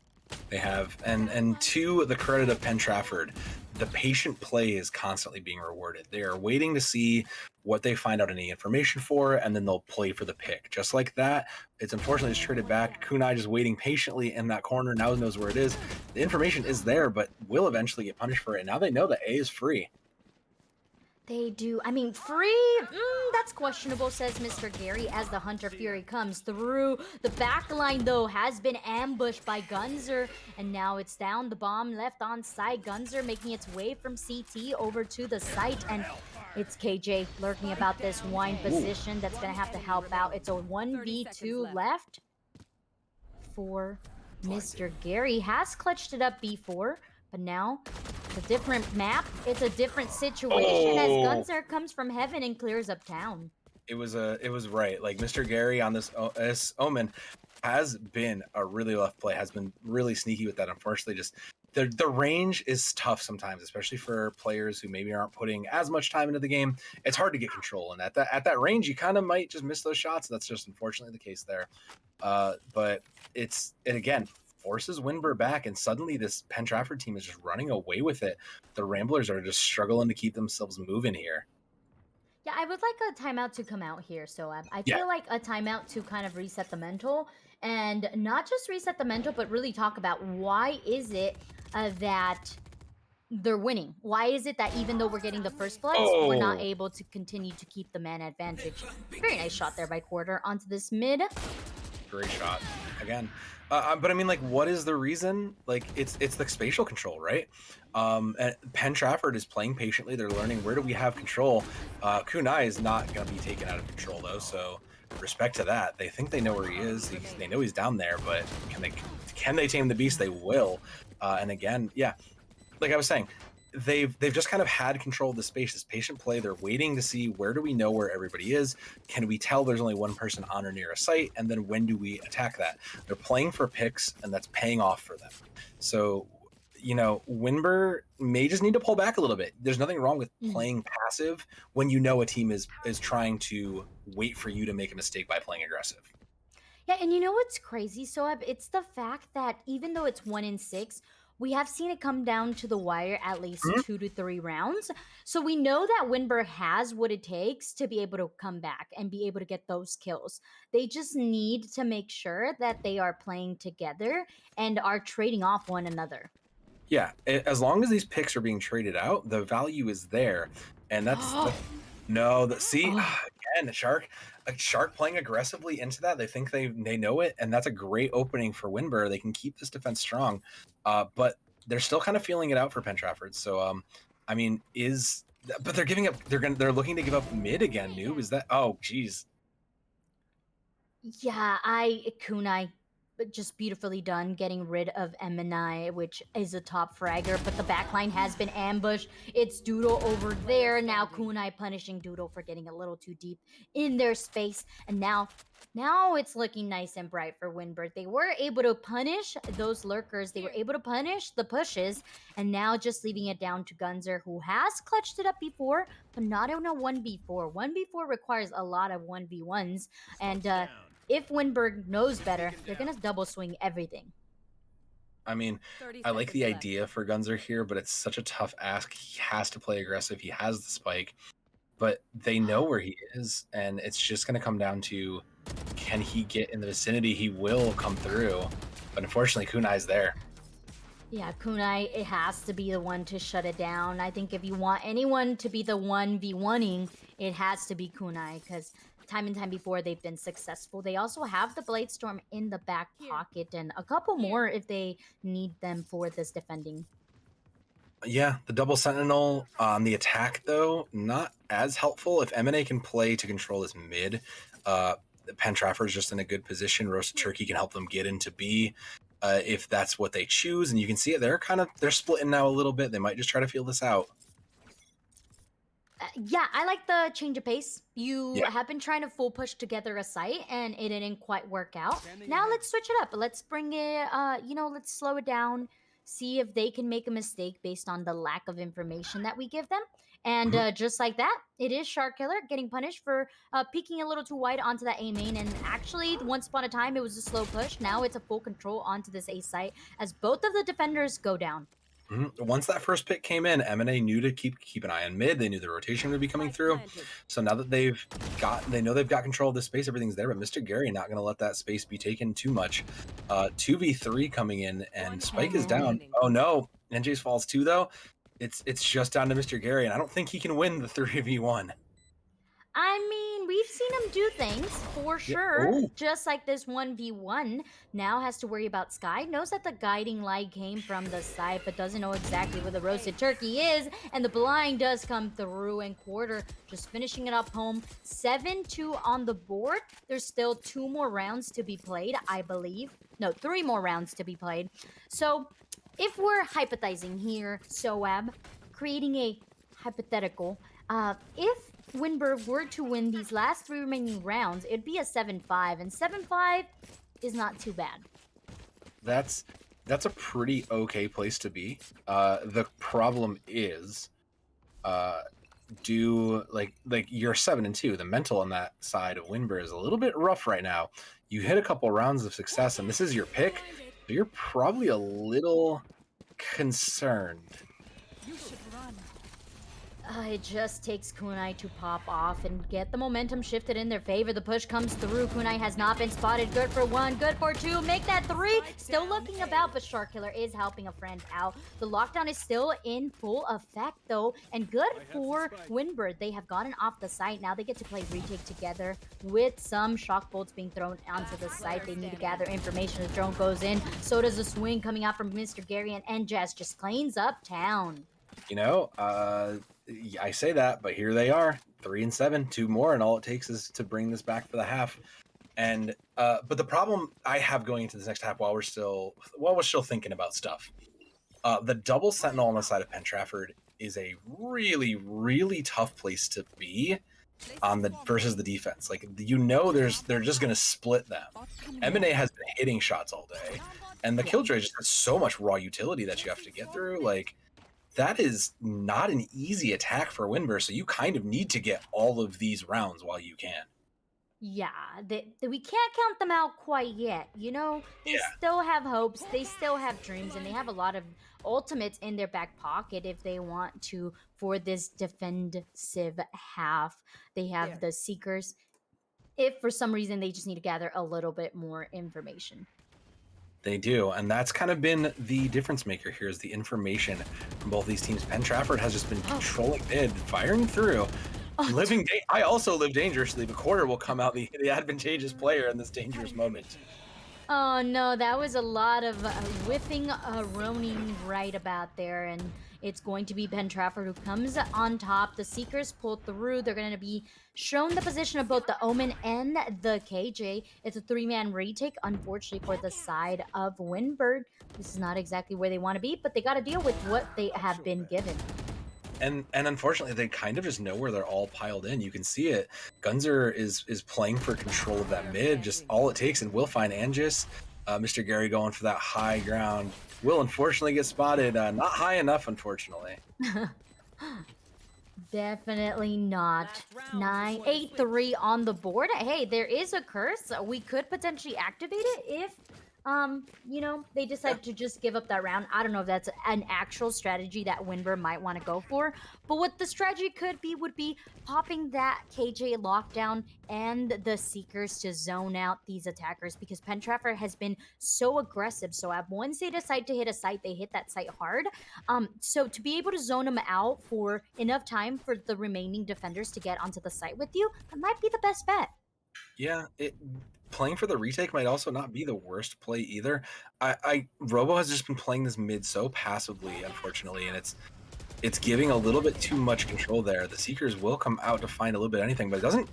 They have, and to the credit of Penn Trafford, the patient play is constantly being rewarded. They are waiting to see what they find out any information for, and then they'll play for the pick. Just like that, it's unfortunately just traded back. Kunai just waiting patiently in that corner, now knows where it is. The information is there, but will eventually get punished for it. And now they know that A is free. They do. I mean, free? That's questionable, says Mr. Gary, as the Hunter Fury comes through. The backline, though, has been ambushed by Gunzer, and now it's down. The bomb left on site. Gunzer making its way from CT over to the site, and it's KJ lurking about this wine position that's going to have to help out. It's a 1v2 left for Mr. Gary. Has clutched it up before, but now it's a different map. It's a different situation as Gunzer comes from heaven and clears up town. It was right. Like Mr. Gary on this Omen has been a really rough play, has been really sneaky with that. Unfortunately, just the range is tough sometimes, especially for players who maybe aren't putting as much time into the game. It's hard to get control, and at that range, you kind of might just miss those shots. That's just unfortunately the case there. But it again forces Windber back, and suddenly this Penn Trafford team is just running away with it. The Ramblers are just struggling to keep themselves moving here. Yeah, I would like a timeout to come out here, so I feel like a timeout to kind of reset the mental, and not just reset the mental, but really talk about why is it that they're winning? Why is it that even though we're getting the first bloods, we're not able to continue to keep the man advantage? Very nice shot there by Quarter onto this mid. Great shot again. But I mean, like, what is the reason? Like, it's the spatial control, right? And Penn Trafford is playing patiently. They're learning where do we have control. Kunai is not going to be taken out of control, though. So respect to that. They think they know where he is. They know he's down there, but can they tame the beast? They will. And again, yeah, like I was saying, they've just kind of had control of the space, this patient play. They're waiting to see where do we know where everybody is. Can we tell there's only one person on or near a site, and then when do we attack that? They're playing for picks, and that's paying off for them. So Windber may just need to pull back a little bit. There's nothing wrong with playing passive when you know a team is trying to wait for you to make a mistake by playing aggressive. Yeah, and you know what's crazy, Soab? It's the fact that even though it's 1 in 6, we have seen it come down to the wire at least Mhm. 2 to 3 rounds. So we know that Windber has what it takes to be able to come back and be able to get those kills. They just need to make sure that they are playing together and are trading off one another. Yeah, as long as these picks are being traded out, the value is there, and that's no. See Oh, again, a shark playing aggressively into that. They think they know it, and that's a great opening for Windber. They can keep this defense strong, but they're still kind of feeling it out for Penn Trafford. So I mean, but they're giving up. They're looking to give up mid again. Noob, is that? Oh, geez. yeah, Kunai, but just beautifully done getting rid of Emanai, which is a top fragger, but the backline has been ambushed. It's Doodle over there. Now Kunai punishing Doodle for getting a little too deep in their space. And now it's looking nice and bright for Windbird. They were able to punish those lurkers. They were able to punish the pushes, and now just leaving it down to Gunzer, who has clutched it up before, but not in a 1v4. 1v4 requires a lot of 1v1s, and if Winberg knows better, they're going to double swing everything. I mean, I like the idea for Gunzer here, but it's such a tough ask. He has to play aggressive. He has the spike, but they know where he is, and it's just going to come down to, can he get in the vicinity? He will come through, but unfortunately, Kunai's there. Yeah, Kunai, it has to be the one to shut it down. I think if you want anyone to be the 1v1ing, it has to be Kunai, because time and time before they've been successful. They also have the Blade Storm in the back pocket and a couple more if they need them for this defending. Yeah, the double sentinel on the attack, though, not as helpful. If M&A can play to control his mid, Penn Trafford is just in a good position. Roasted Turkey can help them get into B if that's what they choose. And you can see it. They're splitting now a little bit. They might just try to feel this out. Yeah, I like the change of pace. You Yeah. have been trying to full push together a site and it didn't quite work out. Now let's switch it up. Let's bring it, let's slow it down, see if they can make a mistake based on the lack of information that we give them. And just like that, it is Shark Killer getting punished for peeking a little too wide onto that A main. And actually, once upon a time, it was a slow push. Now it's a full control onto this A site as both of the defenders go down. Once that first pick came in, M&A knew to keep an eye on mid. They knew the rotation would be coming through. So now that they know they've got control of the space, everything's there. But Mr. Gary not going to let that space be taken too much. 2v3 coming in, and Spike is down. Oh no, NJ's falls too though. It's just down to Mr. Gary, and I don't think he can win the 3v1. I mean, we've seen him do things for sure. Ooh. Just like this 1v1 now has to worry about Sky. Knows that the guiding light came from the side, but doesn't know exactly where the roasted turkey is. And the blind does come through, and Quarter just finishing it up home. 7-2 on the board. There's still 2 more rounds to be played, I believe. No, 3 more rounds to be played. So if we're hypothesizing here, Soab, creating a hypothetical, if Windber were to win these last 3 remaining rounds, it'd be a 7-5, and 7-5 is not too bad. That's a pretty okay place to be. The problem is, you're 7-2. The mental on that side of Windber is a little bit rough right now. You hit a couple rounds of success, and this is your pick, so you're probably a little concerned. It just takes Kunai to pop off and get the momentum shifted in their favor. The push comes through. Kunai has not been spotted. Good for 1, good for 2. Make that 3. Still looking about, but Shark Killer is helping a friend out. The lockdown is still in full effect, though, and good for Windbird. They have gotten off the site. Now they get to play retake together with some shock bolts being thrown onto the site. They need to gather information. The drone goes in. So does the swing coming out from Mr. Gary, and Jazz just cleans up town. You know, I say that, but here they are, 3-7, 2 more, and all it takes is to bring this back for the half. And but the problem I have going into this next half, while we're still thinking about stuff, the double sentinel on the side of Penn Trafford is a really, really tough place to be on the versus the defense. Like, they're just gonna split them. M&A has been hitting shots all day, and the Killjoy just has so much raw utility that you have to get through. Like, that is not an easy attack for Windber, so you kind of need to get all of these rounds while you can. Yeah, we can't count them out quite yet. You know, they Yeah. still have hopes, they still have dreams, and they have a lot of ultimates in their back pocket if they want to for this defensive half. They have the Seekers. If for some reason they just need to gather a little bit more information. They do, and that's kind of been the difference maker here is the information from both these teams. Penn Trafford has just been controlling mid, firing through, I also live dangerously, but Quarter will come out the advantageous player in this dangerous moment. Oh no, that was a lot of whiffing Ronin right about there, and it's going to be Penn Trafford who comes on top. The Seekers pull through. They're going to be shown the position of both the Omen and the KJ. It's a three-man retake, unfortunately, for the side of Windber. This is not exactly where they want to be, but they got to deal with what they have been given. And unfortunately, they kind of just know where they're all piled in. You can see it. Gunzer is playing for control of that mid. Just all it takes, and we'll find Angus. Mr. Gary going for that high ground. Will unfortunately get spotted. Not high enough, unfortunately. Definitely not. 9-8-3 on the board. Hey, there is a curse. We could potentially activate it if you know, they decide to just give up that round. I don't know if that's an actual strategy that Windber might want to go for, but what the strategy could be would be popping that KJ lockdown and the Seekers to zone out these attackers, because Penn Trafford has been so aggressive. So once they decide to hit a site, they hit that site hard. So to be able to zone them out for enough time for the remaining defenders to get onto the site with you, that might be the best bet. Yeah, playing for the retake might also not be the worst play either. Robo has just been playing this mid so passively, unfortunately, and it's giving a little bit too much control there. The Seekers will come out to find a little bit of anything, but it doesn't.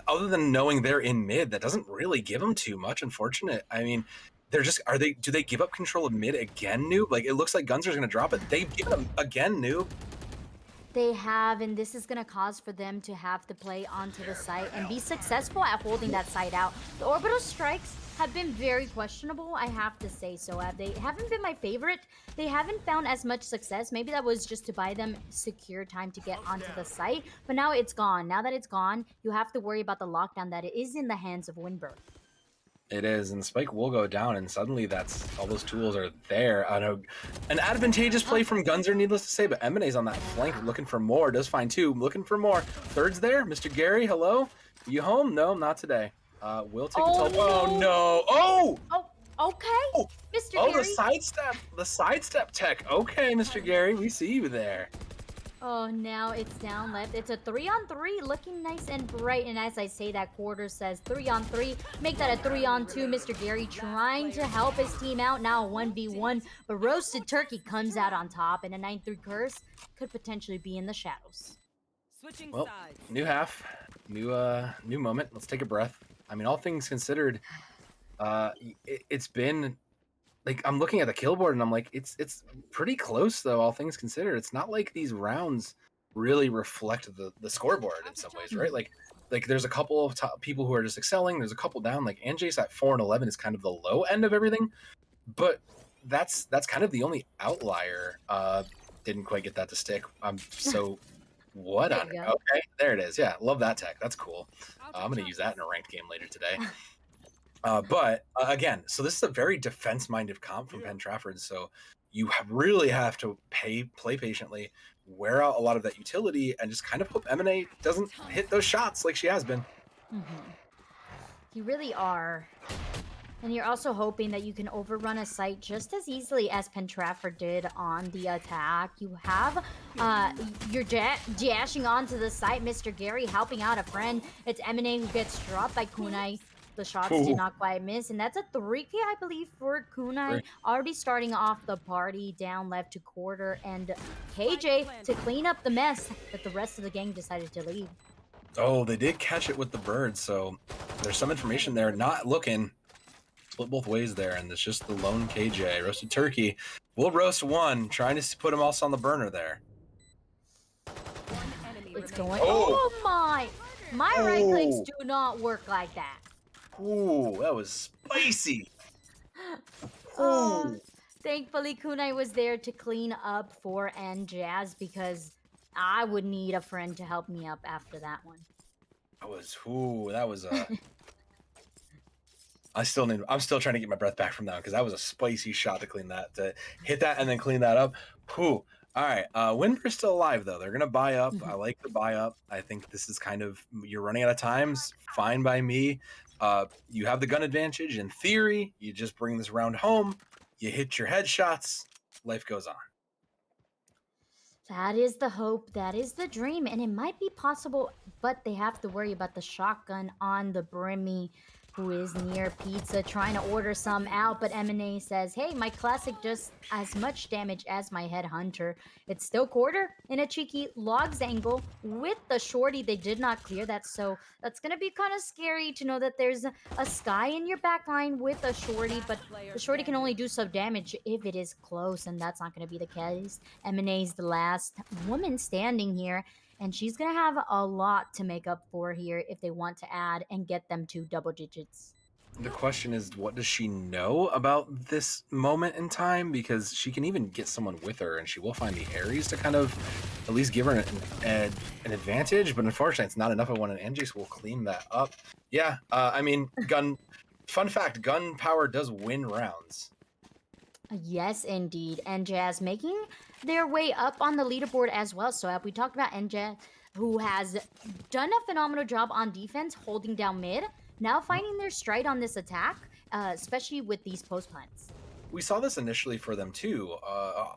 Other than knowing they're in mid, that doesn't really give them too much. Unfortunate. I mean, they're just do they give up control of mid again, noob? Like it looks like Gunzer's gonna drop it. They've given them again, noob. They have, and this is going to cause for them to have to play onto the site and be successful at holding that site out. The orbital strikes have been very questionable, I have to say so. They haven't been my favorite. They haven't found as much success. Maybe that was just to buy them secure time to get onto the site, but now it's gone. Now that it's gone, you have to worry about the lockdown that it is in the hands of Windber. It is, and the spike will go down, and suddenly that's all those tools are there. I know, an advantageous play from Gunzer, needless to say, but M&A's on that flank looking for more. Does find two, looking for more. Third's there, Mr. Gary. Hello, you home? No, not today. We'll take Oh, until. Oh no! Oh! Oh, okay, Oh! Mr. Oh, Gary. the sidestep tech. Okay, Mr. Gary, we see you there. Oh, now it's down left. It's a 3-on-3, looking nice and bright. And as I say that, Quarter says 3-on-3. Make that a 3-on-2. Mr. Gary trying to help his team out. Now a 1v1. But Roasted Turkey comes out on top. And a 9-3 curse could potentially be in the shadows. Well, new half, new moment. Let's take a breath. I mean, all things considered, it's been like I'm looking at the kill board and I'm like, it's pretty close though. All things considered, it's not like these rounds really reflect the scoreboard in some ways, right? Like there's a couple of people who are just excelling. There's a couple down. Like Anjay's at 4-11 is kind of the low end of everything, but that's kind of the only outlier. Didn't quite get that to stick. So what on it? Okay, there it is. Yeah, love that tech. That's cool. I'm gonna use that in a ranked game later today. But again, so this is a very defense-minded comp from Penn Trafford. So you really have to play patiently, wear out a lot of that utility, and just kind of hope M&A doesn't hit those shots like she has been. You really are. And you're also hoping that you can overrun a site just as easily as Penn Trafford did on the attack. You have, you're dashing onto the site, Mr. Gary helping out a friend. It's M&A who gets dropped by Kunai. The shots did not quite miss, and that's a 3K, I believe, for Kunai. Already starting off the party, down left to Quarter, and KJ to clean up the mess that the rest of the gang decided to leave. Oh, they did catch it with the bird, so there's some information there. Not looking. Split both ways there, and it's just the lone KJ. Roasted Turkey will roast one, trying to put them also on the burner there. It's going. Oh my! My right clicks do not work like that. Ooh, that was spicy. Thankfully, Kunai was there to clean up for Jazz, because I would need a friend to help me up after that one. That was I'm still trying to get my breath back from that because that was a spicy shot to hit that and then clean that up. Whew. All right. Windber's still alive though. They're gonna buy up. I like the buy up. I think this is kind of, you're running out of times. Fine by me. You have the gun advantage. In theory, you just bring this round home. You hit your headshots. Life goes on. That is the hope. That is the dream. And it might be possible, but they have to worry about the shotgun on the Brimmy, who is near pizza, trying to order some out. But M&A says, hey, my classic does as much damage as my headhunter. It's still quarter in a cheeky logs angle with the shorty. They did not clear that. So that's going to be kind of scary to know that there's a sky in your backline with a shorty. But the shorty can only do some damage if it is close. And that's not going to be the case. M&A's the last woman standing here, and she's going to have a lot to make up for here if they want to add and get them to double digits. The question is, what does she know about this moment in time? Because she can even get someone with her, and she will find the Ares to kind of at least give her an advantage. But unfortunately, it's not enough of one, and NJs will clean that up. Yeah, I mean, fun fact, gun power does win rounds. Yes, indeed. And Jazz making their way up on the leaderboard as well. So we talked about NJ, who has done a phenomenal job on defense, holding down mid, now finding their stride on this attack, especially with these post plants. We saw this initially for them too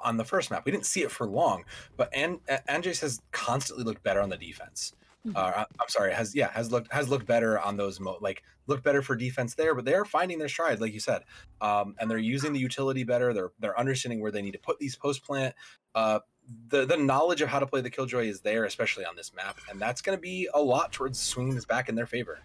on the first map. We didn't see it for long, but Anjay's has constantly looked better on the defense. I'm sorry, has looked better on those looked better for defense there, but they are finding their stride, like you said, and they're using the utility better. They're understanding where they need to put these post plant. The knowledge of how to play the Killjoy is there, especially on this map, and that's going to be a lot towards swinging this back in their favor.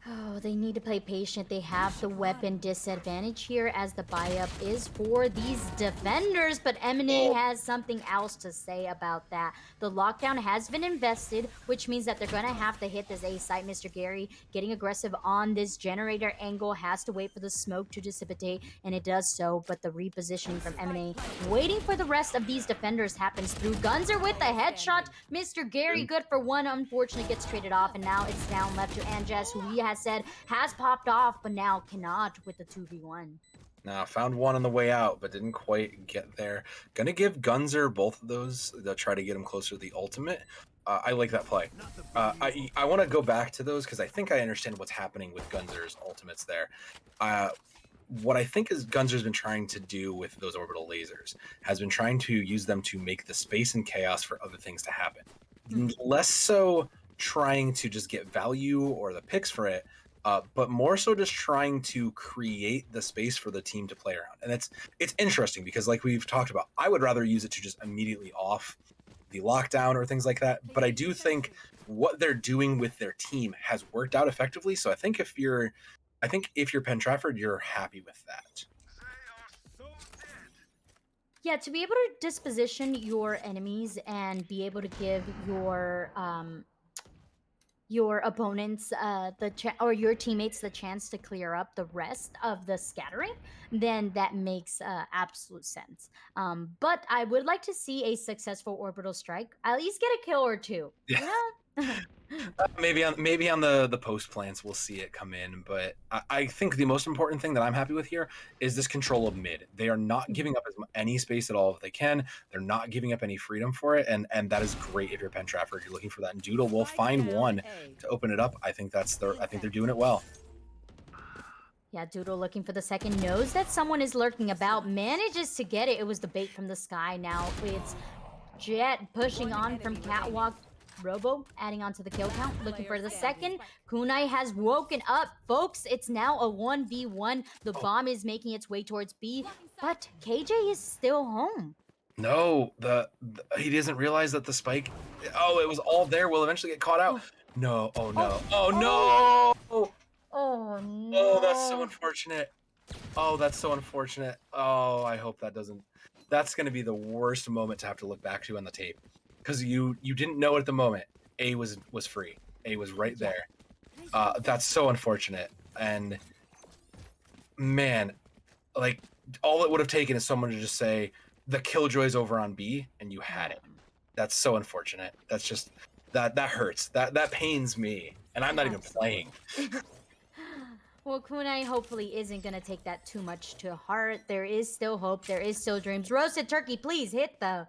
Oh, they need to play patient. They have the weapon disadvantage here as the buy-up is for these defenders, but M&A has something else to say about that. The lockdown has been invested, which means that they're going to have to hit this A site. Mr. Gary getting aggressive on this generator angle, has to wait for the smoke to dissipate, and it does so, but the repositioning from M&A, waiting for the rest of these defenders happens through. Gunzer with the headshot. Mr. Gary, good for one, unfortunately gets traded off, and now it's down left to Anjas, who he has said has popped off, but now cannot with the 2v1. Now found one on the way out, but didn't quite get there. Gonna give Gunzer both of those. They'll try to get him closer to the ultimate. I like that play. I want to go back to those because I think I understand what's happening with Gunzer's ultimates there. What I think is Gunzer's been trying to do with those orbital lasers has been trying to use them to make the space and chaos for other things to happen. Less so trying to just get value or the picks for it, but more so just trying to create the space for the team to play around. And it's interesting because, like we've talked about, I would rather use it to just immediately off the lockdown or things like that. But I do think what they're doing with their team has worked out effectively. So I think if you're Penn Trafford, you're happy with that. Yeah, to be able to disposition your enemies and be able to give your opponents or your teammates the chance to clear up the rest of the scattering, then that makes absolute sense. But I would like to see a successful orbital strike, at least get a kill or two. Yeah. You know? Maybe on the post plants we'll see it come in, but I think the most important thing that I'm happy with here is this control of mid. They are not giving up any space at all if they can. They're not giving up any freedom for it, and that is great if you're Penn Trafford. You're looking for that, and Doodle will find one to open it up. I think they're doing it well. Yeah, Doodle looking for the second, knows that someone is lurking about, manages to get it. It was the bait from the sky. Now it's Jet pushing on from Catwalk. Robo adding on to the kill count, looking for the second. Kunai has woken up, folks. It's now a 1v1. The bomb is making its way towards B, but KJ is still home. No, he doesn't realize that the spike. Oh, it was all there. Will eventually get caught out. No. Oh no. Oh no. Oh no. Oh, that's so unfortunate. Oh, that's so unfortunate. Oh, I hope that doesn't. That's going to be the worst moment to have to look back to on the tape. Because you didn't know at the moment. A was free. A was right there. That's so unfortunate. And man, like, all it would have taken is someone to just say the Killjoy's over on B, and you had it. That's so unfortunate. That's just That hurts. That pains me, and I'm not even playing. Well, Kunai hopefully isn't going to take that too much to heart. There is still hope. There is still dreams. Roasted Turkey, please hit the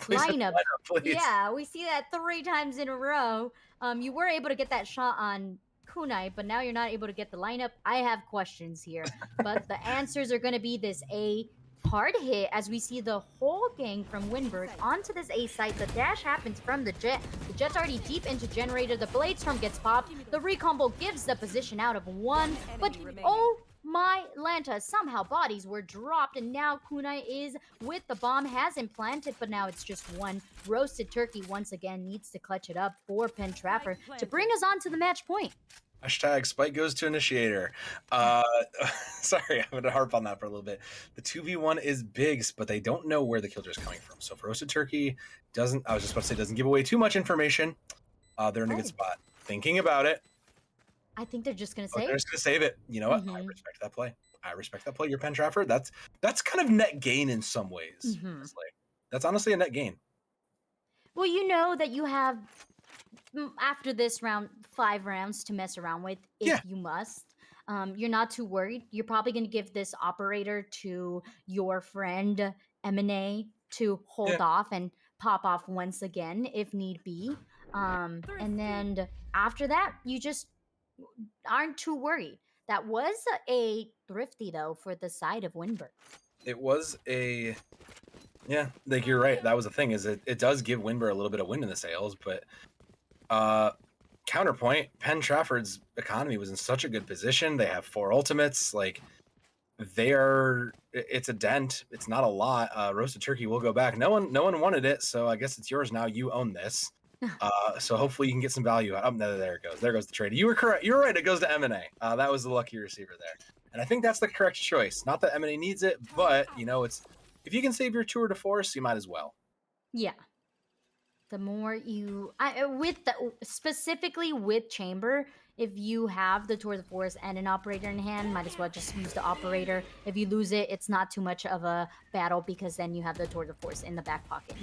lineup. Please. Yeah, we see that 3 times in a row. You were able to get that shot on Kunai, but now you're not able to get the lineup. I have questions here, but the answers are going to be this A hard hit as we see the whole gang from Windber onto this A site. The dash happens from the Jet. The Jet's already deep into Generator. The Blade Storm gets popped. The recombo gives the position out of 1, but oh my Lanta, somehow bodies were dropped, and now Kunai is with the bomb, hasn't planted, but now it's just 1. Roasted Turkey once again needs to clutch it up for Penn Trafford to bring us on to the match point. Hashtag Spike goes to Initiator. Sorry, I'm going to harp on that for a little bit. The 2v1 is big, but they don't know where the killjoy is coming from. So if Roasted Turkey doesn't give away too much information, they're in a good spot. Thinking about it. I think they're just going to save it. They're just going to save it. You know what? I respect that play. I respect that play. You're Penn Trafford. That's kind of net gain in some ways. That's honestly a net gain. Well, you know that you have, after this round, 5 rounds to mess around with if you must. You're not too worried. You're probably going to give this operator to your friend M&A to hold off and pop off once again if need be. And then after that, you just aren't too worried. That was a thrifty, though, for the side of Windber. It was a... Yeah, like you're right. That was the thing, is it does give Windber a little bit of wind in the sails, but counterpoint, Penn Trafford's economy was in such a good position. They have 4 ultimates. Like, it's a dent. It's not a lot. Roasted Turkey will go back. No one wanted it, so I guess it's yours now. You own this. So hopefully you can get some value out. There it goes. There goes the trade. You were correct. You were right. It goes to M&A. That was the lucky receiver there. And I think that's the correct choice. Not that M&A needs it, but, you know, it's... If you can save your tour de force, you might as well. Yeah. The more you... specifically with Chamber, if you have the tour de force and an operator in hand, might as well just use the operator. If you lose it, it's not too much of a battle because then you have the tour de force in the back pocket.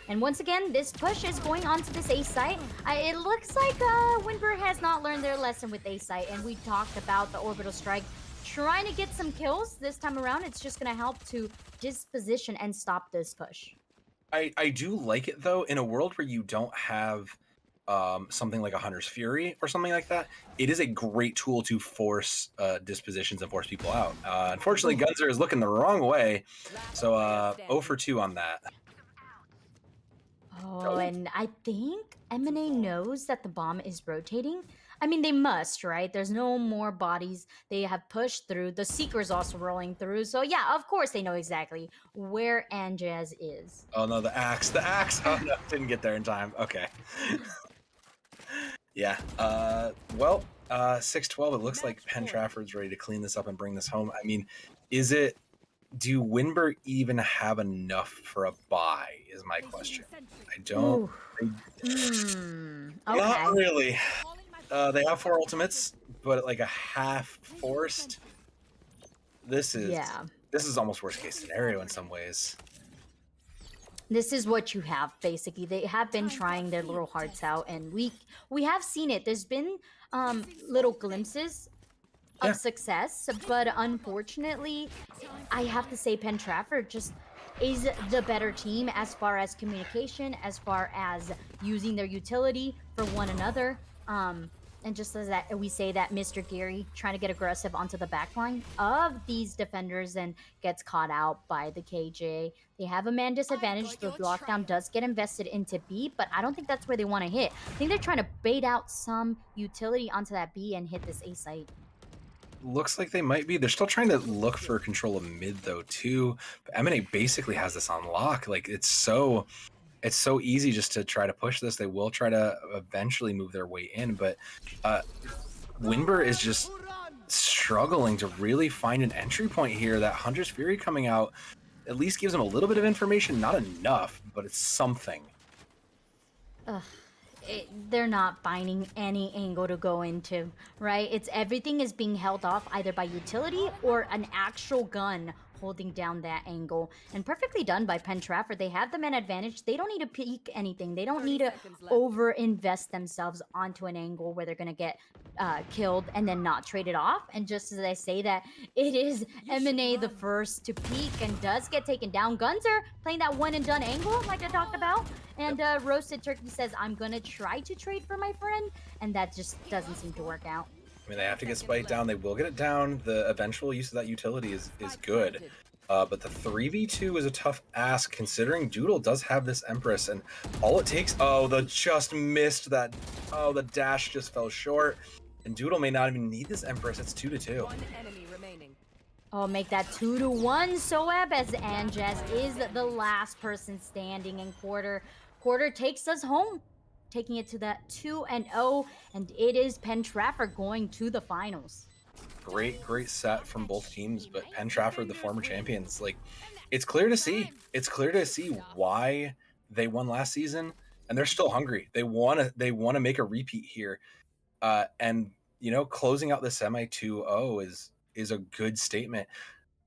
And once again, this push is going on to this A site. It looks like Windber has not learned their lesson with A site, and we talked about the orbital strike. Trying to get some kills this time around. It's just going to help to disposition and stop this push. I do like it, though, in a world where you don't have something like a Hunter's Fury or something like that. It is a great tool to force dispositions and force people out. Unfortunately, Gunzer is looking the wrong way, so 0 for 2 on that. Oh, and I think M&A knows that the bomb is rotating. I mean, they must, right? There's no more bodies. They have pushed through. The Seeker's also rolling through. So, yeah, of course they know exactly where Anjaz is. Oh, no, the axe. The axe. Oh, no, didn't get there in time. Okay. Yeah. Well, 6-12, it looks like Penn Trafford's ready to clean this up and bring this home. I mean, do Windber even have enough for a buy is my question. I don't. Okay. Not really. They have 4 ultimates, but like a half forced. This is almost worst case scenario in some ways. This is what you have, basically. They have been trying their little hearts out, and we have seen it. There's been little glimpses of success, but unfortunately, I have to say Penn Trafford just is the better team as far as communication, as far as using their utility for one another. And just as that, we say that Mr. Gary trying to get aggressive onto the backline of these defenders and gets caught out by the KJ. They have a man disadvantage. The lockdown does get invested into B, but I don't think that's where they want to hit. I think they're trying to bait out some utility onto that B and hit this A site. Looks like they might be. They're still trying to look for control of mid, though, too. But M&A basically has this on lock. Like, it's so easy just to try to push this. They will try to eventually move their way in, but Windber is just struggling to really find an entry point here. That Hunter's Fury coming out at least gives them a little bit of information. Not enough, but it's something. They're not finding any angle to go into, right? Everything is being held off either by utility or an actual gun holding down that angle. And perfectly done by Penn Trafford. They have the man advantage. They don't need to peek anything. They don't need to over-invest themselves onto an angle where they're going to get killed and then not traded off. And just as I say that, it is M&A the first to peek and does get taken down. Gunzer playing that one and done angle like I talked about. And Roasted Turkey says, I'm going to try to trade for my friend. And that just doesn't seem to work out. I mean, they have to get Spite down. They will get it down. The eventual use of that utility is good. But the 3v2 is a tough ask considering Doodle does have this Empress. And all it takes... Oh, the just missed that... Oh, the dash just fell short. And Doodle may not even need this Empress. It's 2-2. One enemy remaining. Oh, make that 2-1 Soeb as Anjaz is the last person standing in quarter. Quarter takes us home, taking it to that 2-0, and it is Penn Trafford going to the finals. Great set from both teams, but Penn Trafford, the former champions, like, it's clear to see. It's clear to see why they won last season, and they're still hungry. They want to make a repeat here. And you know, closing out the semi 2-0 is a good statement.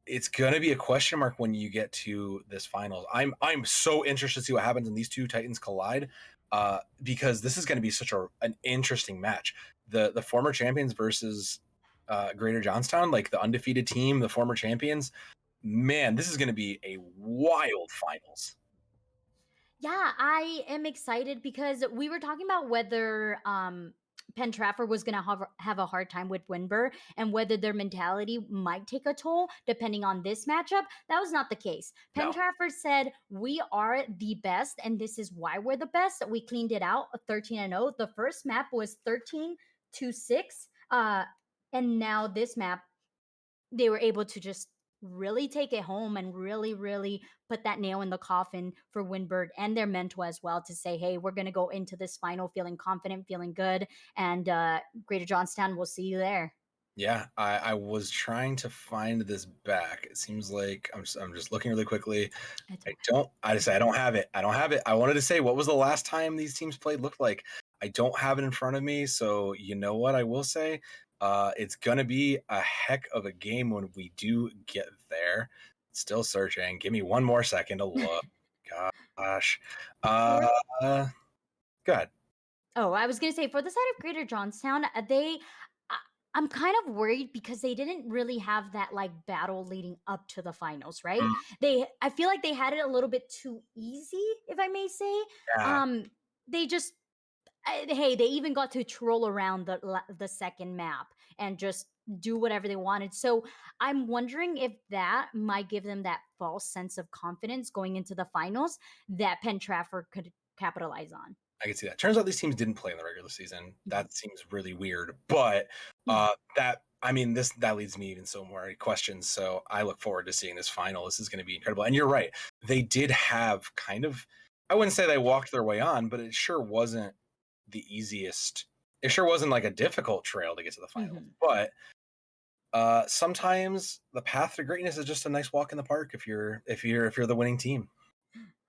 It's gonna be a question mark when you get to this finals. I'm so interested to see what happens when these two Titans collide, because this is gonna be such an interesting match. The former champions versus Greater Johnstown, like the undefeated team, the former champions. Man, this is gonna be a wild finals. Yeah, I am excited because we were talking about whether Penn Trafford was going to have a hard time with Windber and whether their mentality might take a toll depending on this matchup. That was not the case. Penn Trafford said, we are the best, and this is why we're the best. We cleaned it out, 13-0. The first map was 13-6. And now this map, they were able to just really take it home and really put that nail in the coffin for Windber and their mentor as well to say, hey, we're going to go into this final feeling confident, feeling good, and Greater Johnstown, we'll see you there. Yeah, I was trying to find this back. It seems like I'm just looking really quickly. I don't have it. I wanted to say, what was the last time these teams played looked like? I don't have it in front of me. So you know what I will say? It's going to be a heck of a game when we do get there. Still searching. Give me one more second to look. Gosh. Go ahead. Oh, I was going to say, for the side of Greater Johnstown, I'm kind of worried because they didn't really have that like battle leading up to the finals, right? I feel like they had it a little bit too easy, if I may say. Yeah. They just hey, they even got to troll around the second map and just do whatever they wanted. So I'm wondering if that might give them that false sense of confidence going into the finals that Penn Trafford could capitalize on. I can see that. Turns out these teams didn't play in the regular season. That seems really weird, but that leads me even so more questions. So I look forward to seeing this final. This is going to be incredible. And you're right. They did have kind of, I wouldn't say they walked their way on, but it sure wasn't the easiest. It sure wasn't like a difficult trail to get to the finals. But sometimes the path to greatness is just a nice walk in the park if you're the winning team.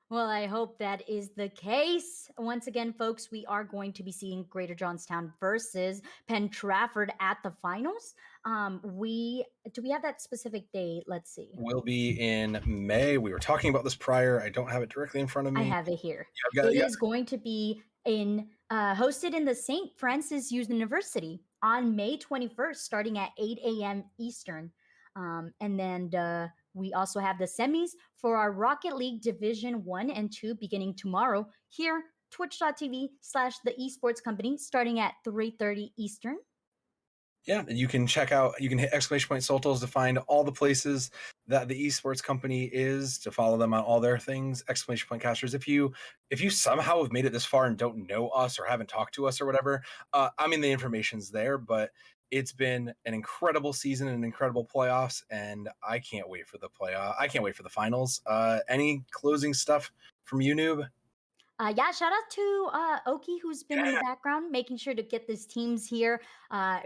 Well, I hope that is the case. Once again, folks, we are going to be seeing Greater Johnstown versus Penn Trafford at the finals. Do we have that specific date? Let's see. Will be in May. We were talking about this prior. I don't have it directly in front of me. I have it here. It is going to be hosted in the St. Francis University on May 21st, starting at 8 a.m. Eastern. And then we also have the semis for our Rocket League Division 1 and 2 beginning tomorrow here, twitch.tv/the esports company, starting at 3:30 Eastern. Yeah, you can check out, you can hit !Soltos to find all the places that the esports company is, to follow them on all their things. !Casters. If you somehow have made it this far and don't know us or haven't talked to us or whatever, the information's there, but it's been an incredible season and incredible playoffs, and I can't wait for the finals. Any closing stuff from you, Noob? Yeah, shout out to Oki, who's been in the background, making sure to get these teams here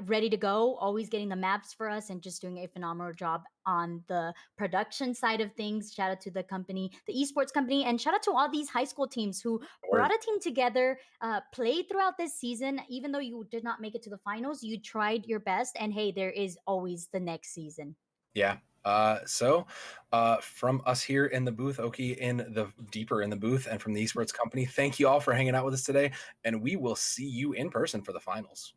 ready to go, always getting the maps for us and just doing a phenomenal job on the production side of things. Shout out to the company, the esports company, and shout out to all these high school teams who brought a team together, played throughout this season. Even though you did not make it to the finals, you tried your best, and hey, there is always the next season. Yeah, So from us here in the booth, Oki deeper in the booth, and from the esports company, thank you all for hanging out with us today, and we will see you in person for the finals.